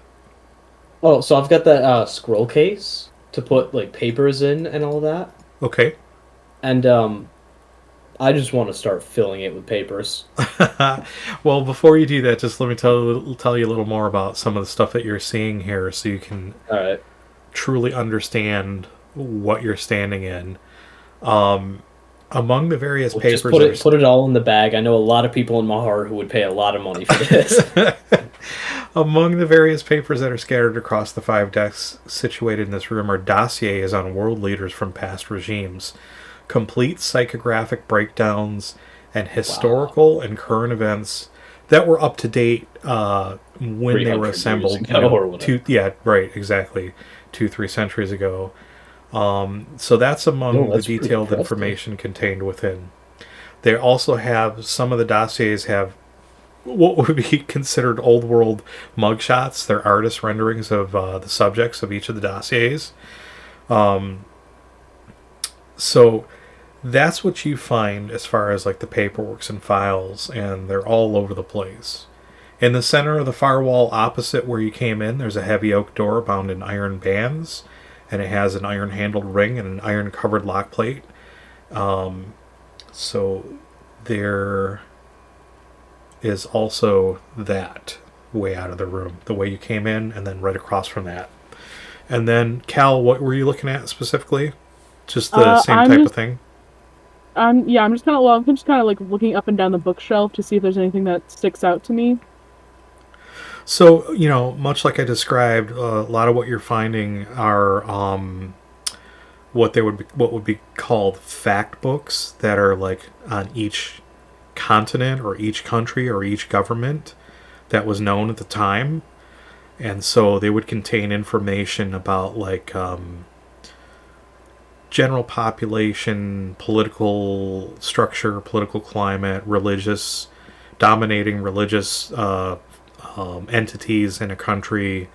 Oh, so I've got that scroll case to put like papers in and all that. Okay. And I just want to start filling it with papers. Well, before you do that, just let me tell you a little more about some of the stuff that you're seeing here, so you can truly understand what you're standing in. Among the various papers, just put it all in the bag. I know a lot of people in Mahar who would pay a lot of money for this. Among the various papers that are scattered across the 5 desks situated in this room are dossiers on world leaders from past regimes, complete psychographic breakdowns, and historical and current events that were up to date when they were assembled. 2-3 centuries ago. So that's among the detailed information contained within. They also have, some of the dossiers have what would be considered old world mugshots. They're artist renderings of the subjects of each of the dossiers. So that's what you find as far as like the paperworks and files, and they're all over the place. In the center of the far wall opposite where you came in, there's a heavy oak door bound in iron bands, and it has an iron handled ring and an iron covered lock plate. So there is also that way out of the room, the way you came in, and then right across from that. And then, Cal, what were you looking at specifically? Just the same type of thing? I'm just kind of like looking up and down the bookshelf to see if there's anything that sticks out to me. So, much like I described, a lot of what you're finding are what would be called fact books that are like on each continent or each country or each government that was known at the time. And so they would contain information about like general population, political structure, political climate, dominating religious entities in a country,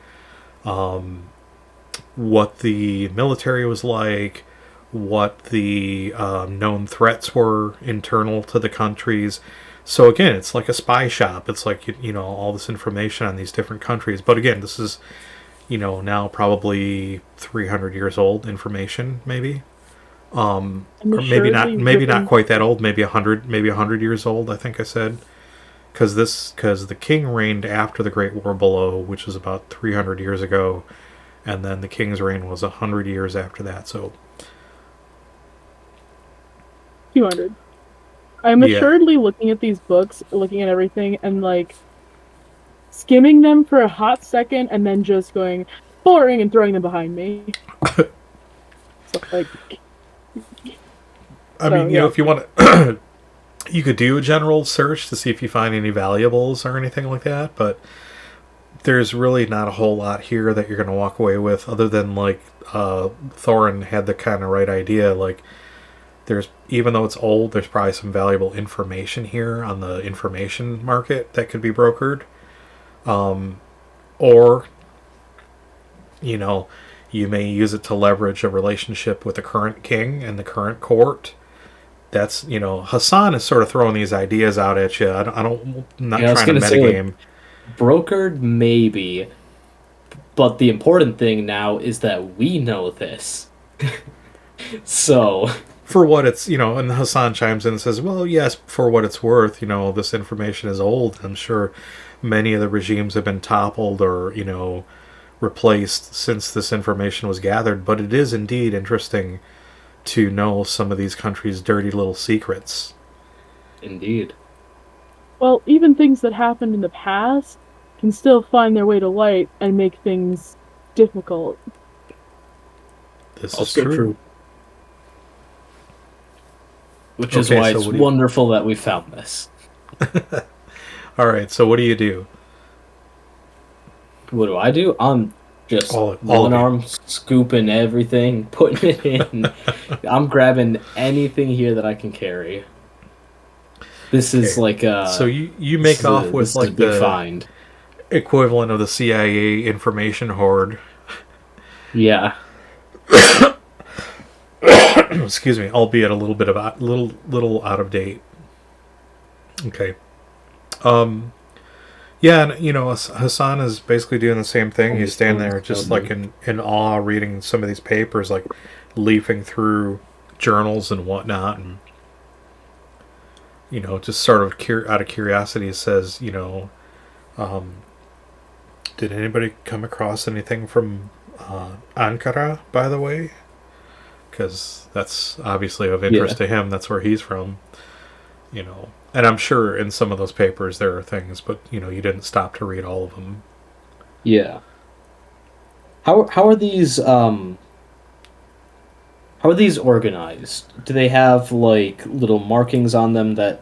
what the military was like, what the known threats were internal to the countries. So again, it's like a spy shop. It's like, all this information on these different countries. But again, this is, now probably 300 years old information, maybe. Or maybe not quite that old, maybe 100 years old, I think I said. Because the king reigned after the Great War Below, which was about 300 years ago, and then the king's reign was 100 years after that. So 200. I'm assuredly looking at these books, looking at everything, and like skimming them for a hot second, and then just going boring and throwing them behind me. So like, I So, mean, you yeah. know, if you want to, you could do a general search to see if you find any valuables or anything like that, but there's really not a whole lot here that you're going to walk away with, other than like Thorin had the kind of right idea. Like, there's, even though it's old, there's probably some valuable information here on the information market that could be brokered, or you know, you may use it to leverage a relationship with the current king and the current court. That's, you know, Hassan is sort of throwing these ideas out at you. I'm not Yeah, I was trying to gonna say, like, metagame. brokered, maybe. But the important thing now is that we know this. So, For what it's, you know, and Hassan chimes in and says, well, yes, for what it's worth, you know, this information is old. I'm sure many of the regimes have been toppled or, you know, replaced since this information was gathered, but it is indeed interesting to know some of these countries' dirty little secrets. indeed. Well, even things that happened in the past can still find their way to light and make things difficult. This is Also true. true. Which is Okay, why so it's what do you- wonderful that we found this. All right, so what do you do? What do I do? I'm just All one of you. arm scooping everything, putting it in. I'm grabbing anything here that I can carry. This is Okay. like a So you make off this with is a like big the find. equivalent of the CIA information horde. Yeah. Excuse me, albeit a little bit of little out of date. Okay. Yeah, and you know, Hassan is basically doing the same thing. He's standing there just like in awe, reading some of these papers, like leafing through journals and whatnot, and you know, just sort of out of curiosity, says, you know, did anybody come across anything from Ankara, by the way? Because that's obviously of interest to him. That's where he's from, you know. And I'm sure in some of those papers there are things, but you know, you didn't stop to read all of them. Yeah. How are these organized? Do they have like little markings on them that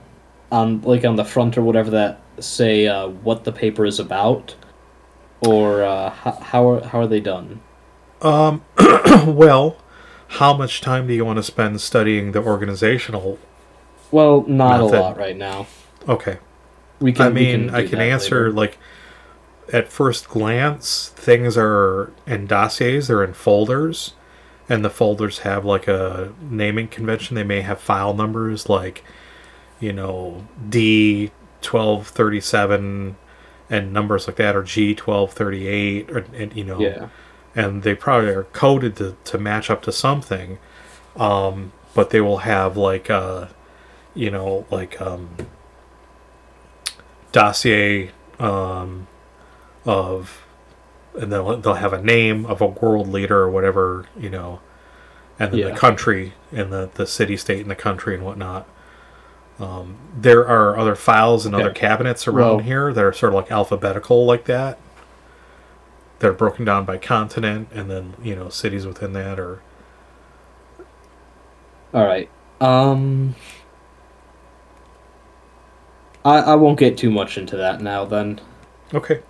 on the front or whatever that say what the paper is about? Or how are they done? Well, how much time do you want to spend studying the organizational? Well, not method? A lot right now. Okay. We can. I can answer later. like at first glance. Things are in dossiers. They're in folders, and the folders have like a naming convention. They may have file numbers like, you know, D1237 and numbers like that, or G1238, and you know. Yeah. And they probably are coded to match up to something, but they will have like you know, like dossier of, and they'll have a name of a world leader or whatever, you know, and then the country and the city state and the country and whatnot. There are other files and other cabinets around here that are sort of like alphabetical like that. They're broken down by continent, and then, you know, cities within that. Or all right. I won't get too much into that now. Then. okay.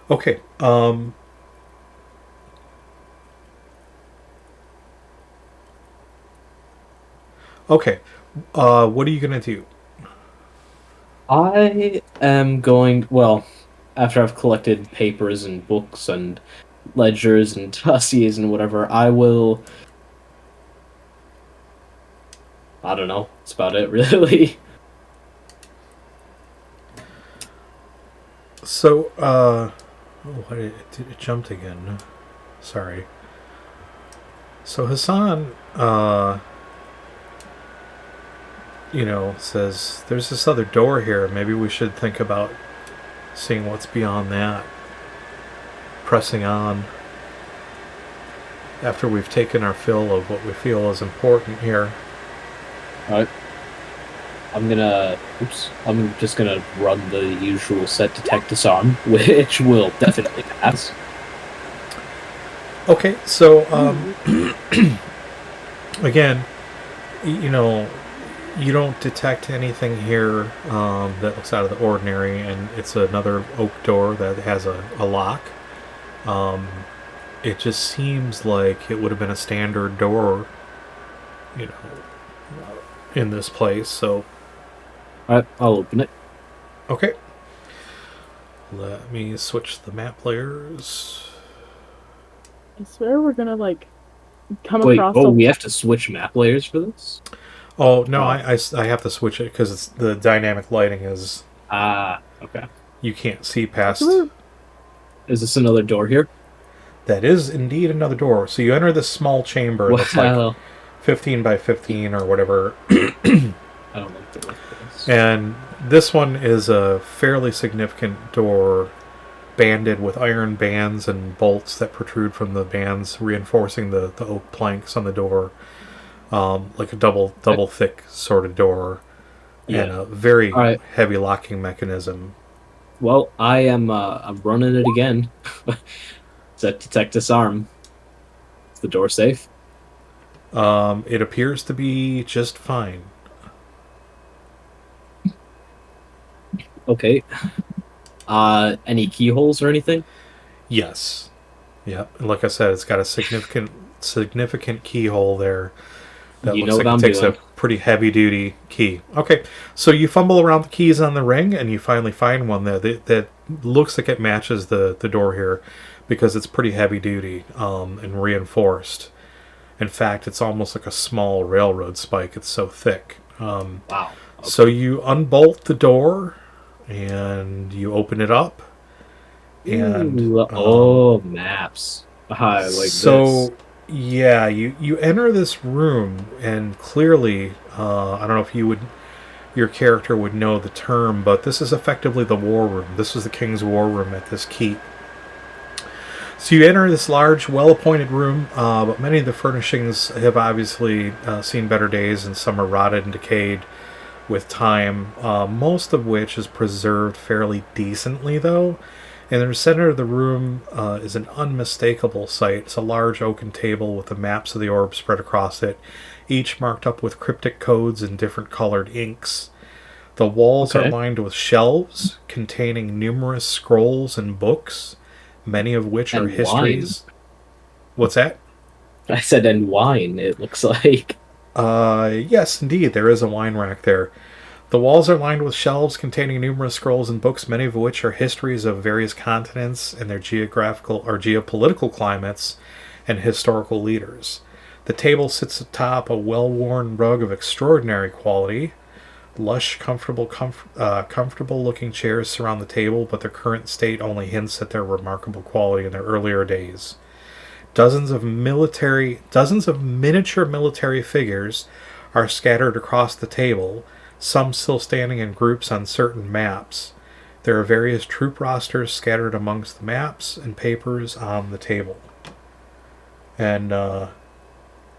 Okay. Okay. What are you gonna do? I am going, well, after I've collected papers and books and ledgers and dossiers and whatever, I will... I don't know. That's about it, really. So, it jumped again. Sorry. So Hassan, you know, says, there's this other door here. Maybe we should think about seeing what's beyond that. Pressing on. After we've taken our fill of what we feel is important here. Alright. I'm just gonna run the usual set detect disarm, which will definitely pass. Okay, so again, you know, you don't detect anything here that looks out of the ordinary, and it's another oak door that has a lock. Um, it just seems like it would have been a standard door, you know, in this place. So, Alright, I'll open it. okay, let me switch the map layers. I swear we're gonna like come Wait, across. we have to switch map layers for this? Oh no, I have to switch it because it's the dynamic lighting is Okay. you can't see past. Is this another door here? That is indeed another door. So you enter this small chamber that's like 15 by 15 or whatever. I don't like the look of this. And this one is a fairly significant door, banded with iron bands and bolts that protrude from the bands, reinforcing the oak planks on the door, like a double thick sort of door, and a very heavy locking mechanism. Well, I'm running it again. Set detect disarm. Is the door safe? It appears to be just fine. Okay. Any keyholes or anything? Yes. Yeah. And like I said, it's got a significant keyhole there. That looks like it takes a pretty heavy duty key. Okay. So you fumble around the keys on the ring and you finally find one that looks like it matches the door here, because it's pretty heavy duty and reinforced. In fact, it's almost like a small railroad spike. It's so thick. Wow. Okay. So you unbolt the door and you open it up. And maps. I like so this. Yeah, you enter this room, and clearly, I don't know if your character would know the term, but this is effectively the war room. This is the king's war room at this keep. So you enter this large, well-appointed room, but many of the furnishings have obviously seen better days, and some are rotted and decayed with time, most of which is preserved fairly decently, though. And in the center of the room is an unmistakable sight. It's a large oaken table with the maps of the orb spread across it, each marked up with cryptic codes and different colored inks. The walls are lined with shelves containing numerous scrolls and books, many of which are histories. Wine. What's that? I said, and wine, it looks like. Yes, indeed, there is a wine rack there. The walls are lined with shelves containing numerous scrolls and books, many of which are histories of various continents and their geographical or geopolitical climates and historical leaders. The table sits atop a well-worn rug of extraordinary quality. Lush, comfortable-looking chairs surround the table, but their current state only hints at their remarkable quality in their earlier days. Dozens of miniature military figures are scattered across the table, some still standing in groups on certain maps. There are various troop rosters scattered amongst the maps and papers on the table. And how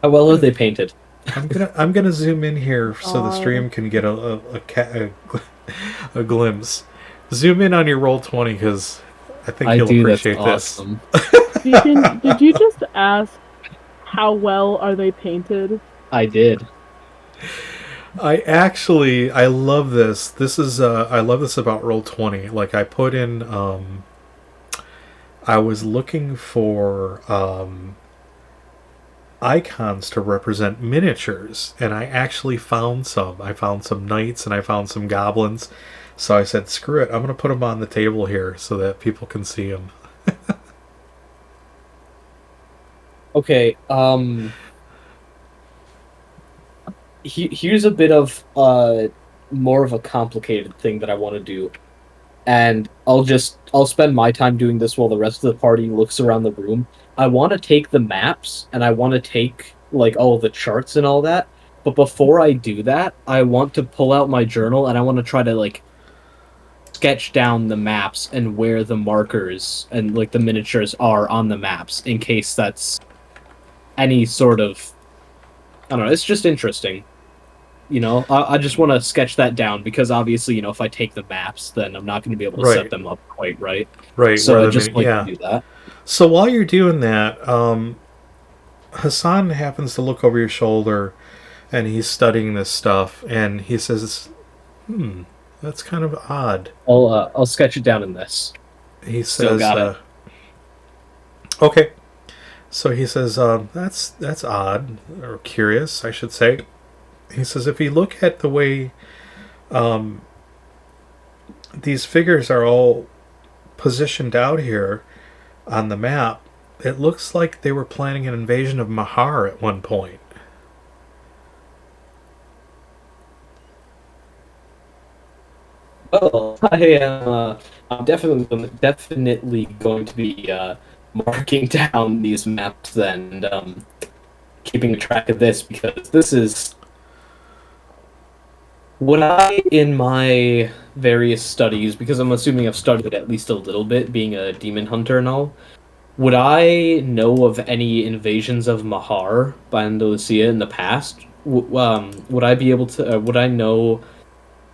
well are they painted? I'm gonna zoom in here so the stream can get a glimpse. Zoom in on your Roll20 because I think you'll appreciate this. Deacon, did you just ask how well are they painted? I did. I love this. This is I love this about Roll20. Like I put in I was looking for icons to represent miniatures, and I actually found some. I found some knights and I found some goblins. So I said, screw it, I'm going to put them on the table here so that people can see them. Okay, here's a bit of more of a complicated thing that I want to do, and I'll spend my time doing this while the rest of the party looks around the room. I want to take the maps and I want to take like all the charts and all that, but before I do that, I want to pull out my journal and I want to try to like sketch down the maps and where the markers and like the miniatures are on the maps in case that's any sort of, I don't know, it's just interesting. I just want to sketch that down because obviously, if I take the maps, then I'm not going to be able to Right. set them up quite right. Right. So where I the just like yeah. to do that. So while you're doing that, Hassan happens to look over your shoulder, and he's studying this stuff, and he says, that's kind of odd." I'll sketch it down in this. He Still says, got it. "Okay." So he says, "That's odd, or curious, I should say." He says, "If you look at the way these figures are all positioned out here on the map, it looks like they were planning an invasion of Mahar at one point." Well, I'm definitely going to be marking down these maps then, and keeping track of this because this is. Would I, in my various studies, because I'm assuming I've studied at least a little bit, being a demon hunter and all, would I know of any invasions of Mahar by Andalusia in the past? Would I be able to? Would I know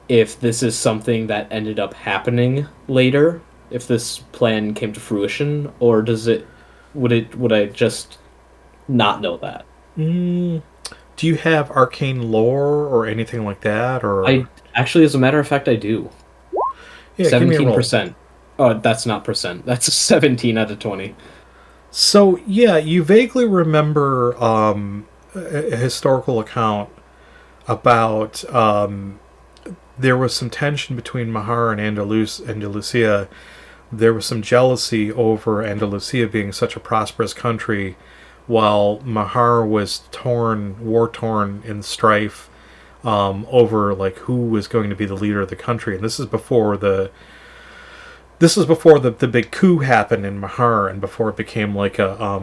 if this is something that ended up happening later? If this plan came to fruition, or does it? Would I just not know that? Do you have arcane lore or anything like that? Or I actually, as a matter of fact, I do. yeah, give me a roll. 17%. Oh, that's not percent. That's a 17 out of 20. So yeah, you vaguely remember a historical account about there was some tension between Mahar and Andalusia. There was some jealousy over Andalusia being such a prosperous country, while Mahar was war torn in strife over like who was going to be the leader of the country. And this is before the big coup happened in Mahar, and before it became like a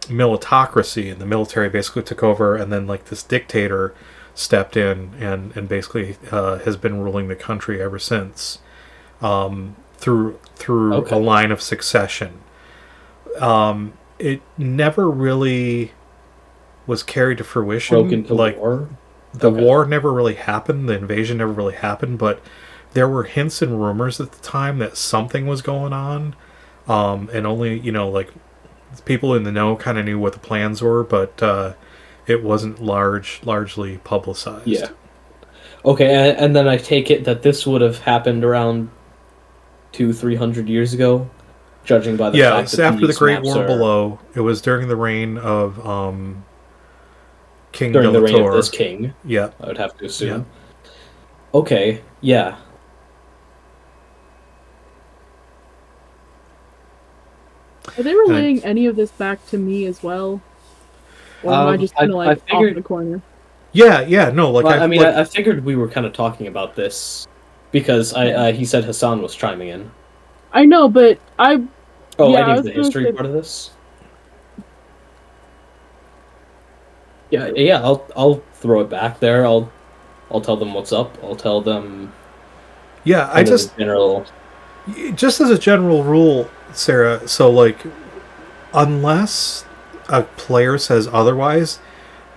militocracy, and the military basically took over, and then like this dictator stepped in and basically has been ruling the country ever since, through Okay. a line of succession. It never really was carried to fruition. Broke into like war. the Okay. war never really happened, the invasion never really happened, but there were hints and rumors at the time that something was going on, and only like people in the know kind of knew what the plans were, but it wasn't largely publicized. Yeah. Okay, and then I take it that this would have happened around 200-300 years ago, judging by the Yeah, fact it's that after the these Great maps War are Below. It was during the reign of King during the reign of Delator. this king. Yeah. I would have to assume. Okay, yeah. Are they relaying any of this back to me as well? Or am I just kind of I like off figured- in the corner? Yeah, no, like Well, I I figured we were kind of talking about this because he said Hassan was chiming in. I know, but I Oh, Yeah, I any of was the gonna history say- part of this? Yeah. I'll throw it back there. I'll tell them what's up. I'll tell them. yeah, I kind of just the general. just as a general rule, Sarah, so like unless a player says otherwise,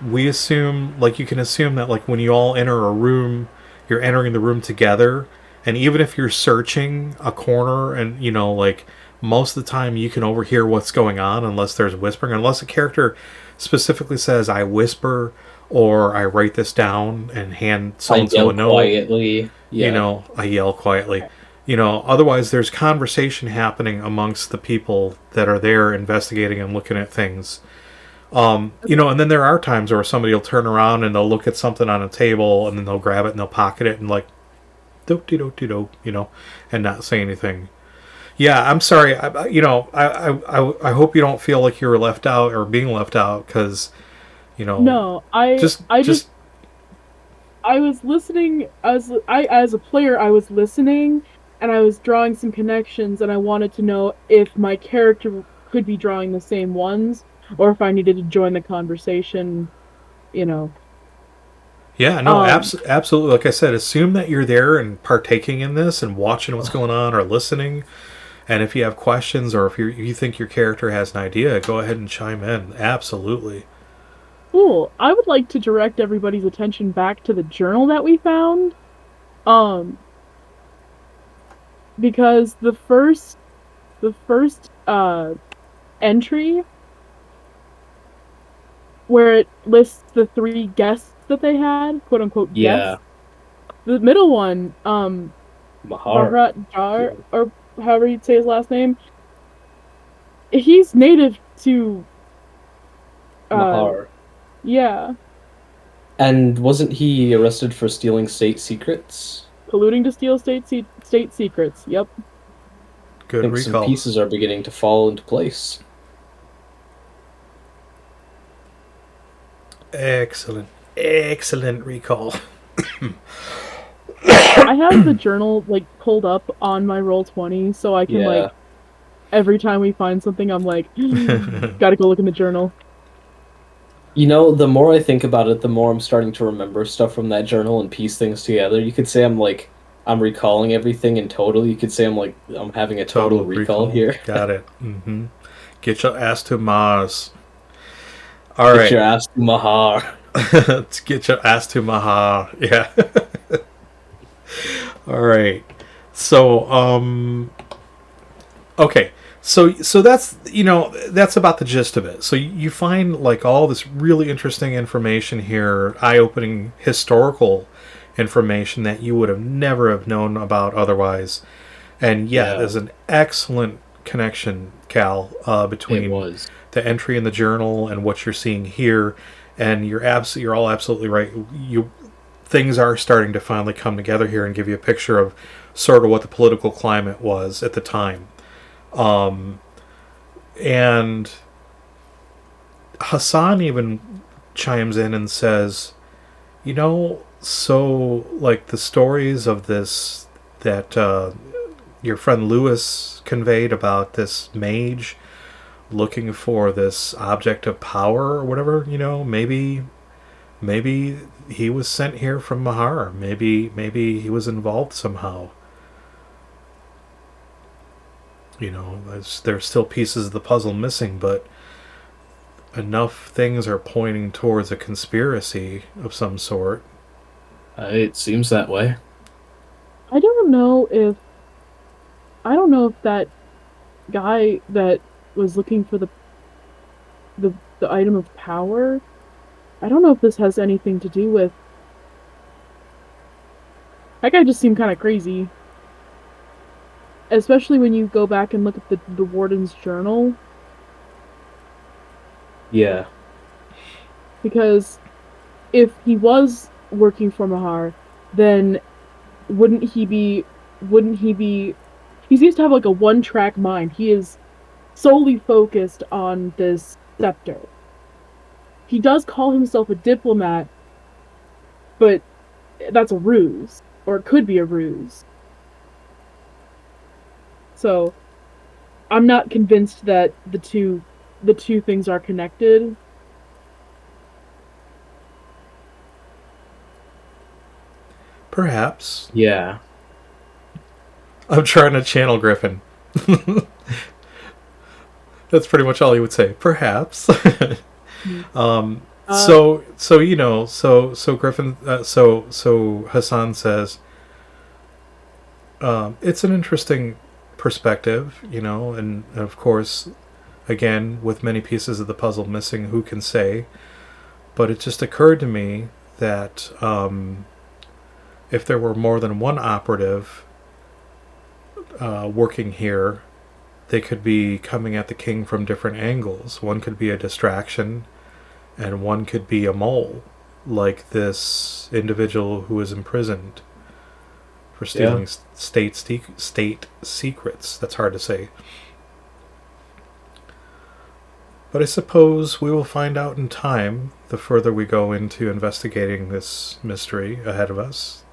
we assume, like, you can assume that like when you all enter a room, you're entering the room together, and even if you're searching a corner, and like most of the time you can overhear what's going on unless there's whispering, unless a character specifically says I whisper or I write this down and hand so I and so yell a note. quietly. Yeah. I yell quietly. Otherwise there's conversation happening amongst the people that are there investigating and looking at things. And then there are times where somebody will turn around and they'll look at something on a table and then they'll grab it and they'll pocket it and like, do, and not say anything. Yeah, I'm sorry. I hope you don't feel like you were left out or being left out, because, No, I was listening as a player. I was listening, and I was drawing some connections, and I wanted to know if my character could be drawing the same ones, or if I needed to join the conversation. Yeah, no, absolutely. Like I said, assume that you're there and partaking in this and watching what's going on or listening. And if you have questions or if you think your character has an idea, go ahead and chime in. Absolutely. Cool. I would like to direct everybody's attention back to the journal that we found. Um, because the first entry where it lists the 3 guests that they had, quote unquote Yeah, guests. The middle one, Mahar. Bharat Jar, or however you'd say his last name, he's native to Mahar. yeah, And wasn't he arrested for stealing state secrets? colluding to steal state secrets. Yep. I Good think some recall. pieces are beginning to fall into place. Excellent. Excellent recall. I have the journal like pulled up on my Roll20, so I can Yeah. like every time we find something, I'm like, gotta go look in the journal. You know, the more I think about it, the more I'm starting to remember stuff from that journal and piece things together. You could say I'm recalling everything in total. You could say I'm having a total recall here. Got it. Mm-hmm. Get your ass to Mars. All Get right. your ass to Mahar. Let's get your ass to Maha. Yeah. All right. So, okay. So that's, that's about the gist of it. So you find like all this really interesting information here, eye-opening historical information that you would have never have known about otherwise. And yeah, there's an excellent connection, Cal, It between was. the entry in the journal and what you're seeing here. And you're all absolutely right. Things are starting to finally come together here and give you a picture of sort of what the political climate was at the time. And Hassan even chimes in and says, so like the stories of this that your friend Lewis conveyed about this mage looking for this object of power or whatever, maybe he was sent here from Mahar. Maybe he was involved somehow. There's still pieces of the puzzle missing, but enough things are pointing towards a conspiracy of some sort. It seems that way. I don't know if that guy that was looking for the item of power, I don't know if this has anything to do with. That guy just seemed kind of crazy. Especially when you go back and look at the warden's journal. Yeah. Because if he was working for Mahar, then wouldn't he be he seems to have like a one-track mind. He is solely focused on this scepter. He does call himself a diplomat, but that's a ruse, or it could be a ruse. So, I'm not convinced that the two things are connected. Perhaps. Yeah. I'm trying to channel Gryphon. That's pretty much all he would say. Perhaps. So Gryphon, so Hassan says, it's an interesting perspective, and of course, again, with many pieces of the puzzle missing, who can say? But it just occurred to me that if there were more than one operative working here, they could be coming at the king from different angles. One could be a distraction, and one could be a mole, like this individual who is imprisoned for stealing state secrets. That's hard to say. But I suppose we will find out in time, the further we go into investigating this mystery ahead of us.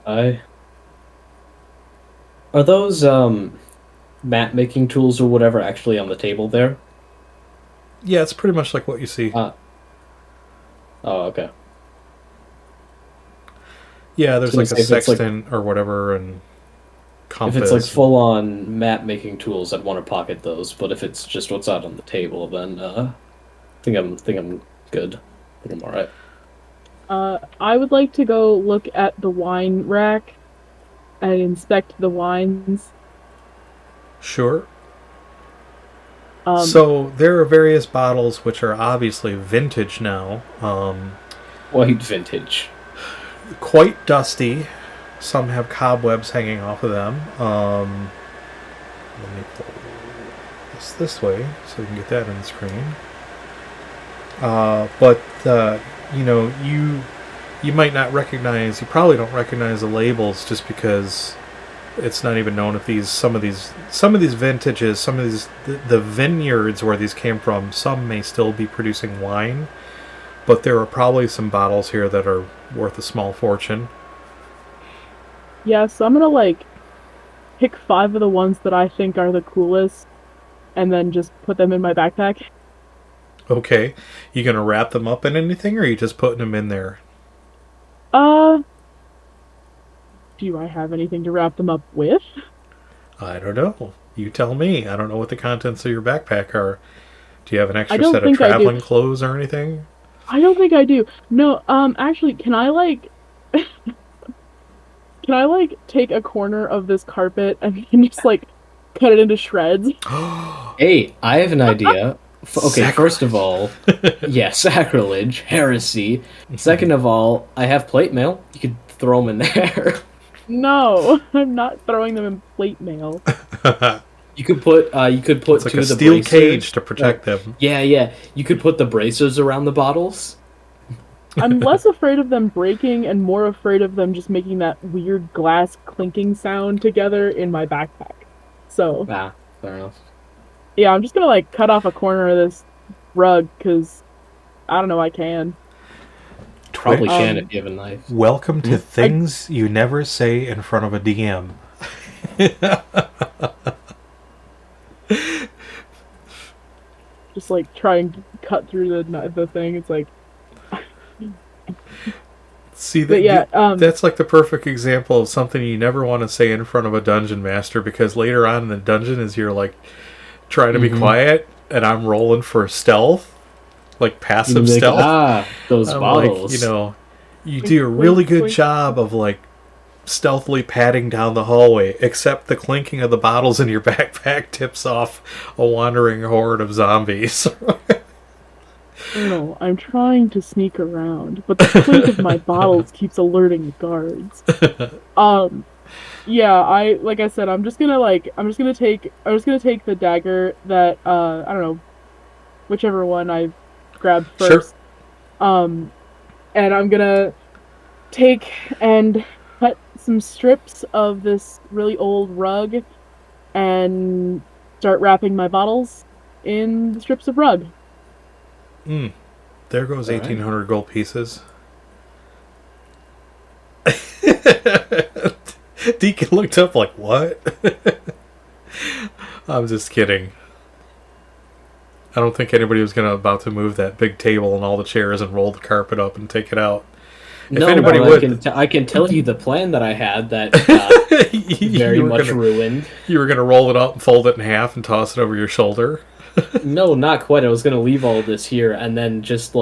Are those map making tools or whatever actually on the table there? Yeah, it's pretty much like what you see. Oh, okay. Yeah, there's like a If it's sextant or whatever, and compass. If it's like full-on map-making tools, I'd want to pocket those. But if it's just what's out on the table, then think I'm good. I think I'm all right. I would like to go look at the wine rack and inspect the wines. Sure. So there are various bottles which are obviously vintage now. White vintage. Quite dusty. Some have cobwebs hanging off of them. Let me pull this way so we can get that on the screen. But you might not recognize. You probably don't recognize the labels just because it's not even known if some of these vintages, the vineyards where these came from, some may still be producing wine, but there are probably some bottles here that are worth a small fortune. Yeah, so I'm gonna pick 5 of the ones that I think are the coolest, and then just put them in my backpack. Okay, you gonna wrap them up in anything, or are you just putting them in there? Do I have anything to wrap them up with? I don't know. You tell me. I don't know what the contents of your backpack are. Do you have an extra don't set of think I do. traveling clothes or anything? I don't think I do. No, actually, can I take a corner of this carpet and just cut it into shreds? Hey, I have an idea. Okay, Sacrilege. First of all, yeah, sacrilege, heresy. Second of all, I have plate mail. You could throw them in there. No, I'm not throwing them in plate mail. You could put It's like two a of the steel bracers, cage to protect them. Yeah. You could put the bracers around the bottles. I'm less afraid of them breaking and more afraid of them just making that weird glass clinking sound together in my backpack. So, Fair enough. yeah, I'm just gonna cut off a corner of this rug because I don't know, I can. Probably can if you have a knife. Welcome to Things You Never Say in Front of a DM. Just try and cut through the thing. It's See, but yeah, that's the perfect example of something you never want to say in front of a dungeon master, because later on in the dungeon, as you're trying to be quiet, and I'm rolling for stealth, passive stealth. Those I'm bottles. You do a really good job of stealthily padding down the hallway, except the clinking of the bottles in your backpack tips off a wandering horde of zombies. no, I'm trying to sneak around, but the clink of my bottles keeps alerting the guards. Yeah, like I said, I'm just gonna take the dagger that I don't know, whichever one I grabbed first. Sure. And I'm gonna take and cut some strips of this really old rug and start wrapping my bottles in the strips of rug. There goes 1,800 gold pieces. Deacon looked up what? I'm just kidding. I don't think anybody was about to move that big table and all the chairs and roll the carpet up and take it out. No, if anybody would, I can tell you the plan that I had that very much ruined. You were going to roll it up and fold it in half and toss it over your shoulder? No, not quite. I was going to leave all this here and then just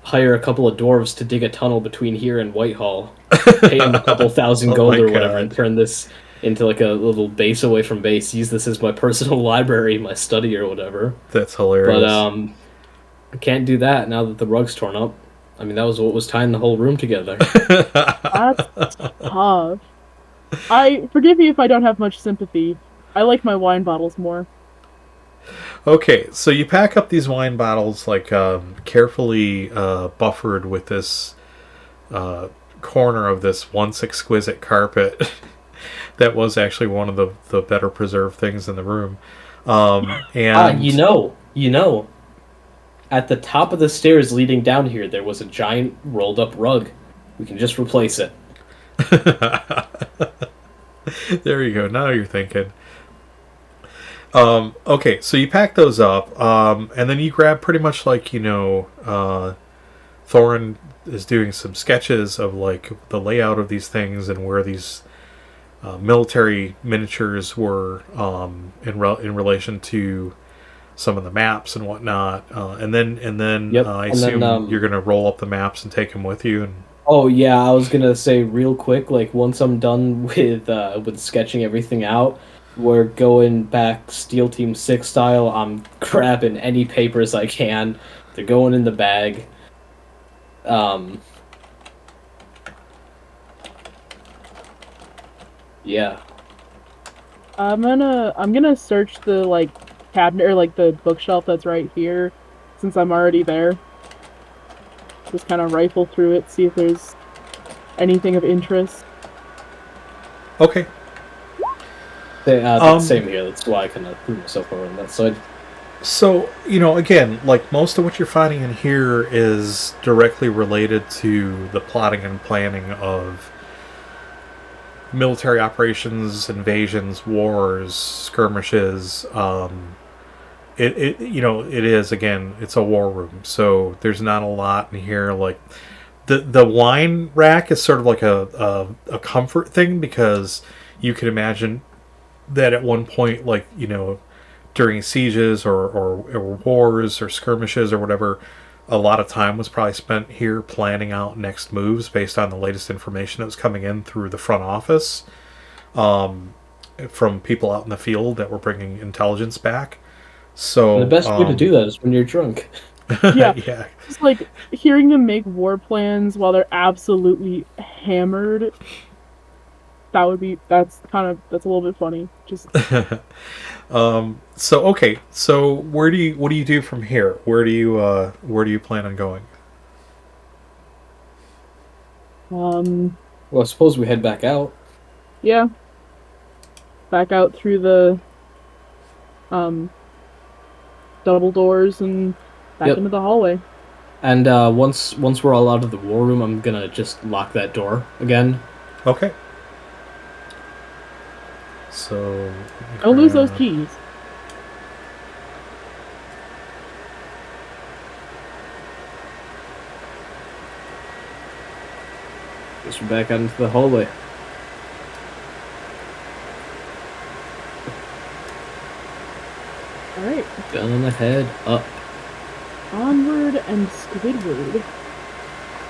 hire a couple of dwarves to dig a tunnel between here and Whitehall, pay them a couple thousand gold or whatever, and turn this into a little base away from base. Use this as my personal library, my study or whatever. That's hilarious. But I can't do that now that the rug's torn up. I mean, that was what was tying the whole room together. That's tough. Forgive me if I don't have much sympathy. I like my wine bottles more. Okay, so you pack up these wine bottles carefully buffered with this corner of this once exquisite carpet that was actually one of the better preserved things in the room. And you know, at the top of the stairs leading down here, there was a giant rolled up rug. We can just replace it. There you go. Now you're thinking. Okay, so you pack those up, and then you grab pretty much Thorin is doing some sketches of the layout of these things and where these military miniatures were in relation to some of the maps and whatnot, and then Yep. I And then assume you're gonna roll up the maps and take them with you. And oh yeah, I was gonna say real quick, like once I'm done with sketching everything out, we're going back Steel Team 6 style. I'm grabbing any papers I can. They're going in the bag. Yeah. I'm gonna search the like cabinet or like the bookshelf that's right here, since I'm already there. Just kind of rifle through it, see if there's anything of interest. okay, Same here. That's why I kind of threw myself over on that side. so again, like most of what you're finding in here is directly related to the plotting and planning of military operations, invasions, wars, skirmishes. It is, again, it's a war room, so there's not a lot in here. Like the wine rack is sort of like a comfort thing, because you can imagine that at one point, like during sieges or wars or skirmishes or whatever, a lot of time was probably spent here planning out next moves based on the latest information that was coming in through the front office, from people out in the field that were bringing intelligence back. So And the best way to do that is when you're drunk. Yeah. yeah. Just like hearing them make war plans while they're absolutely hammered. That's a little bit funny. Just So okay, so what do you do from here? Where do you plan on going? Well, I suppose we head back out. yeah. Back out through the double doors and back Yep. into the hallway. And once we're all out of the war room, I'm gonna just lock that door again. Okay. So Don't lose those keys. Guess we're back out into the hallway. Alright. Gonna head up. Onward and Squidward.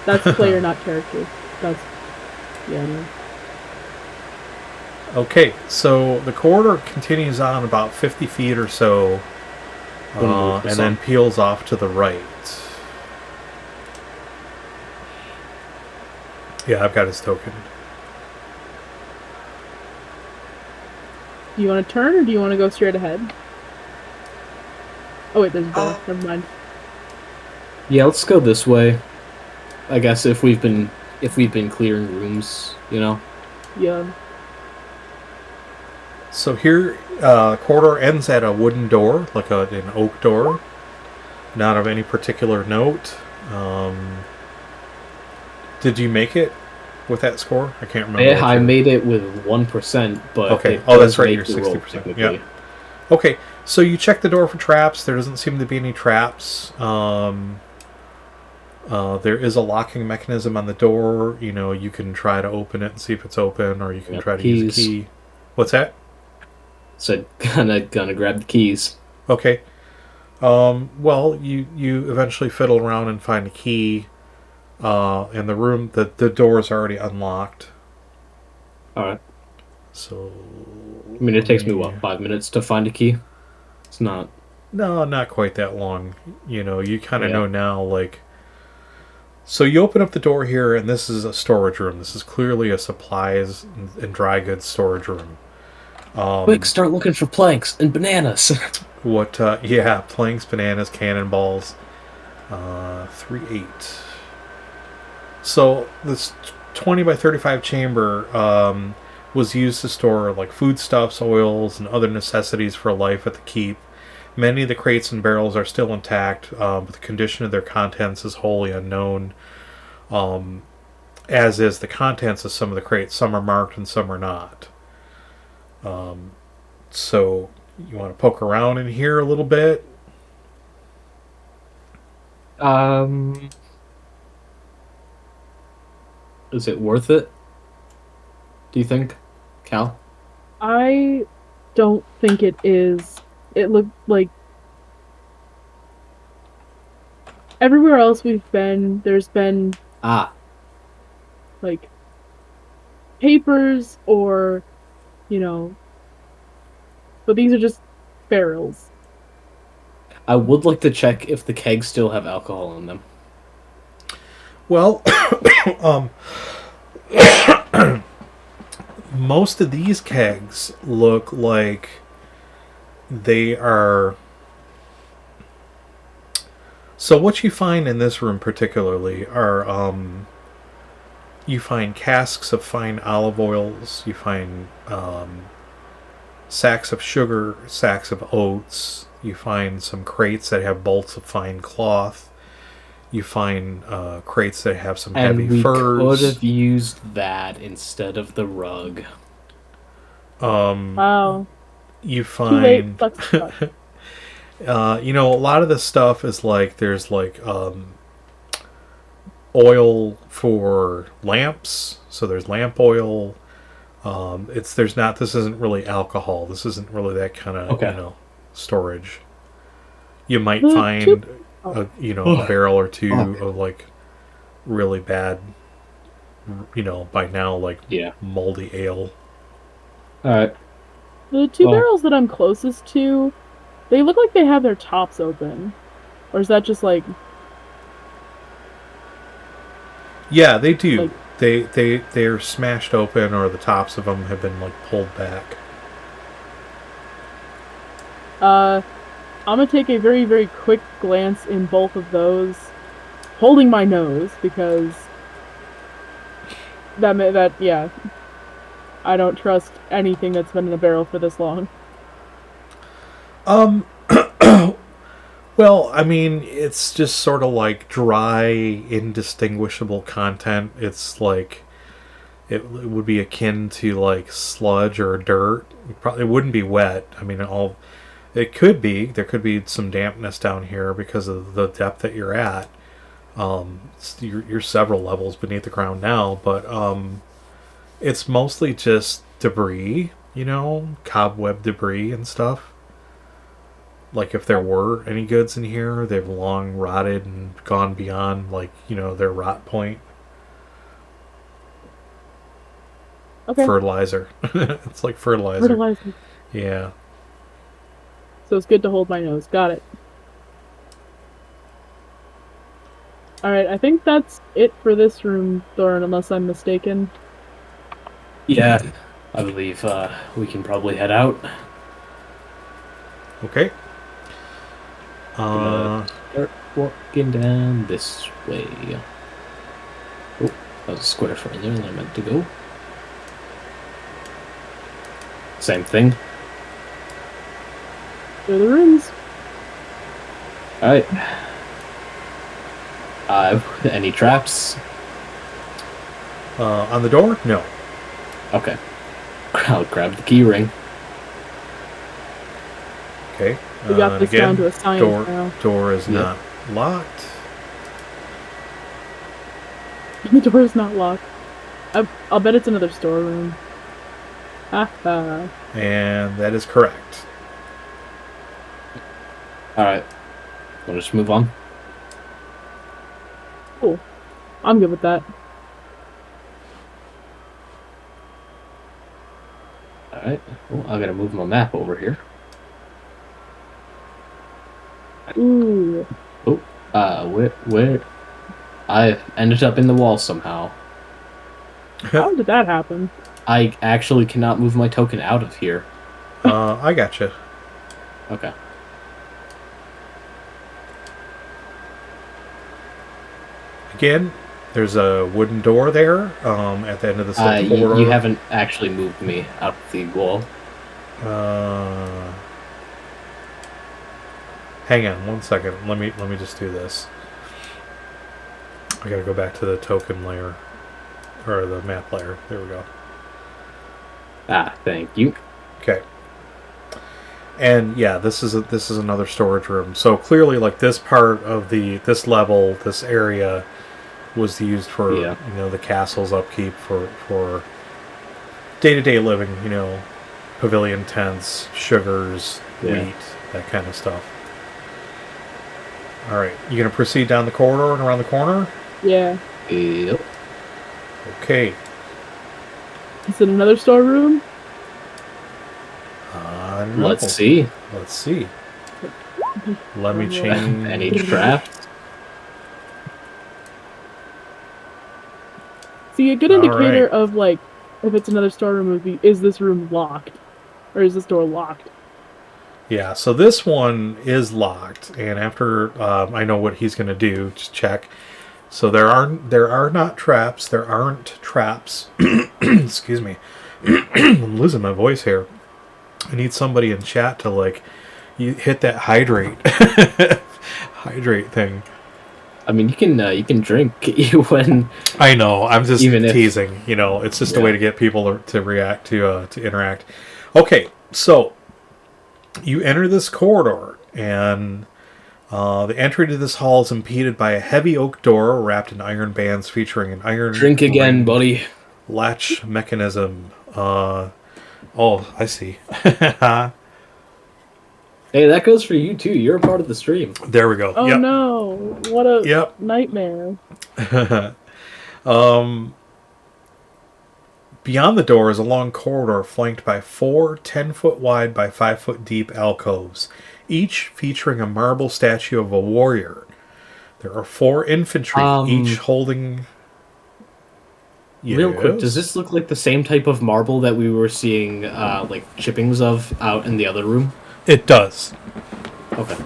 That's player, not character. That's no. Okay, so the corridor continues on about 50 feet or so, and then peels off to the right. Yeah, I've got his token. Do you want to turn or do you want to go straight ahead? Oh wait, there's a door. Never mind. Yeah, let's go this way. I guess if we've been clearing rooms, Yeah. So here, corridor ends at a wooden door, like an oak door, not of any particular note. Did you make it with that score? I can't remember. Yeah, I made it with 1%, but okay. it Oh, that's does right. make You're the roll 60%. technically. Yeah. Okay, so you check the door for traps. There doesn't seem to be any traps. There is a locking mechanism on the door. You can try to open it and see if it's open, or you can try to use a key. What's that? So gonna grab the keys. Okay. Well, you eventually fiddle around and find a key. In the room, the door is already unlocked. All right. So. I mean, it takes me 5 minutes to find a key. It's not. No, not quite that long. You kind of know now, like. So you open up the door here, and this is a storage room. This is clearly a supplies and dry goods storage room. Quick, start looking for planks and bananas. Planks, bananas, cannonballs. 3-8. So this 20 by 35 chamber was used to store like foodstuffs, oils, and other necessities for life at the keep. Many of the crates and barrels are still intact, but the condition of their contents is wholly unknown, as is the contents of some of the crates. Some are marked and some are not. So you want to poke around in here a little bit? Is it worth it? Do you think? Cal? I don't think it is. It looked like everywhere else we've been, there's been Ah, like papers or, you know, but these are just barrels. I would like to check if the kegs still have alcohol in them. Well, um, most of these kegs look like they are. So what you find in this room particularly are you find casks of fine olive oils, you find sacks of sugar, sacks of oats, you find some crates that have bolts of fine cloth, you find crates that have some And heavy we furs. could have used that instead of the rug. Wow. You Too late. find Sucks to suck. a lot of this stuff is like there's like oil for lamps, so there's lamp oil. There's not. This isn't really alcohol. This isn't really that kind of Okay. storage. You might The find two- a barrel or two of like really bad, by now like Yeah. moldy ale. Alright. The two Well- barrels that I'm closest to, they look like they have their tops open. Or is that just like Yeah, they do. Like- They're smashed open, or the tops of them have been like pulled back. I'm gonna take a very, very quick glance in both of those, holding my nose because yeah, I don't trust anything that's been in a barrel for this long. Well, I mean, it's just sort of like dry, indistinguishable content. It's like it would be akin to like sludge or dirt. It wouldn't be wet. I mean, it could be. There could be some dampness down here because of the depth that you're at. You're several levels beneath the ground now, but it's mostly just debris, cobweb debris and stuff. Like if there were any goods in here, they've long rotted and gone beyond their rot point. Okay. Fertilizer. It's like fertilizer. Fertilizer. Yeah. So it's good to hold my nose. Got it. Alright, I think that's it for this room, Thorin, unless I'm mistaken. Yeah. I believe we can probably head out. Okay. Start walking down this way. Oh, that was a square further than I meant to go. Same thing. There are the rooms. Alright. Any traps? On the door? No. Okay. I'll grab the key ring. Okay. We got and this again, down to a science now. door is Yeah. not locked. The door is not locked. I'll bet it's another storeroom. Haha. And that is correct. Alright. Wanna just move on? Cool. I'm good with that. Alright. Well, I gotta move my map over here. Ooh. Where? I ended up in the wall somehow. How did that happen? I actually cannot move my token out of here. I gotcha. Okay. Again, there's a wooden door there at the end of the corridor. You haven't actually moved me out the wall. Hang on one second. Let me just do this. I gotta go back to the token layer. Or the map layer. There we go. Ah, thank you. Okay. And yeah, this is another storage room. So clearly, like this part of this level, this area, was used for the castle's upkeep for day-to-day living, pavilion tents, sugars, Yeah. wheat, that kind of stuff. All right, you gonna proceed down the corridor and around the corner? Yeah. Yep. Okay. Is it another storeroom? No. Let's see. Let's see. Let me change. Any traps? See, a good All indicator right. of like if it's another storeroom would be, is this room locked, or is this door locked? Yeah, so this one is locked, and after I know what he's going to do, just check. So there are not traps. There aren't traps. Excuse me. I'm losing my voice here. I need somebody in chat to you hit that hydrate hydrate thing. I mean, you can drink when. I know. I'm just Even if- teasing. It's just a Yeah. way to get people to react to interact. Okay, so you enter this corridor, and the entry to this hall is impeded by a heavy oak door wrapped in iron bands featuring an iron Drink again, ring buddy. latch mechanism. I see. Hey, that goes for you too. You're a part of the stream. There we go. Oh Yep. no! What a Yep. nightmare! Beyond the door is a long corridor flanked by 4 10-foot wide by 5-foot deep alcoves, each featuring a marble statue of a warrior. There are 4 infantry, each holding... Real quick, Yes. does this look like the same type of marble that we were seeing, chippings of out in the other room? It does. Okay.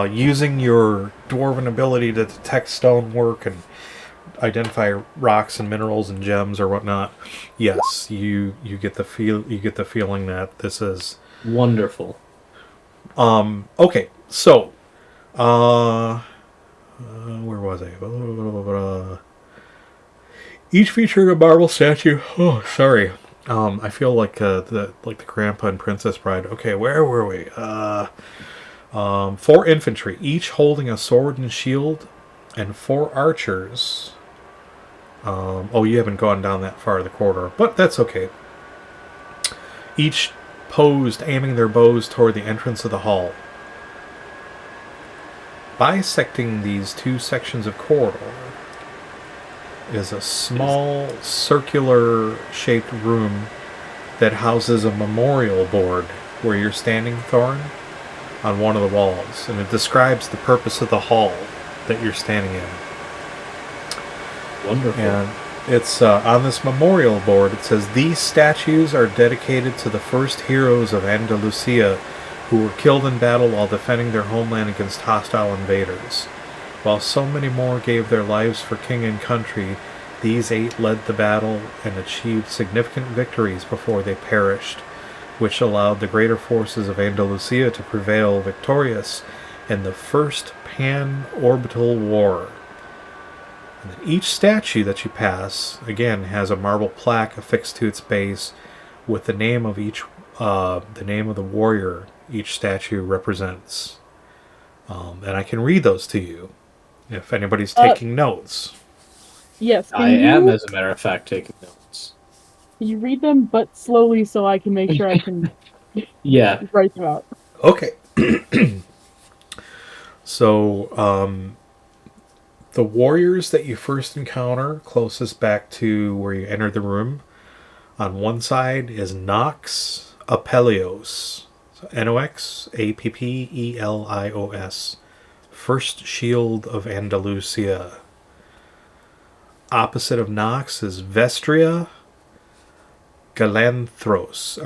Using your dwarven ability to detect stonework and identify rocks and minerals and gems or whatnot, yes, you get the feeling that this is Wonderful. okay. So, where was I? Each featuring a marble statue. Oh, sorry. I feel like the grandpa and Princess Bride. Okay, where were we? 4 infantry, each holding a sword and shield, and 4 archers. You haven't gone down that far of the corridor, but that's okay. Each posed, aiming their bows toward the entrance of the hall. Bisecting these 2 sections of corridor is a small circular-shaped room that houses a memorial board where you're standing, Thorn, on one of the walls, and it describes the purpose of the hall that you're standing in. Wonderful. And it's on this memorial board, it says, "These statues are dedicated to the first heroes of Andalusia who were killed in battle while defending their homeland against hostile invaders. While so many more gave their lives for king and country, these 8 led the battle and achieved significant victories before they perished, which allowed the greater forces of Andalusia to prevail victorious in the First Pan-Orbital War." And then each statue that you pass, again, has a marble plaque affixed to its base with the name of the name of the warrior each statue represents. And I can read those to you if anybody's taking notes. Yes. I am, as a matter of fact, taking notes. Can you read them, but slowly, so I can make sure I can Yeah. write them out? Okay. So, the warriors that you first encounter closest back to where you enter the room, on one side is Nox Apelios. So Noxappelios. First Shield of Andalusia. Opposite of Nox is Vestria Galanthros.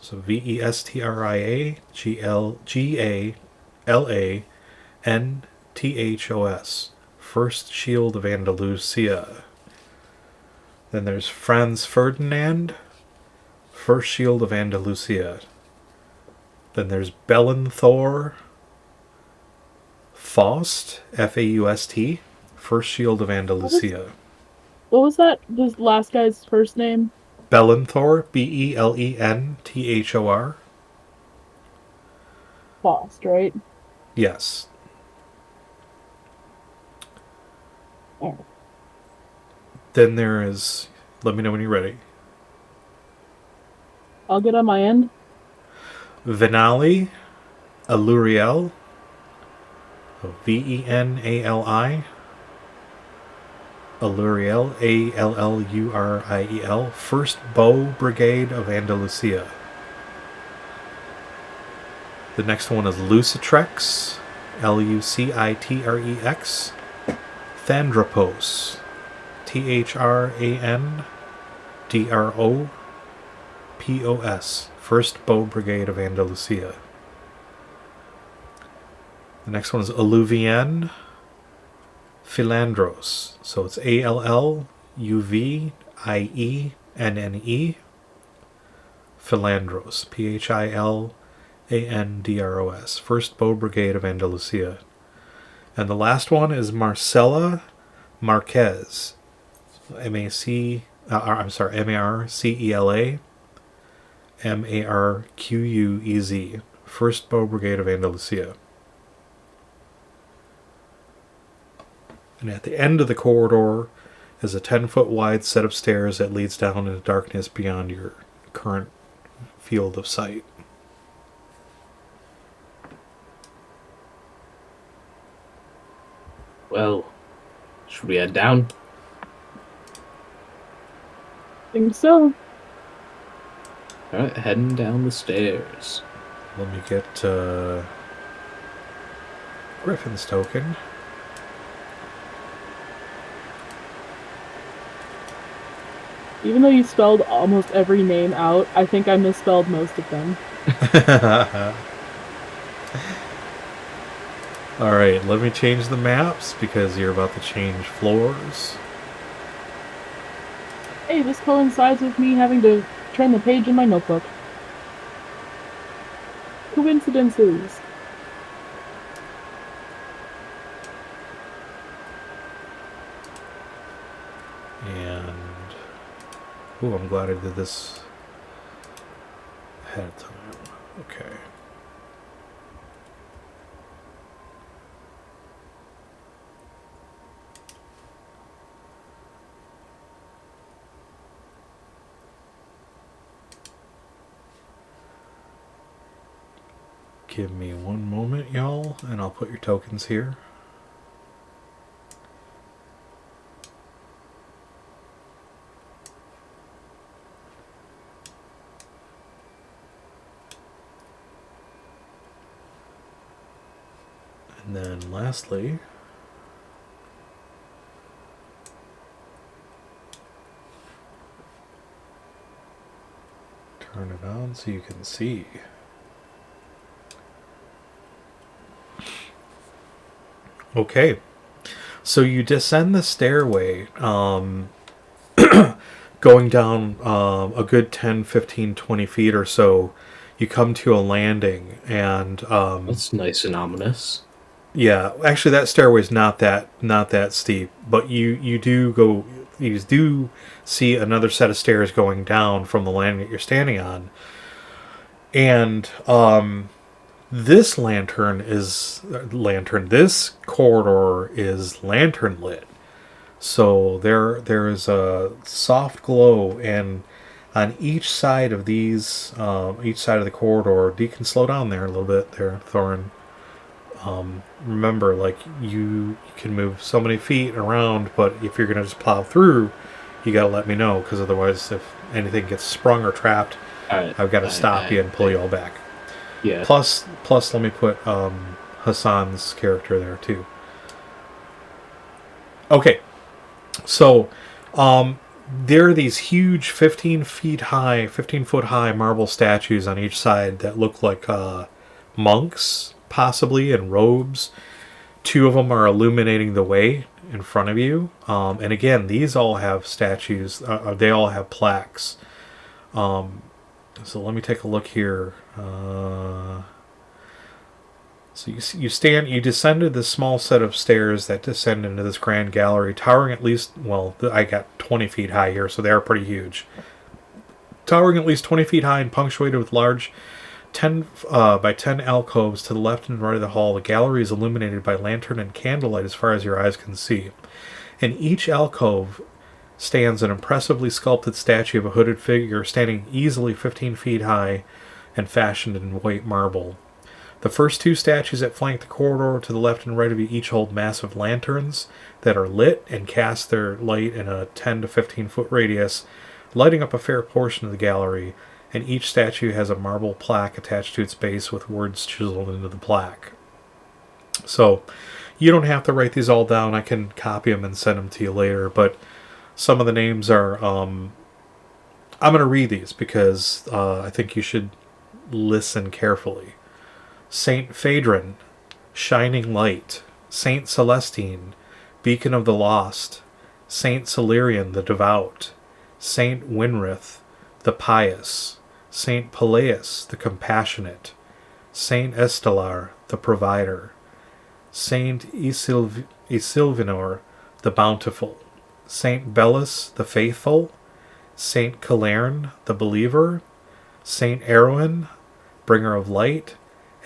So Vestrialanthos. First Shield of Andalusia. Then there's Franz Ferdinand. First Shield of Andalusia. Then there's Belenthor Faust. Faust. First Shield of Andalusia. What was that? This last guy's first name? Belenthor. Belenthor. Faust, right? Yes. Oh. Then there is... Let me know when you're ready. I'll get on my end. Venali, Aluriel, Venali, Alluriel, Alluriel, First Bow Brigade of Andalusia. The next one is Lucitrex, Lucitrex, Thandropos, Thrandropos, First Bow Brigade of Andalusia. The next one is Alluvien Philandros. So it's Alluvienne, Philandros, Philandros, First Bow Brigade of Andalusia. And the last one is Marcela Marquez, Marcela Marquez, First Bow Brigade of Andalusia. And at the end of the corridor is a 10-foot wide set of stairs that leads down into darkness beyond your current field of sight. Well, should we head down? Think so. Alright, heading down the stairs. Let me get Gryphon's token. Even though you spelled almost every name out, I think I misspelled most of them. Alright, let me change the maps because you're about to change floors. Hey, this coincides with me having to turn the page in my notebook. Coincidences. And ooh, I'm glad I did this ahead of time. Okay. Give me one moment, y'all, and I'll put your tokens here. And then lastly, turn it on so you can see. Okay, so you descend the stairway, going down a good 10, 15, 20 feet or so. You come to a landing, and That's nice and ominous. yeah, actually that stairway's not that steep, but you do see another set of stairs going down from the landing that you're standing on, and this this corridor is lantern lit. So there is a soft glow, and on each side of each side of the corridor, Deacon, slow down there a little bit there, Thorin. Remember, like, you can move so many feet around, but if you're gonna just plow through, you gotta let me know, because otherwise, if anything gets sprung or trapped, I've got to stop you and pull you all back. Yeah. Plus, let me put Hassan's character there too. Okay, so there are these huge 15-foot high marble statues on each side that look like monks, possibly, in robes. Two of them are illuminating the way in front of you, and again, these all have statues. They all have plaques. So let me take a look here. So you descended this small set of stairs that descend into this grand gallery, towering at least, well, I got 20 feet high here, so they are pretty huge. Towering at least 20 feet high and punctuated with large 10 by 10 alcoves to the left and right of the hall. The gallery is illuminated by lantern and candlelight as far as your eyes can see. In each alcove stands an impressively sculpted statue of a hooded figure standing easily 15 feet high and fashioned in white marble. The first two statues that flank the corridor to the left and right of you each hold massive lanterns that are lit and cast their light in a 10 to 15 foot radius, lighting up a fair portion of the gallery, and each statue has a marble plaque attached to its base with words chiseled into the plaque. So, you don't have to write these all down. I can copy them and send them to you later, but some of the names are... I'm going to read these because I think you should listen carefully. Saint Phaedron, Shining Light. Saint Celestine, Beacon of the Lost. Saint Celerian, the Devout. Saint Winrith, the Pious. Saint Peleus, the Compassionate. Saint Estelar, the Provider. Saint Isilvinor, the Bountiful. Saint Belus, the Faithful. Saint Calern, the Believer. Saint Erwin, Bringer of Light.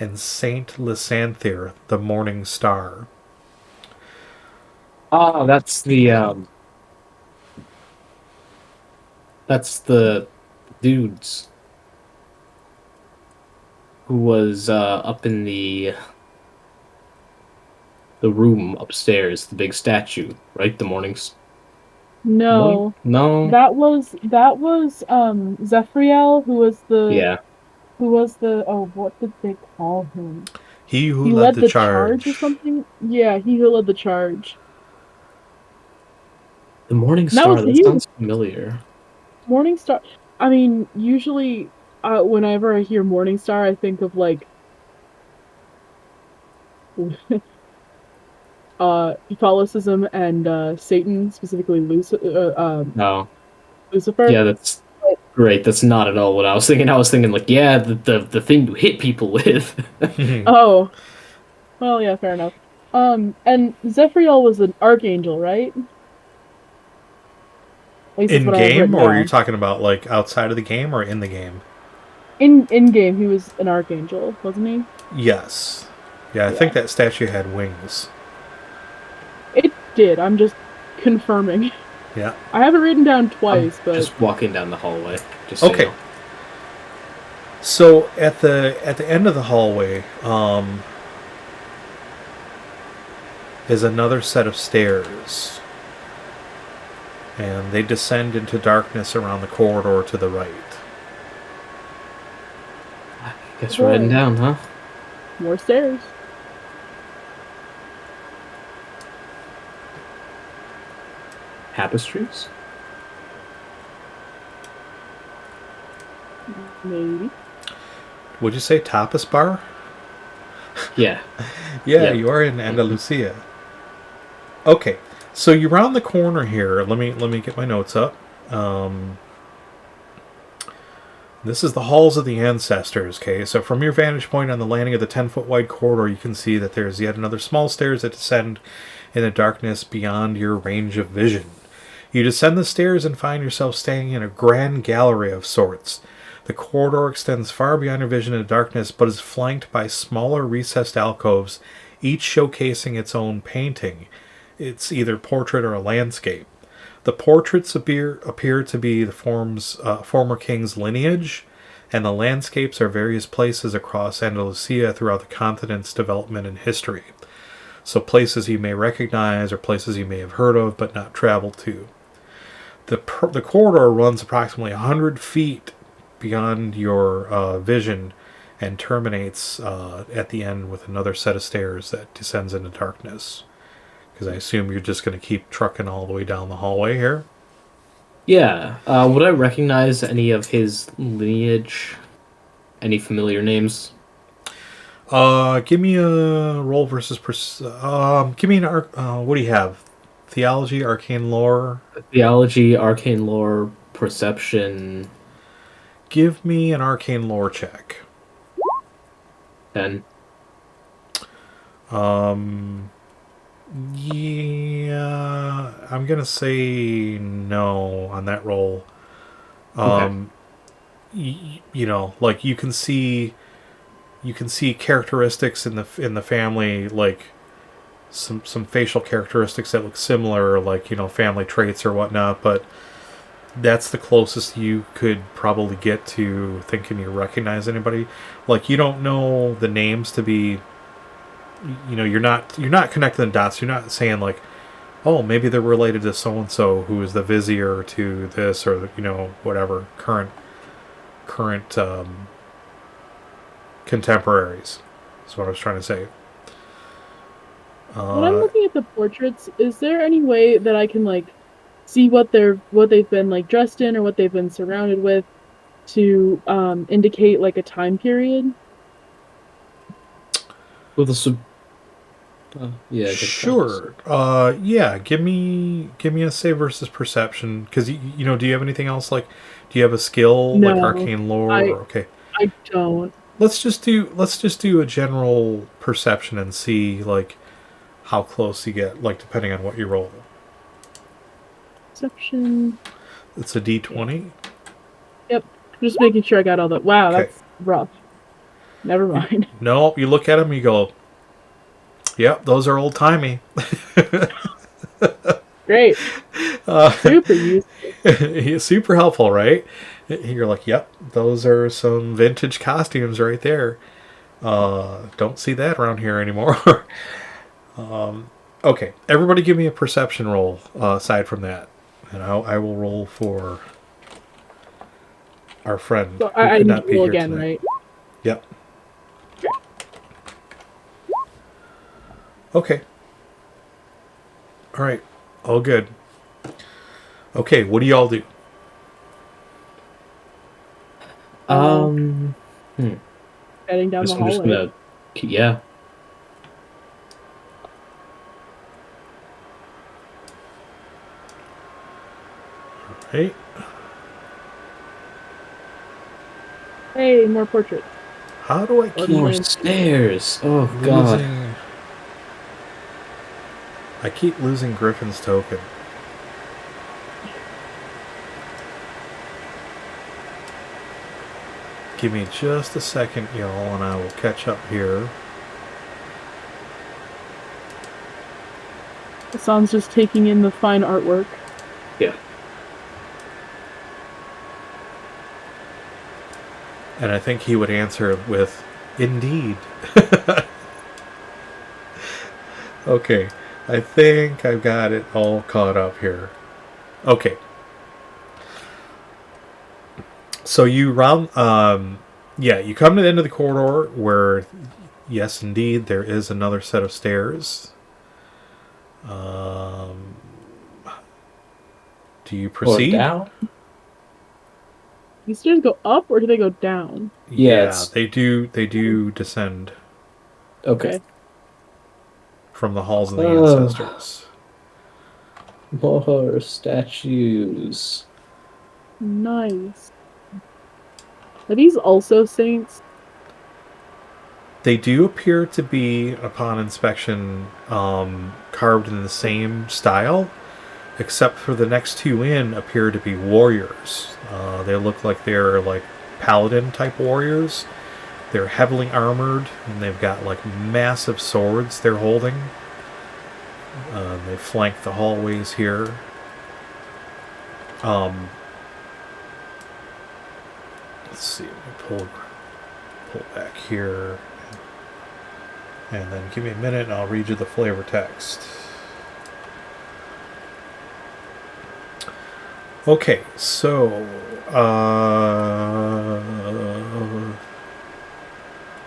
And Saint Lysanthir, the Morning Star. Oh, that's the dudes who was up in the room upstairs, the big statue, right? The mornings. No. No. That was Zephyriel, who was the what did they call him? He who He led led the charge. or something? Yeah, he who led the charge. The Morning Star, that sounds familiar. Morning Star. I mean, usually whenever I hear Morning Star, I think of like Catholicism and Satan, specifically No. Lucifer. Yeah, that's great. That's not at all what I was thinking. I was thinking like, yeah, the thing you hit people with. Oh. Well, yeah, fair enough. And Zephyriel was an archangel, right? In game, or are you talking about like outside of the game or in the game? In game, he was an archangel, wasn't he? Yes. Yeah, I think that statue had wings. It did. I'm just confirming. Yeah. I have it written down twice, but just walking down the hallway. Just okay. So at the end of the hallway, is another set of stairs, and they descend into darkness around the corridor to the right. I guess we're heading down, huh? More stairs. Tapestries? Maybe. Would you say tapas bar? Yeah. Yeah, you are in Andalusia. Okay, so you round the corner here. Let me get my notes up. This is the halls of the ancestors. Okay, so from your vantage point on the landing of the 10-foot wide corridor, you can see that there's yet another small stairs that descend in the darkness beyond your range of vision. You descend the stairs and find yourself standing in a grand gallery of sorts. The corridor extends far beyond your vision in the darkness, but is flanked by smaller recessed alcoves, each showcasing its own painting. It's either portrait or a landscape. The portraits appear to be the former king's lineage, and the landscapes are various places across Andalusia throughout the continent's development and history. So places you may recognize or places you may have heard of but not traveled to. The corridor runs approximately 100 feet beyond your vision and terminates at the end with another set of stairs that descends into darkness. Because I assume you're just going to keep trucking all the way down the hallway here? Yeah. Would I recognize any of his lineage? Any familiar names? Give me a roll versus... give me an... what do you have? Theology, arcane lore? Theology, arcane lore, perception... Give me an arcane lore check. 10. Yeah, I'm gonna say no on that roll. Okay. You know, like you can see characteristics in the family, like some facial characteristics that look similar, like, you know, family traits or whatnot, but that's the closest you could probably get to thinking you recognize anybody. Like, you don't know the names to be, you know, you're not connecting the dots. You're not saying like, oh, maybe they're related to so and so who is the vizier to this, or, you know, whatever current contemporaries. That's what I was trying to say. When I'm looking at the portraits, is there any way that I can like see what they've been like dressed in or what they've been surrounded with to indicate like a time period? With a yeah, good Sure. Yeah. Give me a save versus perception, because you know. Do you have anything else? Like, do you have a skill like No, arcane lore? Okay. I don't. Let's just do a general perception and see like how close you get, like depending on what you roll. Perception. It's a D20. Yep. Just making sure I got all that. Wow, Okay. that's rough. Never mind. No, you look at them, you go, yep, those are old timey. Great. Super useful. Super helpful, right? You're like, yep, those are some vintage costumes right there. Don't see that around here anymore. Okay, everybody give me a perception roll aside from that. And I will roll for our friend So who I could need not to be roll here again, tonight. right? Yep. Okay. All right. All good. Okay, what do y'all do? Hmm. Heading down the I'm just hallway. gonna, yeah. Hey. Hey, more portraits. How do I keep More stairs. Oh god. losing? I keep losing Gryphon's token. Give me just a second, y'all, and I will catch up here. Hassan's just taking in the fine artwork. Yeah. And I think he would answer with, indeed. Okay, I think I've got it all caught up here. Okay. So you round, yeah, you come to the end of the corridor where, yes, indeed, there is another set of stairs. Do you proceed? Or down? These stairs go up or do they go down? Yeah, they do descend Okay. from the halls of the ancestors. More statues. Nice. Are these also saints? They do appear to be, upon inspection, carved in the same style, except for the next two in appear to be warriors. They look like they're like paladin type warriors. They're heavily armored, and they've got like massive swords they're holding. They flank the hallways here. Let's see, let me pull back here. And then give me a minute and I'll read you the flavor text. Okay, so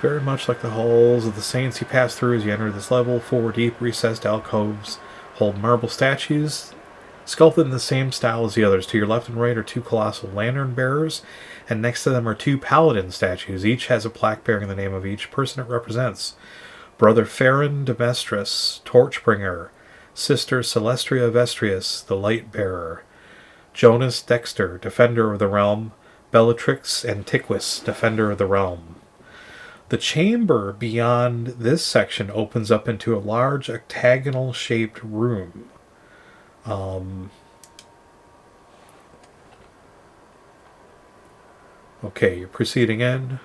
very much like the halls of the saints you pass through as you enter this level, 4 deep recessed alcoves hold marble statues sculpted in the same style as the others. To your left and right are 2 colossal lantern bearers, and next to them are 2 paladin statues. Each has a plaque bearing the name of each person it represents. Brother Farron de Mestris, Torchbringer. Sister Celestria Vestrius, the Light Bearer. Jonas Dexter, Defender of the Realm. Bellatrix Antiquus, Defender of the Realm. The chamber beyond this section opens up into a large octagonal-shaped room. Okay, you're proceeding in.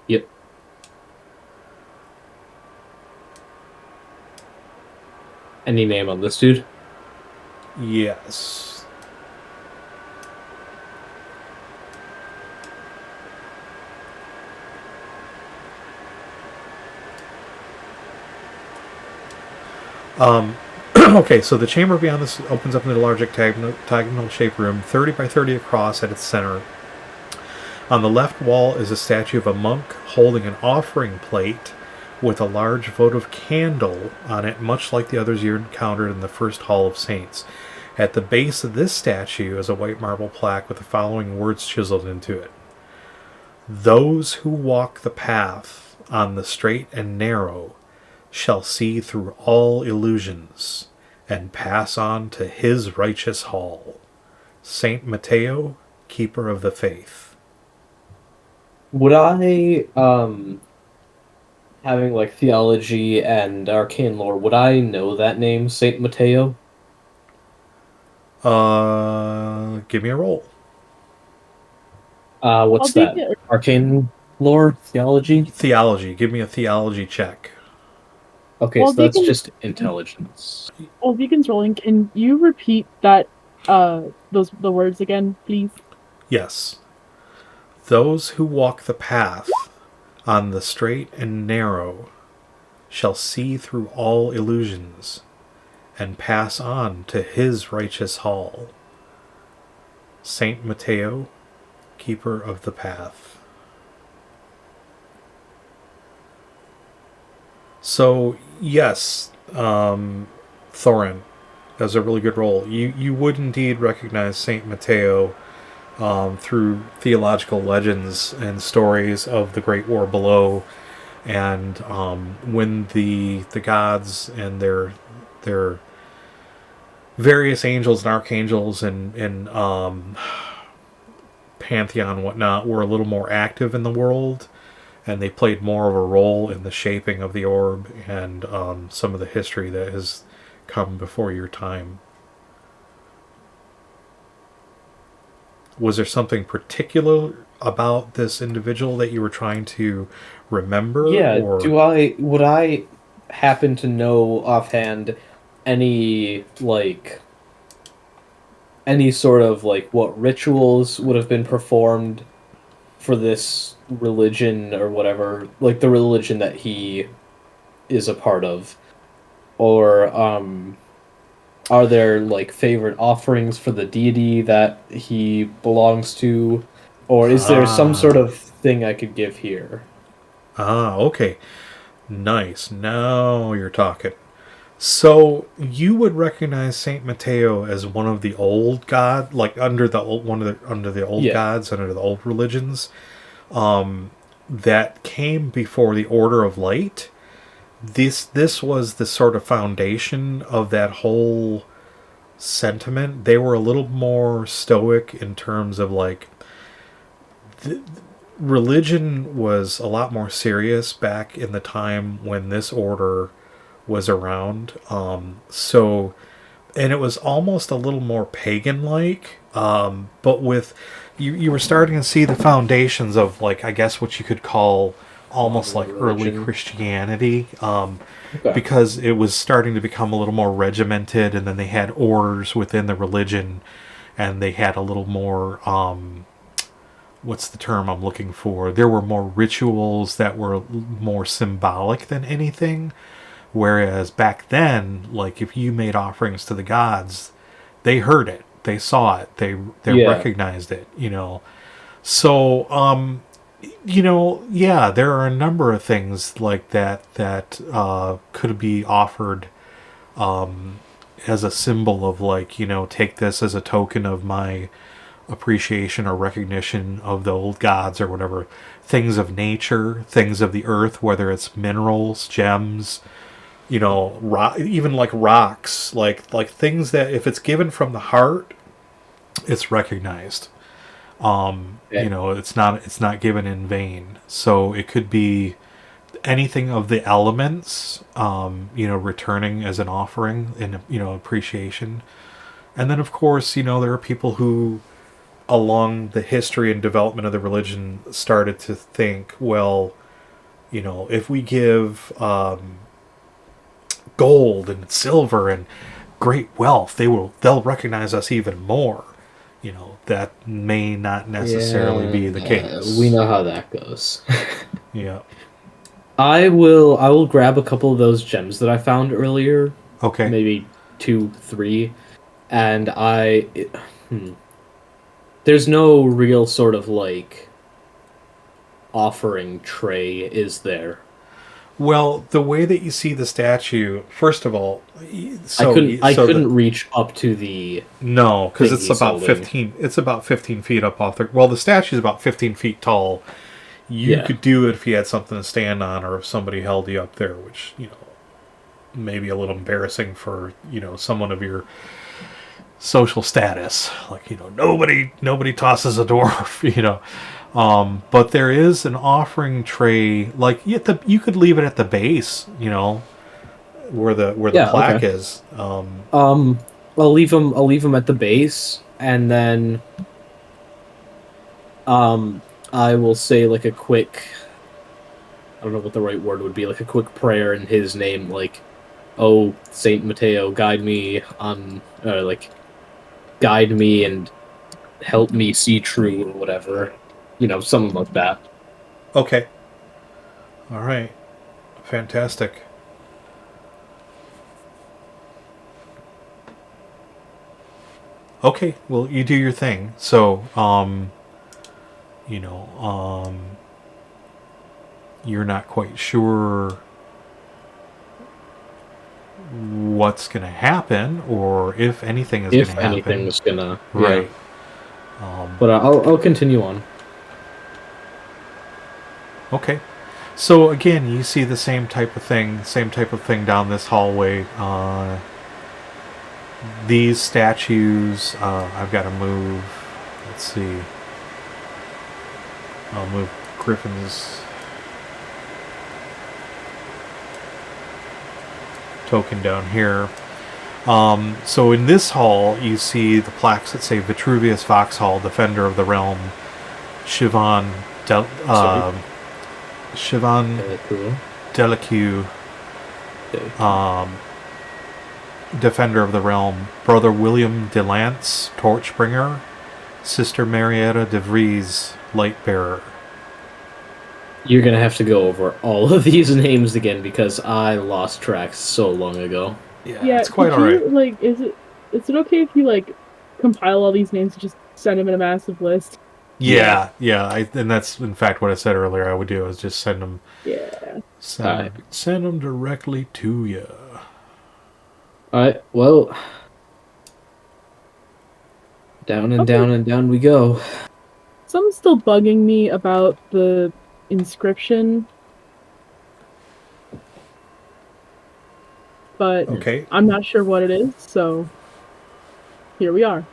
Yep. Any name on this dude? Yes. Okay, so the chamber beyond this opens up into a large octagonal-shaped room, 30 by 30 across at its center. On the left wall is a statue of a monk holding an offering plate with a large votive candle on it, much like the others you encountered in the first Hall of Saints. At the base of this statue is a white marble plaque with the following words chiseled into it. Those who walk the path on the straight and narrow shall see through all illusions and pass on to his righteous hall. Saint Mateo, keeper of the faith. Would I, having like theology and arcane lore, would I know that name, Saint Mateo? Give me a roll. What's I'll take that? it. Arcane lore? Theology? Theology. Give me a theology check. Okay, Well, so that's Deacon- just intelligence. While Deacon's rolling, can you repeat that the words again, please? Yes. Those who walk the path on the straight and narrow shall see through all illusions and pass on to his righteous hall. Saint Mateo, keeper of the path. So, yes, Thorin, that was a really good roll. You would indeed recognize Saint Mateo through theological legends and stories of the Great War Below, and when the gods and their various angels and archangels and pantheon and whatnot were a little more active in the world, and they played more of a role in the shaping of the orb and some of the history that has come before your time. Was there something particular about this individual that you were trying to remember? Yeah, Or... would I happen to know offhand any sort of what rituals would have been performed for this religion or whatever, like the religion that he is a part of? Or are there favorite offerings for the deity that he belongs to? Or is there some sort of thing I could give here? Okay. Nice. Now you're talking. So you would recognize Saint Mateo as one of the old god, under the old gods, under the old religions, that came before the Order of Light. This was the sort of foundation of that whole sentiment. They were a little more stoic in terms of religion was a lot more serious back in the time when this order was around. And it was almost a little more pagan-like, but with you were starting to see the foundations of I guess what you could call almost like early Christianity, because it was starting to become a little more regimented, and then they had orders within the religion, and they had a little more what's the term I'm looking for? There were more rituals that were more symbolic than anything. Whereas back then, if you made offerings to the gods, they heard it, they saw it, they recognized it, So, there are a number of things like that could be offered as a symbol of take this as a token of my appreciation or recognition of the old gods or whatever. Things of nature, things of the earth, whether it's minerals, gems, even rocks, like things that if it's given from the heart, it's recognized. It's not given in vain. So it could be anything of the elements, returning as an offering in appreciation. And then of course, there are people who along the history and development of the religion started to think, well, if we give gold and silver and great wealth, they'll recognize us even more. That may not necessarily be the case. We know how that goes. Yeah. I will grab a couple of those gems that I found earlier. Okay. Maybe 2, 3, and there's no real sort of like offering tray, is there? Well, the way that you see the statue, first of all, I couldn't reach up to the no, because it's he's about holding. 15. It's about 15 feet up off the. Well, the statue is about 15 feet tall. You Yeah. could do it if you had something to stand on, or if somebody held you up there, which may be a little embarrassing for someone of your social status. Like nobody tosses a dwarf. But there is an offering tray. Like you could leave it at the base. Where the plaque okay. is. I'll leave them at the base, and then I will say like a quick, I don't know what the right word would be, like a quick prayer in his name, like, "Oh, Saint Mateo, guide me guide me and help me see true," or whatever, something like that. Okay. All right. Fantastic. Okay, well, you do your thing. So, you're not quite sure what's going to happen, or if anything is going to happen. If anything's gonna, right. Yeah. But I'll continue on. Okay. So again, you see the same type of thing down this hallway. These statues, I've got to move. Let's see. I'll move Gryphon's token down here. So in this hall, you see the plaques that say Vitruvius Vauxhall, Defender of the Realm, Siobhan Delaque, Defender of the Realm, Brother William de Lance, Torchbringer, Sister Marietta de Vries, Lightbearer. You're gonna have to go over all of these names again because I lost track so long ago. Yeah, it's quite alright. Is it okay if you compile all these names and just send them in a massive list? Yeah. And that's in fact what I said earlier. I would do is just send them. Yeah. Send them directly to you. All right. Well, down and down and down we go. Something's still bugging me about the inscription, but okay. I'm not sure what it is, so here we are.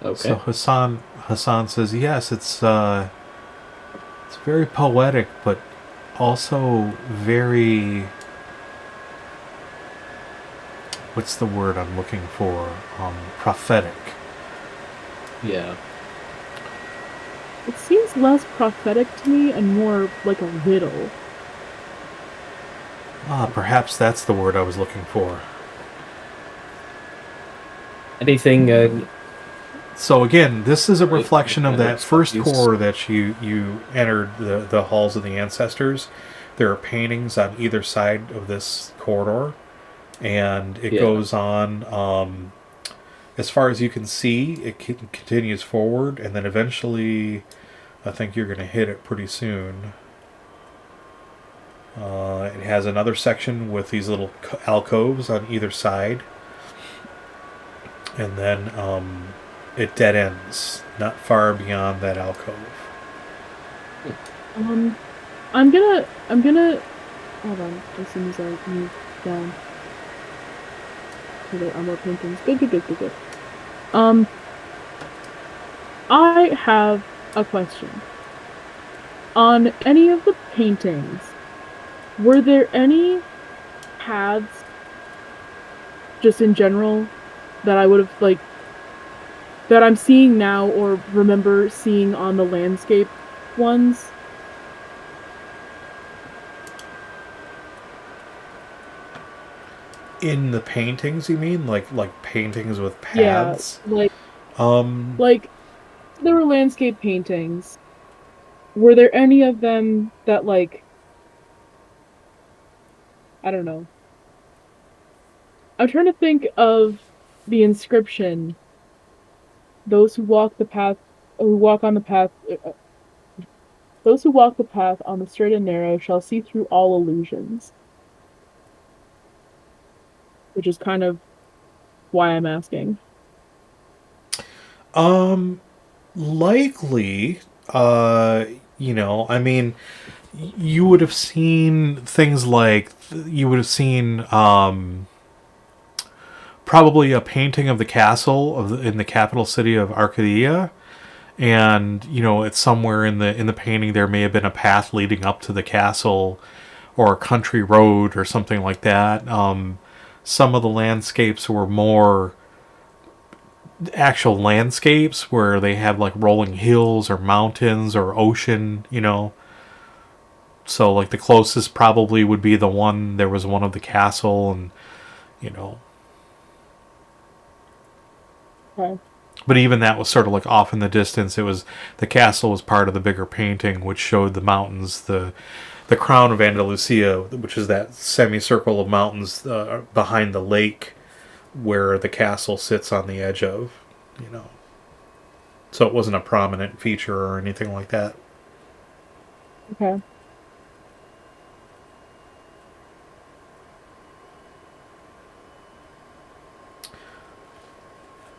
Okay. So Hassan says, yes, it's very poetic, but also very, what's the word I'm looking for? Prophetic. Yeah. It seems less prophetic to me and more like a riddle. Perhaps that's the word I was looking for. Anything? So again, this is a reflection of that first core that you entered the halls of the ancestors. There are paintings on either side of this corridor, and it goes on. As far as you can see, it continues forward, and then eventually, I think you're going to hit it pretty soon. It has another section with these little alcoves on either side, and then it dead ends not far beyond that alcove. I'm gonna hold on as soon as I move down. Okay, there are more paintings. Good. I have a question. On any of the paintings, were there any paths, just in general, that I would have, that I'm seeing now or remember seeing on the landscape ones? In the paintings, you mean? Like paintings with Yeah, paths? like Um, like there were landscape paintings. Were there any of them that like I don't know. I'm trying to think of the inscription. Those who walk the path, who walk on the path, those who walk the path on the straight and narrow shall see through all illusions, which is kind of why I'm asking. um, likely, uh, I mean, you would have seen things like, you would have seen, probably a painting of the castle in the capital city of Arcadia, and it's somewhere in the painting there may have been a path leading up to the castle, or a country road or something like that. Some of the landscapes were more actual landscapes where they had like rolling hills or mountains or ocean. So like the closest probably would be the one, there was one of the castle, and you know Okay. but even that was sort of like off in the distance. It was, the castle was part of the bigger painting, which showed the mountains, the crown of Andalusia, which is that semicircle of mountains behind the lake where the castle sits on the edge of. You know, so it wasn't a prominent feature or anything like that. Okay.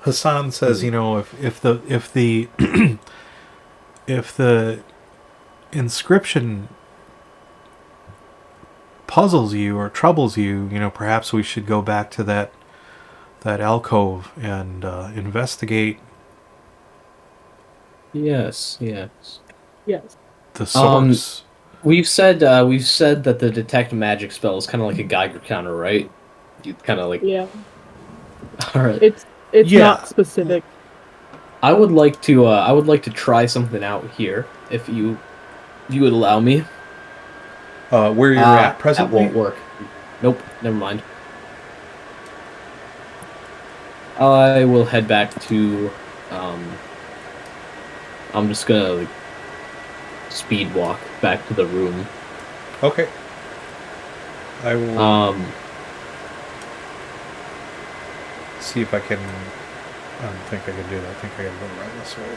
Hassan says, if the if the inscription puzzles you or troubles you, perhaps we should go back to that alcove and investigate Yes, yes. Yes. the source. We've said that the detect magic spell is kind of like a Geiger counter, right? You kind of like. Yeah. All right. It's Yeah. not specific. I would like to try something out here if you would allow me. Where you're at That presently? won't work. Nope, never mind. I will head back to. I'm just gonna like, speed walk back to the room. Okay. I will see if I can. I don't think I can do that. I think I gotta go right this way.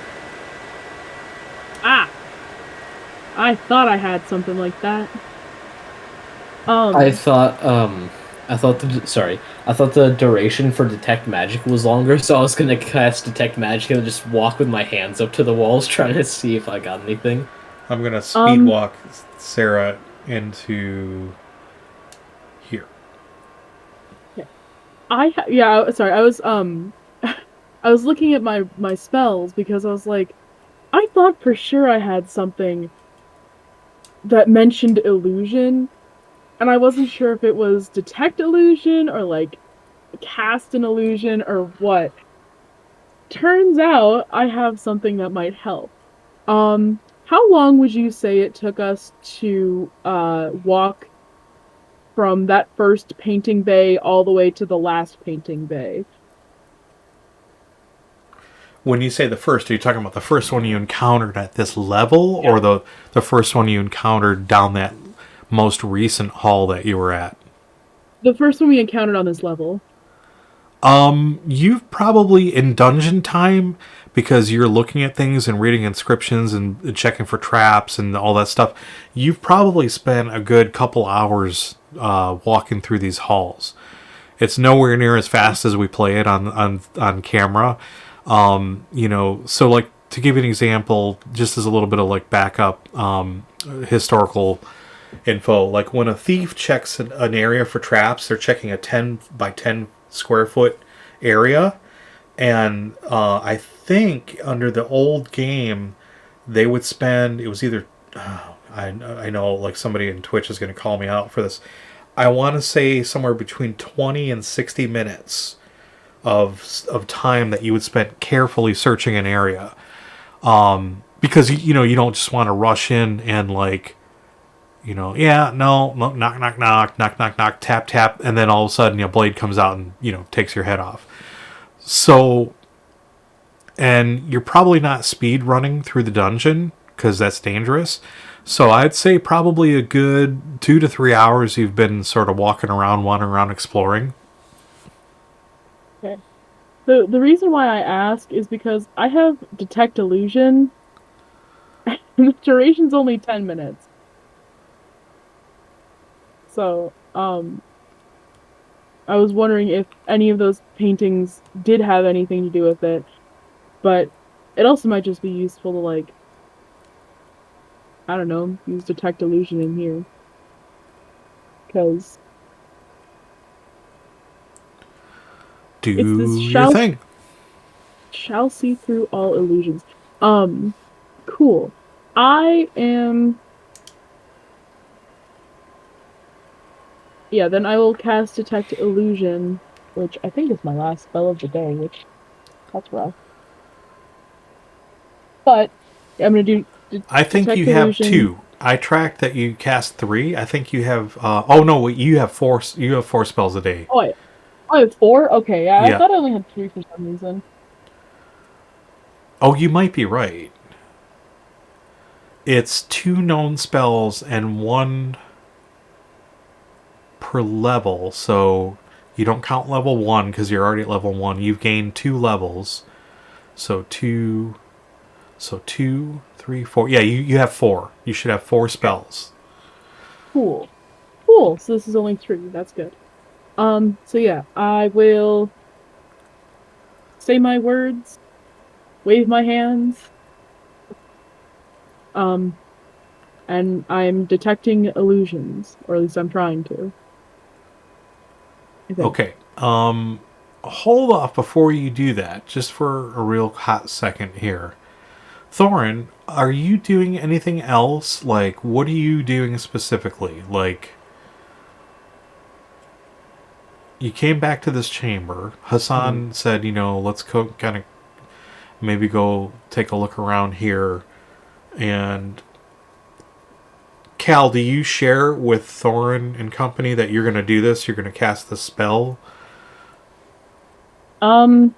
Ah! I thought I had something like that. I thought the duration for detect magic was longer, so I was gonna cast detect magic and just walk with my hands up to the walls trying to see if I got anything. I'm gonna speed walk Sarah into here. Sorry, I was I was looking at my spells because I was like, I thought for sure I had something that mentioned illusion, and I wasn't sure if it was detect illusion or like cast an illusion or what. Turns out I have something that might help. How long would you say it took us to walk from that first painting bay all the way to the last painting bay? When you say the first, are you talking about the first one you encountered at this level, or the first one you encountered down that most recent hall that you were at? The first one we encountered on this level. You've probably, in dungeon time, because you're looking at things and reading inscriptions and checking for traps and all that stuff, you've probably spent a good couple hours walking through these halls. It's nowhere near as fast as we play it on camera. So like, to give you an example, just as a little bit of like backup historical info, like when a thief checks an area for traps, they're checking a 10 by 10 square foot area, and I think under the old game they would spend, it was either I know like somebody in Twitch is going to call me out for this, I want to say somewhere between 20 and 60 minutes of time that you would spend carefully searching an area, because you don't just want to rush in and like yeah, no, knock, knock, knock, knock, knock, knock, tap, tap, and then all of a sudden, blade comes out and, takes your head off. So, and you're probably not speed running through the dungeon because that's dangerous. So I'd say probably a good 2 to 3 hours you've been sort of walking around, wandering around, exploring. Okay. The reason why I ask is because I have Detect Illusion, and the duration's only 10 minutes. So, I was wondering if any of those paintings did have anything to do with it, but it also might just be useful to, like, I don't know, use Detect Illusion in here. Because it's this Do your thing. shall see through all illusions. Cool. I am... Yeah, then I will cast Detect Illusion, which I think is my last spell of the day, which... That's rough. But I'm gonna do I think Detect you have Illusion. 2. I tracked that you cast 3. I think you have... oh, no, wait, you have 4 spells a day. Oh, I have 4? Okay, yeah, I Yeah. thought I only had 3 for some reason. Oh, you might be right. It's 2 known spells and 1 per level, so you don't count level 1 because you're already at level 1. You've gained 2 levels. So 2, 3, 4. Yeah, you have 4. You should have 4 spells. Cool. So this is only 3. That's good. So yeah, I will say my words, wave my hands, and I'm detecting illusions, or at least I'm trying to. I think. Okay. Hold off before you do that, just for a real hot second here. Thorin, are you doing anything else? Like, what are you doing specifically? Like, you came back to this chamber. Hassan said, let's go kind of maybe go take a look around here. And Cal, do you share with Thorin and company that you're going to do this? You're going to cast the spell? No,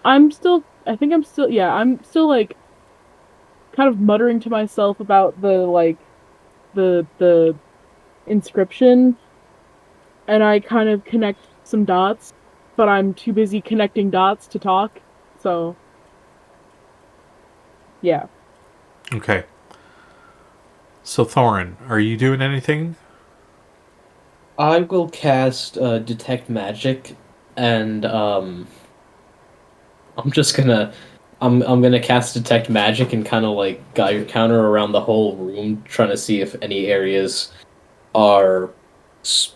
I'm still, like, kind of muttering to myself about the inscription, and I kind of connect some dots, but I'm too busy connecting dots to talk, so, yeah. Okay. So, Thorin, are you doing anything? I will cast Detect Magic, and I'm just gonna I'm gonna cast Detect Magic and kind of like Geiger counter around the whole room, trying to see if any areas are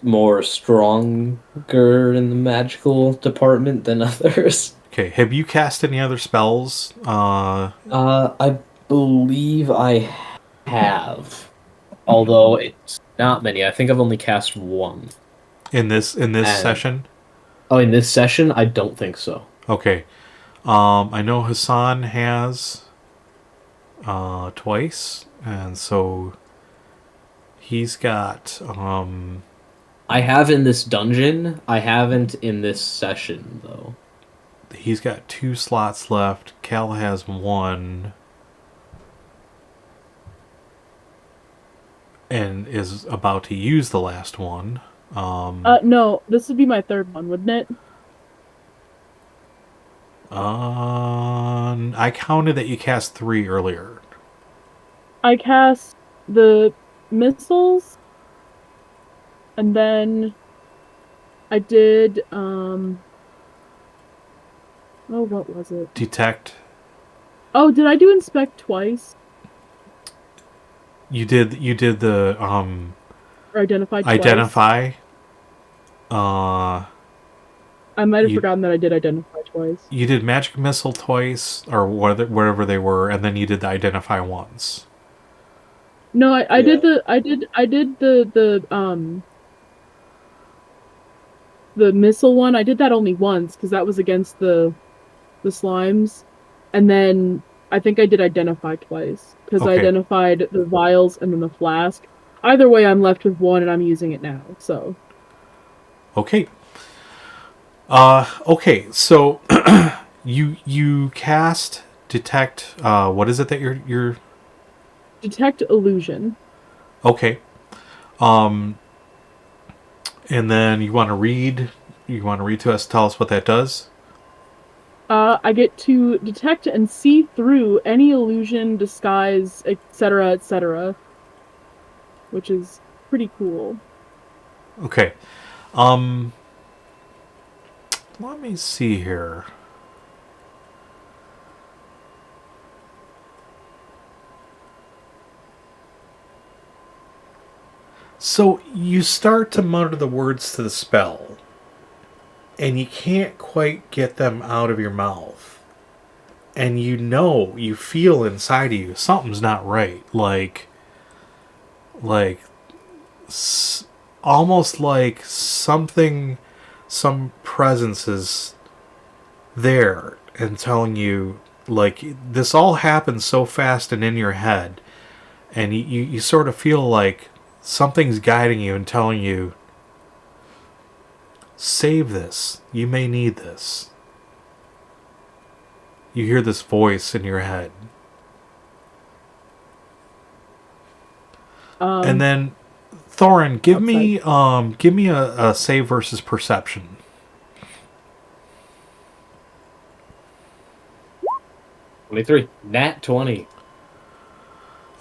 more stronger in the magical department than others. Okay, have you cast any other spells? I believe I have, although it's not many. I think I've only cast one. In this And session? in this session, I don't think so. Okay. I know Hassan has twice, and so he's got I have in this dungeon. I haven't in this session though. he's got 2 slots left. Cal has 1. And is about to use the last one. No, this would be my 3rd one, wouldn't it? I counted that you cast 3 earlier. I cast the missiles, and then I did, oh, what was it? Detect. Oh, did I do inspect twice? You did the Or identify twice? identify. I might have forgotten that I did identify twice. You did magic missile twice, or whatever they were, and then you did the identify once. No, I did the missile one. I did that only once because that was against the slimes, and then I think I did identify twice, because I Okay. identified the vials and then the flask. Either way, I'm left with one, and I'm using it now, so... Okay. Okay, so you cast detect. What is it that you're? Detect illusion. Okay. Um, and then you want to read. You want to read to us. Tell us what that does. I get to detect and see through any illusion, disguise, etc., which is pretty cool. Okay. Um, let me see here. So you start to mutter the words to the spell, and you can't quite get them out of your mouth. And you feel inside of you something's not right. Like almost like some presence is there and telling you, like, this all happens so fast and in your head, and you sort of feel like something's guiding you and telling you, save this, you may need this. You hear this voice in your head. And Um, then Thorin, outside. give me a save versus perception. 23. Nat 20.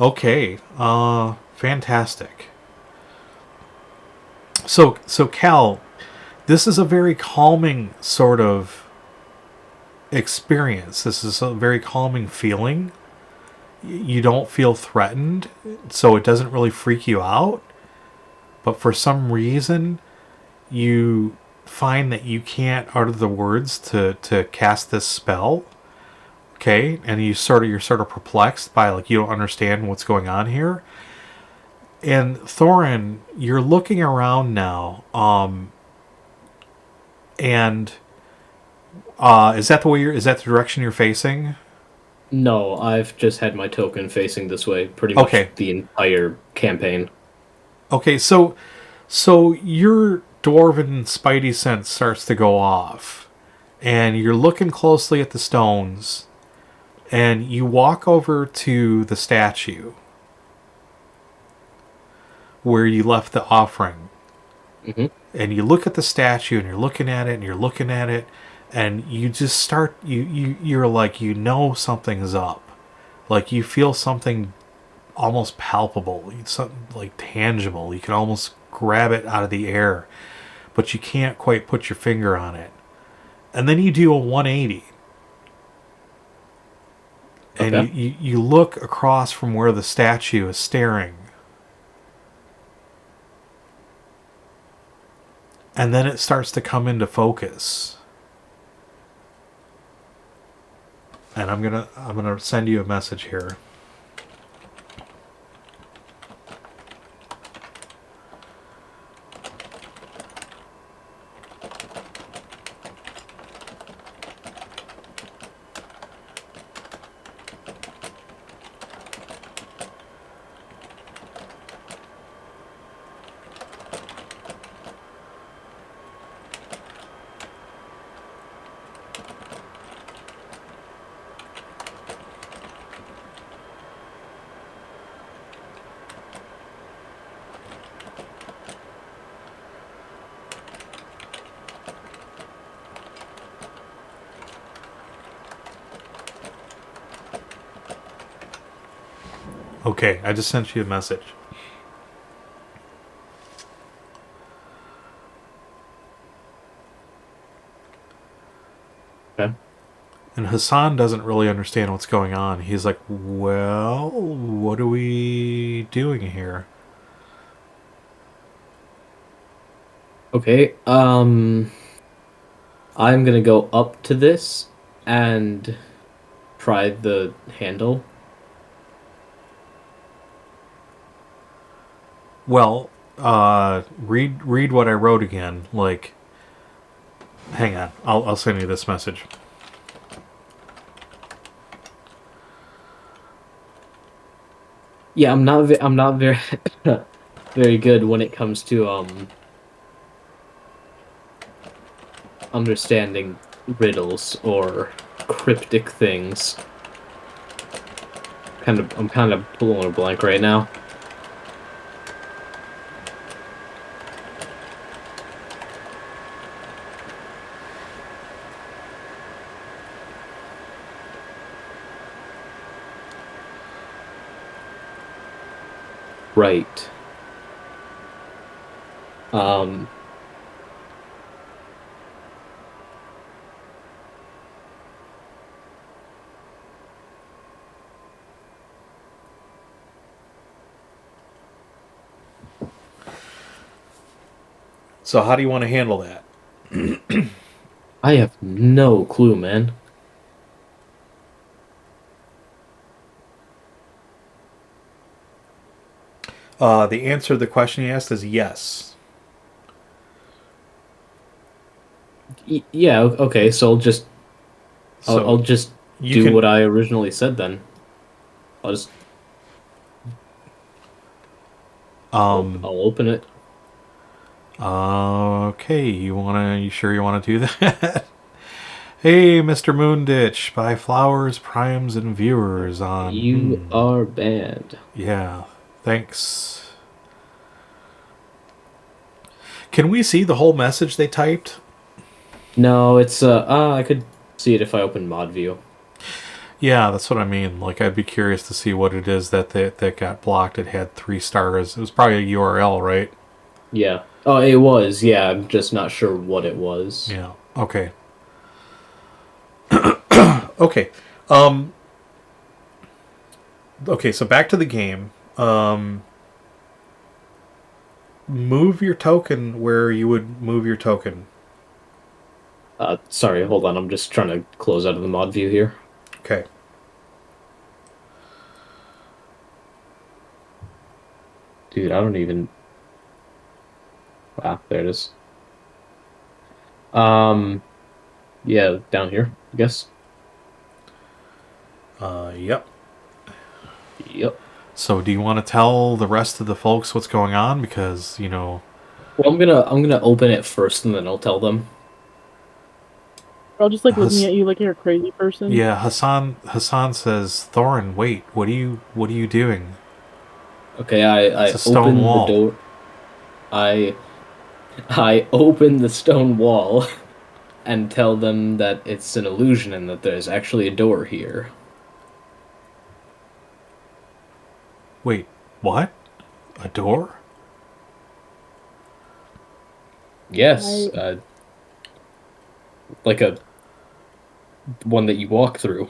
Okay. Fantastic. So Cal, this is a very calming sort of experience. This is a very calming feeling. You don't feel threatened, so it doesn't really freak you out. But for some reason, you find that you can't utter the words to cast this spell. Okay, and you're sort of perplexed by, like, you don't understand what's going on here. And Thorin, you're looking around now, and is that is that the direction you're facing? No, I've just had my token facing this way pretty much Okay. the entire campaign. Okay, so your dwarven spidey sense starts to go off, and you're looking closely at the stones, and you walk over to the statue where you left the offering, Hmm. and you look at the statue, and you're looking at it, and you're looking at it, and you just start you're like, you know something's up, like you feel something almost palpable, something like tangible. You can almost grab it out of the air, but you can't quite put your finger on it. And then you do a 180, and Okay. you look across from where the statue is staring, and then it starts to come into focus. And I'm gonna send you a message here. Okay, I just sent you a message. Okay. And Hassan doesn't really understand what's going on. He's like, well, what are we doing here? Okay. I'm gonna go up to this and try the handle. Well, read what I wrote again. Like, hang on, I'll send you this message. Yeah, I'm not very very good when it comes to understanding riddles or cryptic things. I'm kind of pulling a blank right now. Right. Um, So how do you want to handle that? I have no clue, man. The answer to the question you asked is yes. Yeah, okay, so So I'll just you do can. what I originally said then. I'll just I'll open it. Okay, you sure you wanna do that? Hey, Mr. Moonditch, buy flowers, primes, and viewers on. You are banned. Yeah, thanks. Can we see the whole message they typed? No, it's I could see it if I open mod view. Yeah, that's what I mean. Like, I'd be curious to see what it is that got blocked. It had 3 stars. It was probably a URL, right? Yeah. Oh, it was. Yeah, I'm just not sure what it was. Yeah. Okay. Okay. Um. Okay. So back to the game. Move your token where you would move your token. Sorry, hold on. I'm just trying to close out of the mod view here. Okay. Dude, I don't even. Wow, there it is. Yeah, down here, I guess. Yep. Yep. So do you want to tell the rest of the folks what's going on? Because, Well, I'm gonna open it first, and then I'll tell them. I'll just like looking at you like you're a crazy person. Yeah, Hassan says, Thorin, wait, what are you doing? Okay, I It's a stone open wall. the door. I open the stone wall and tell them that it's an illusion and that there's actually a door here. Wait, what? A door? Yes, like a one that you walk through.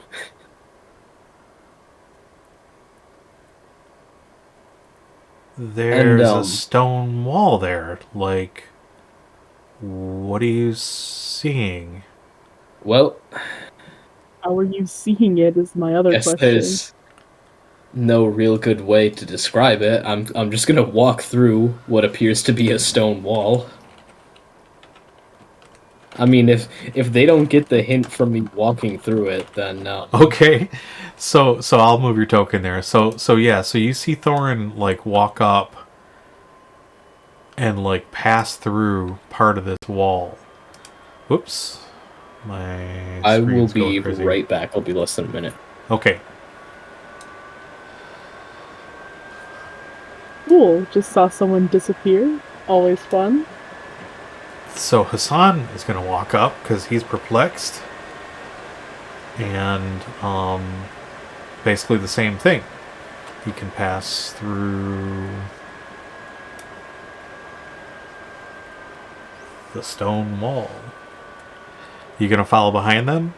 There's And a stone wall there. Like, what are you seeing? well, How are you seeing it is my other guess question. there's no real good way to describe it. I'm just gonna walk through what appears to be a stone wall. I mean, if they don't get the hint from me walking through it, then Okay, so I'll move your token there. So yeah, so you see Thorin like walk up and like pass through part of this wall. Whoops, my I will screen's be going crazy. right back. I'll be less than a minute. Okay. Cool. Just saw someone disappear. Always fun. So Hassan is going to walk up because he's perplexed, and basically the same thing. He can pass through the stone wall. You going to follow behind them?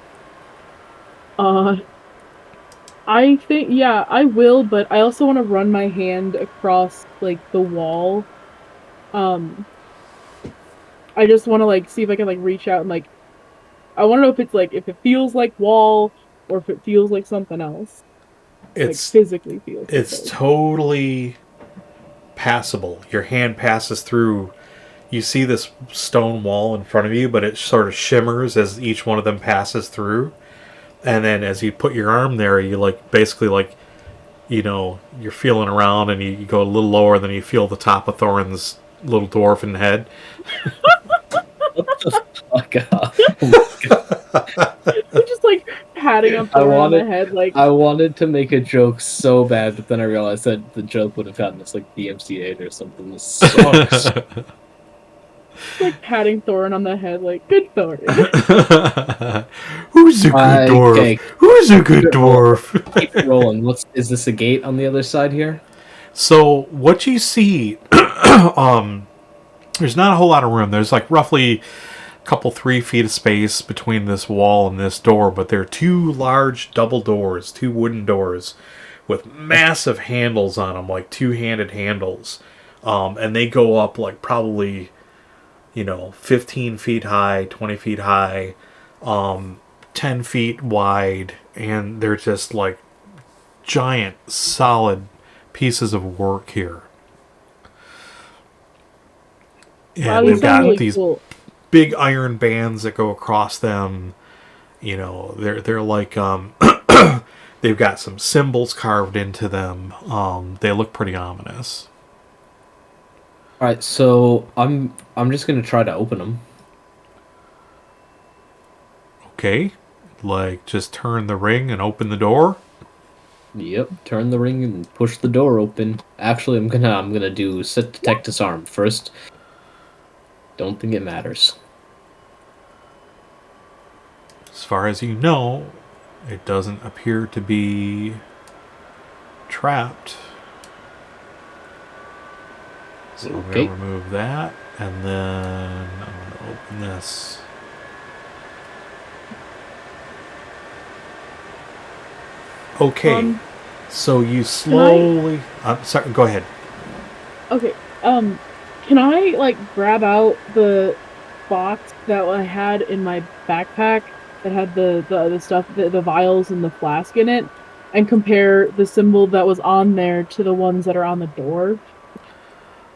I think, yeah, I will, but I also want to run my hand across like the wall. I just want to like see if I can like reach out and like I want to know if it's like if it feels like wall or if it feels like something else. It's like physically feels. It's totally passable. Your hand passes through. You see this stone wall in front of you, but it sort of shimmers as each one of them passes through. And then as you put your arm there, you like basically like you're feeling around and you go a little lower, and then you feel the top of Thorin's little dwarven head. What the fuck? We're just like patting up on the head, like I wanted to make a joke so bad, but then I realized that the joke would have gotten us like DMCA or something. This sucks. like patting Thorin on the head, like good Thorin. Who's a good dwarf? Okay. Who's a good dwarf? Keep rolling. Is this a gate on the other side here? So what you see, there's not a whole lot of room. There's like roughly a couple 3 feet of space between this wall and this door, but there are 2 large double doors, 2 wooden doors with massive handles on them, like 2-handed handles, and they go up like probably 15 feet high, 20 feet high, 10 feet wide, and they're just like giant, solid pieces of work here. And Wow, they've got really these cool. big iron bands that go across them. They're like they've got some symbols carved into them. They look pretty ominous. All right, so I'm just gonna try to open them. Okay, like just turn the ring and open the door. Yep, turn the ring and push the door open. Actually, I'm gonna do set detect disarm first. Don't think it matters. As far as you know, it doesn't appear to be trapped. So I'm Okay. going to remove that, and then I'm going to open this. Okay, so you slowly... sorry, go ahead. Okay, can I, like, grab out the box that I had in my backpack that had the stuff, the vials and the flask in it, and compare the symbol that was on there to the ones that are on the door?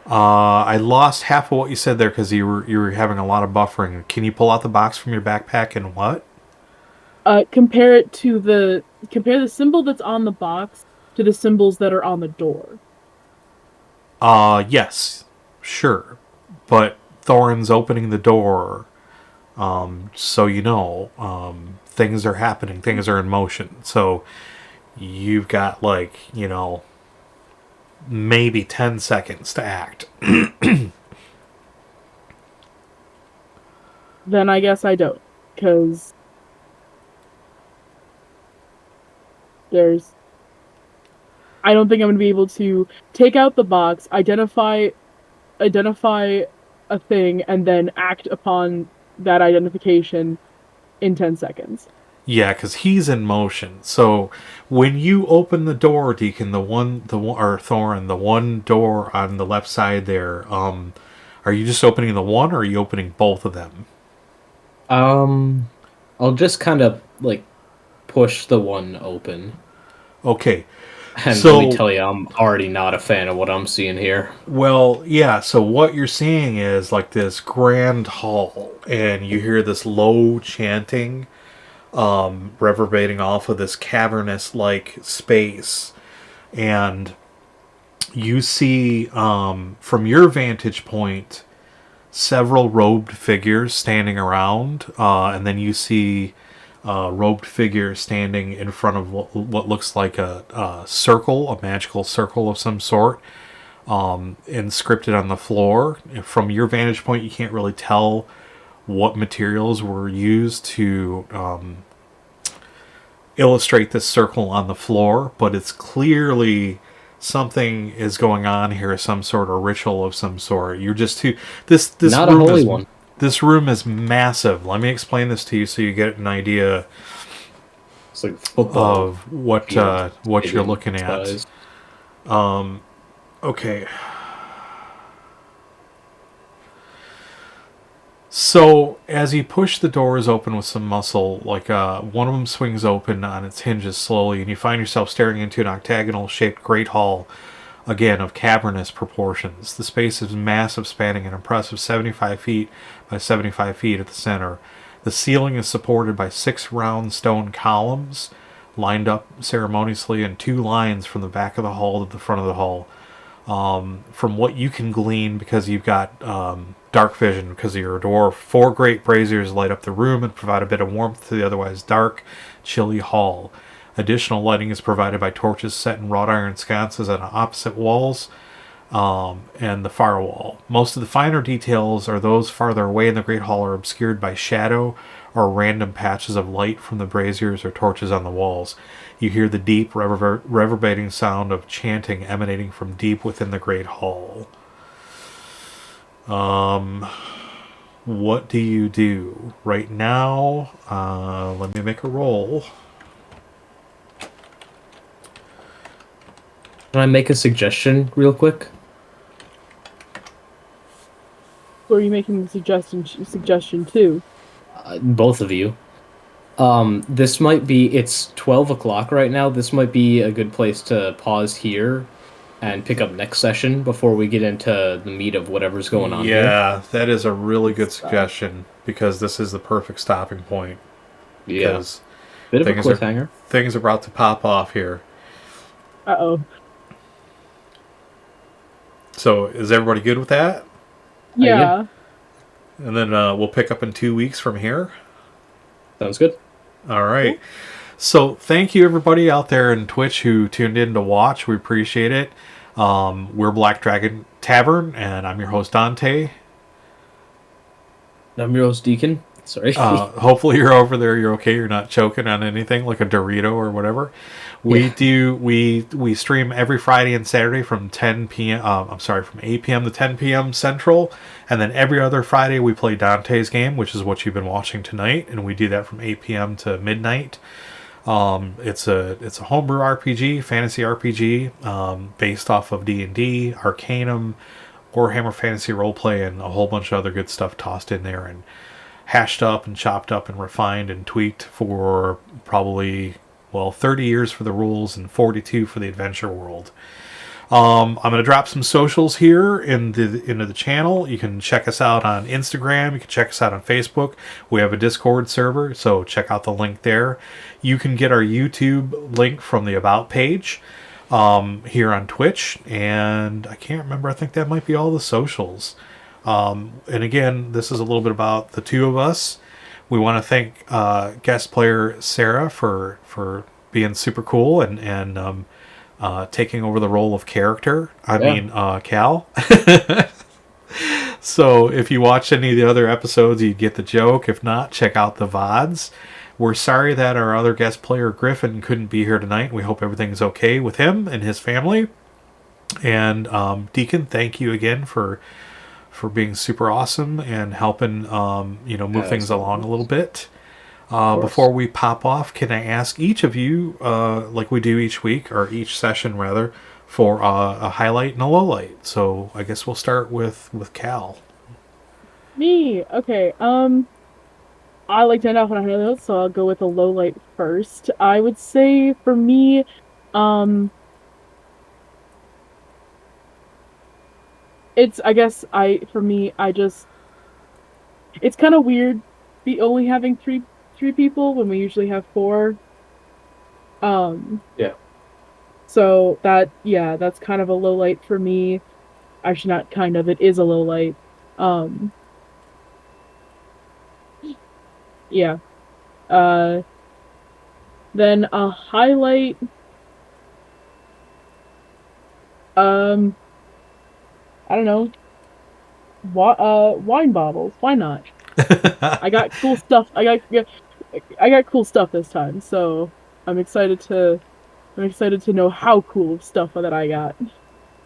I lost half of what you said there because you were having a lot of buffering. Can you pull out the box from your backpack and what? Compare the symbol that's on the box to the symbols that are on the door. Yes, sure. But Thorin's opening the door, so things are happening, things are in motion. So you've got like, maybe 10 seconds to act. Then I guess I don't, because I don't think I'm going to be able to take out the box, identify a thing, and then act upon that identification in 10 seconds. Yeah, because he's in motion. So when you open the door, Deacon, or Thorin, the one door on the left side there, are you just opening the one, or are you opening both of them? I'll just kind of like push the one open. Okay. And let me tell you, I'm already not a fan of what I'm seeing here. Well, yeah, so what you're seeing is like this grand hall, and you hear this low chanting reverberating off of this cavernous-like space. And you see, from your vantage point, several robed figures standing around, and then you see robed figure standing in front of what looks like a circle, a magical circle of some sort, inscripted on the floor. From your vantage point, you can't really tell what materials were used to illustrate this circle on the floor, but it's clearly something is going on here, some sort of ritual of some sort. You're just too... This not room a holy is, one. This room is massive. Let me explain this to you so you get an idea It's like football of what you're looking at. Okay. So as you push the doors open with some muscle, like one of them swings open on its hinges slowly, and you find yourself staring into an octagonal-shaped great hall, again, of cavernous proportions. The space is massive, spanning an impressive 75 feet by 75 feet at the center. The ceiling is supported by 6 round stone columns, lined up ceremoniously in 2 lines from the back of the hall to the front of the hall. From what you can glean, because you've got dark vision because of your dwarf, 4 great braziers light up the room and provide a bit of warmth to the otherwise dark, chilly hall. Additional lighting is provided by torches set in wrought iron sconces on opposite walls and the far wall. Most of the finer details are those farther away in the Great Hall are obscured by shadow or random patches of light from the braziers or torches on the walls. You hear the deep, reverberating sound of chanting emanating from deep within the Great Hall. What do you do? Right now, let me make a roll. Can I make a suggestion real quick? Who are you making the suggestion to? Both of you. This might be, it's 12 o'clock right now. This might be a good place to pause here and pick up next session before we get into the meat of whatever's going on here. Yeah, that is a really good suggestion because this is the perfect stopping point. Yeah. Bit of a cliffhanger. Things are about to pop off here. Uh-oh. So, is everybody good with that? Yeah. And then we'll pick up in 2 weeks from here. Sounds good. All right. Cool. So, thank you everybody out there in Twitch who tuned in to watch. We appreciate it. We're Black Dragon Tavern, and I'm your host, Dante. I'm your host, Deacon. Sorry. Hopefully you're over there. You're okay. You're not choking on anything like a Dorito or whatever. We stream every Friday and Saturday from 10 p.m. From 8 p.m. to 10 p.m. Central, and then every other Friday we play Dante's game, which is what you've been watching tonight, and we do that from 8 p.m. to midnight. It's a homebrew RPG, fantasy RPG, based off of D&D, Arcanum, Warhammer Fantasy Roleplay, and a whole bunch of other good stuff tossed in there and hashed up and chopped up and refined and tweaked for probably 30 years for the rules and 42 for the adventure world. I'm going to drop some socials here into the channel. You can check us out on Instagram. You can check us out on Facebook. We have a Discord server, so check out the link there. You can get our YouTube link from the About page here on Twitch. And I can't remember. I think that might be all the socials. And again, this is a little bit about the two of us. We want to thank guest player Sarah for being super cool and taking over the role of character. Cal. So if you watched any of the other episodes, you get the joke. If not, check out the VODs. We're sorry that our other guest player Gryphon couldn't be here tonight. We hope everything's okay with him and his family. And Deacon, thank you again for being super awesome and helping move things along a little bit. Before we pop off, can I ask each of you, like we do each week, or each session rather, for a highlight and a low light? So I guess we'll start with Cal. Me? Okay. I like to end off on a highlight, so I'll go with a low light first. I would say for me, it's kind of weird only having three people when we usually have 4. So that's kind of a low light for me. Actually, not kind of, it is a low light. Then a highlight, I don't know, wine bottles. Why not? I got cool stuff. I got cool stuff this time, so I'm excited to know how cool stuff that I got.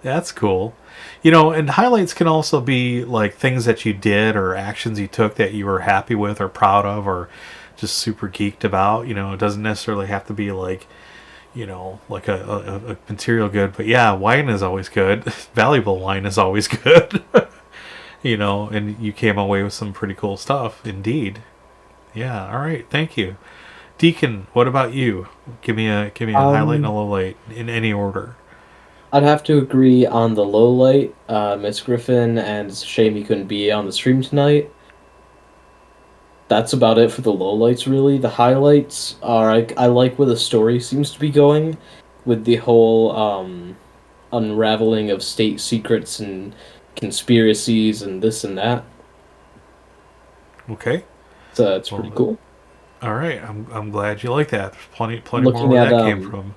That's cool. And highlights can also be like things that you did or actions you took that you were happy with or proud of or just super geeked about. It doesn't necessarily have to be like, like a material good. But yeah, wine is always good. Valuable wine is always good. And you came away with some pretty cool stuff, indeed. Yeah, all right, thank you. Deacon, what about you? Give me a highlight and a low light in any order. I'd have to agree on the low light. Miss Gryphon, and it's a shame you couldn't be on the stream tonight. that's about it for the lowlights, really. The highlights are I like where the story seems to be going, with the whole unraveling of state secrets and conspiracies and this and that. Okay. So that's pretty cool. All right. I'm glad you like that. There's plenty Looking more where at, that came from.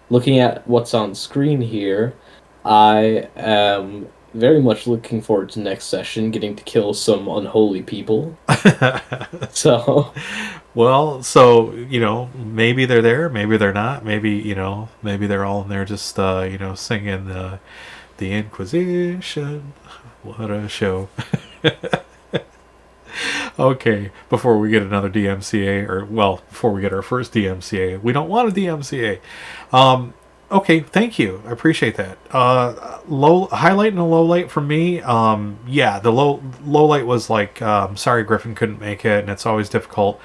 Looking at what's on screen here, I am very much looking forward to next session, getting to kill some unholy people. So, Well, so, maybe they're there, maybe they're not. Maybe, maybe they're all in there just, singing the Inquisition. What a show. Okay, before we get another DMCA, before we get our first DMCA, we don't want a DMCA. Okay, thank you. I appreciate that. Low highlight and a low light for me. Yeah, the low light was like, sorry, Gryphon couldn't make it, and it's always difficult,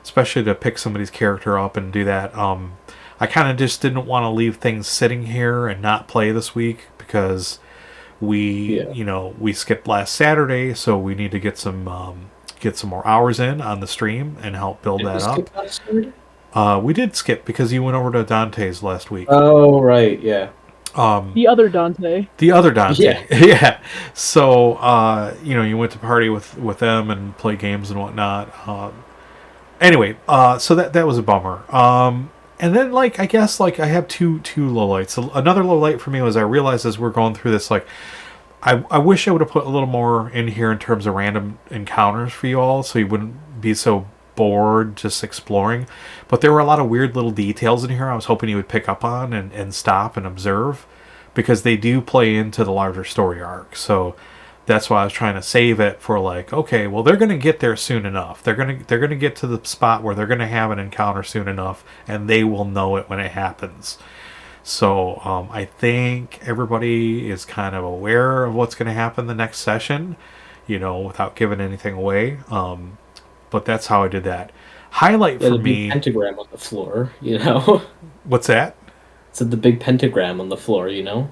especially to pick somebody's character up and do that. I kind of just didn't want to leave things sitting here and not play this week because we skipped last Saturday, so we need to get some more hours in on the stream and help build that up. We did skip because you went over to Dante's last week. Oh, right, yeah. The other Dante. The other Dante. Yeah. Yeah. So, you went to party with them and play games and whatnot. Anyway, so that was a bummer. And then, I guess, I have two lowlights. Another lowlight for me was I realized as we're going through this, I wish I would have put a little more in here in terms of random encounters for you all so you wouldn't be so bored just exploring. But there were a lot of weird little details in here I was hoping you would pick up on and stop and observe because they do play into the larger story arc. So that's why I was trying to save it for okay, well, they're going to get there soon enough. They're going to get to the spot where they're going to have an encounter soon enough and they will know it when it happens. So I think everybody is kind of aware of what's going to happen the next session, without giving anything away. But that's how I did that. Highlight for the me. Big pentagram on the floor, What's that? It's the big pentagram on the floor, Yeah.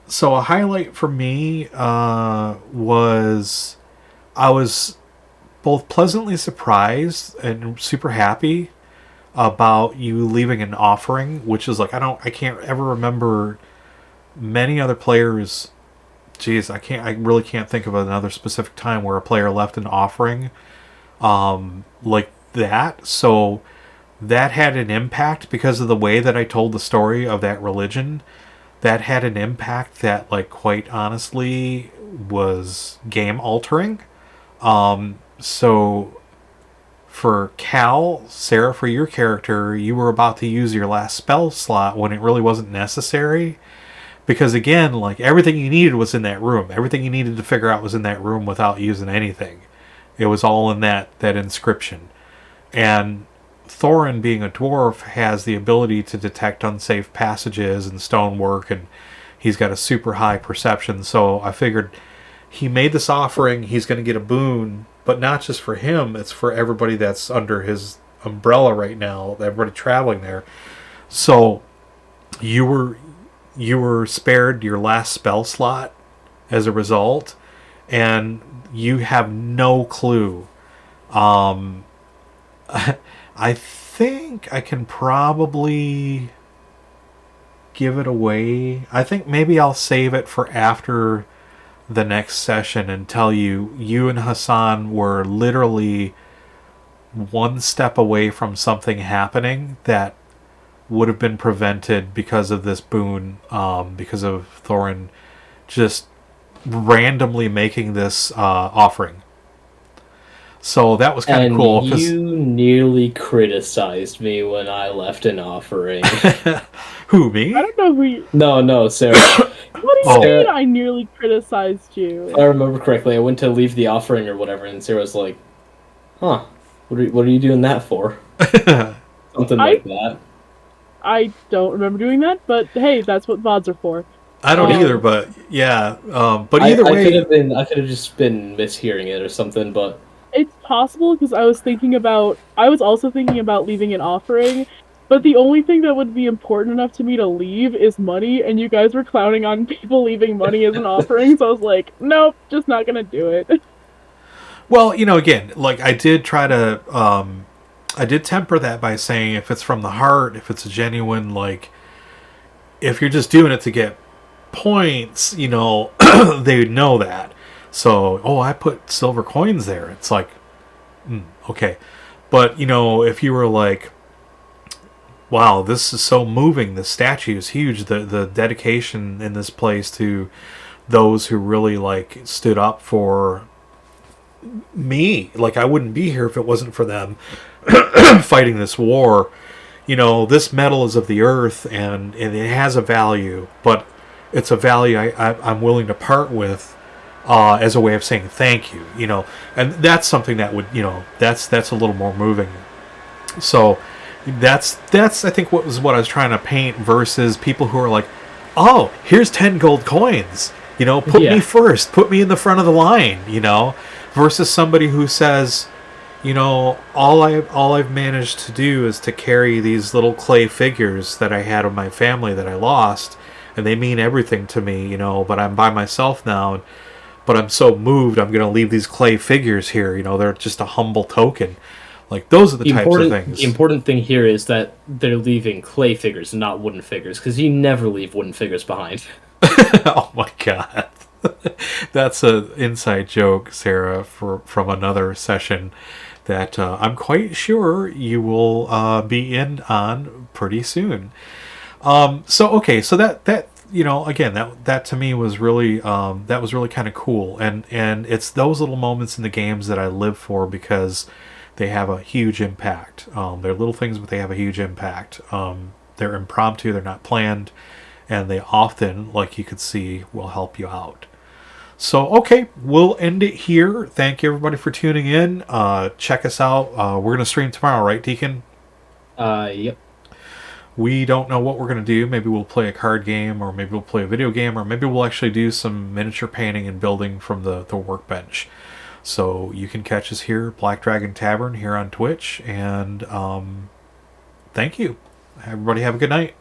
So a highlight for me was I was both pleasantly surprised and super happy about you leaving an offering, which is I can't ever remember many other players. Geez, I really can't think of another specific time where a player left an offering like that. So that had an impact because of the way that I told the story of that religion. That had an impact that, quite honestly, was game altering. So for Cal, Sarah, for your character, you were about to use your last spell slot when it really wasn't necessary. Because again, everything you needed was in that room. Everything you needed to figure out was in that room without using anything. It was all in that inscription. And Thorin, being a dwarf, has the ability to detect unsafe passages and stonework, and he's got a super high perception. So I figured he made this offering, he's going to get a boon, but not just for him, it's for everybody that's under his umbrella right now, everybody traveling there. So you were spared your last spell slot as a result, and you have no clue. I think I can probably give it away. I think maybe I'll save it for after the next session and tell you and Hassan were literally one step away from something happening that would have been prevented because of this boon, because of Thorin just randomly making this offering. So that was kind of cool. You nearly criticized me when I left an offering. Who, me? I don't know who you... No, Sarah. What do you mean I nearly criticized you? If I remember correctly, I went to leave the offering or whatever, and Sarah was like, huh, what are you doing that for? Something like that. I don't remember doing that, but hey, that's what VODs are for. I don't either, but yeah. But either way... I could have just been mishearing it or something, but... It's possible, because I was also thinking about leaving an offering, But the only thing that would be important enough to me to leave is money, and you guys were clowning on people leaving money as an offering, so I was like, nope, just not gonna do it. Well, again, like I did try to, I did temper that by saying if it's from the heart, if it's a genuine, like, if you're just doing it to get points, they would know that. So, oh, I put silver coins there. It's like, okay. But, if you were like, wow, this is so moving. The statue is huge. The dedication in this place to those who really, like, stood up for me. Like, I wouldn't be here if it wasn't for them fighting this war. This metal is of the earth, and it has a value, but it's a value I'm willing to part with as a way of saying thank you, and that's something that would, that's a little more moving. So that's I think what I was trying to paint versus people who are like, oh, here's 10 gold coins, put me first, put me in the front of the line, versus somebody who says, all I've managed to do is to carry these little clay figures that I had of my family that I lost, and they mean everything to me, but I'm by myself now, but I'm so moved I'm going to leave these clay figures here, they're just a humble token. Like, those are the types of things. The important thing here is that they're leaving clay figures, not wooden figures, because you never leave wooden figures behind. Oh my god. That's an inside joke, Sarah, from another session that I'm quite sure you will be in on pretty soon. So that again, that to me was really that was really kind of cool, and it's those little moments in the games that I live for because they have a huge impact. They're little things, but they have a huge impact. They're impromptu, they're not planned, and they often, like you could see, will help you out. So, okay, we'll end it here. Thank you, everybody, for tuning in. Check us out. We're going to stream tomorrow, right, Deacon? Yep. We don't know what we're going to do. Maybe we'll play a card game, or maybe we'll play a video game, or maybe we'll actually do some miniature painting and building from the workbench. So you can catch us here, Black Dragon Tavern, here on Twitch. And thank you. Everybody have a good night.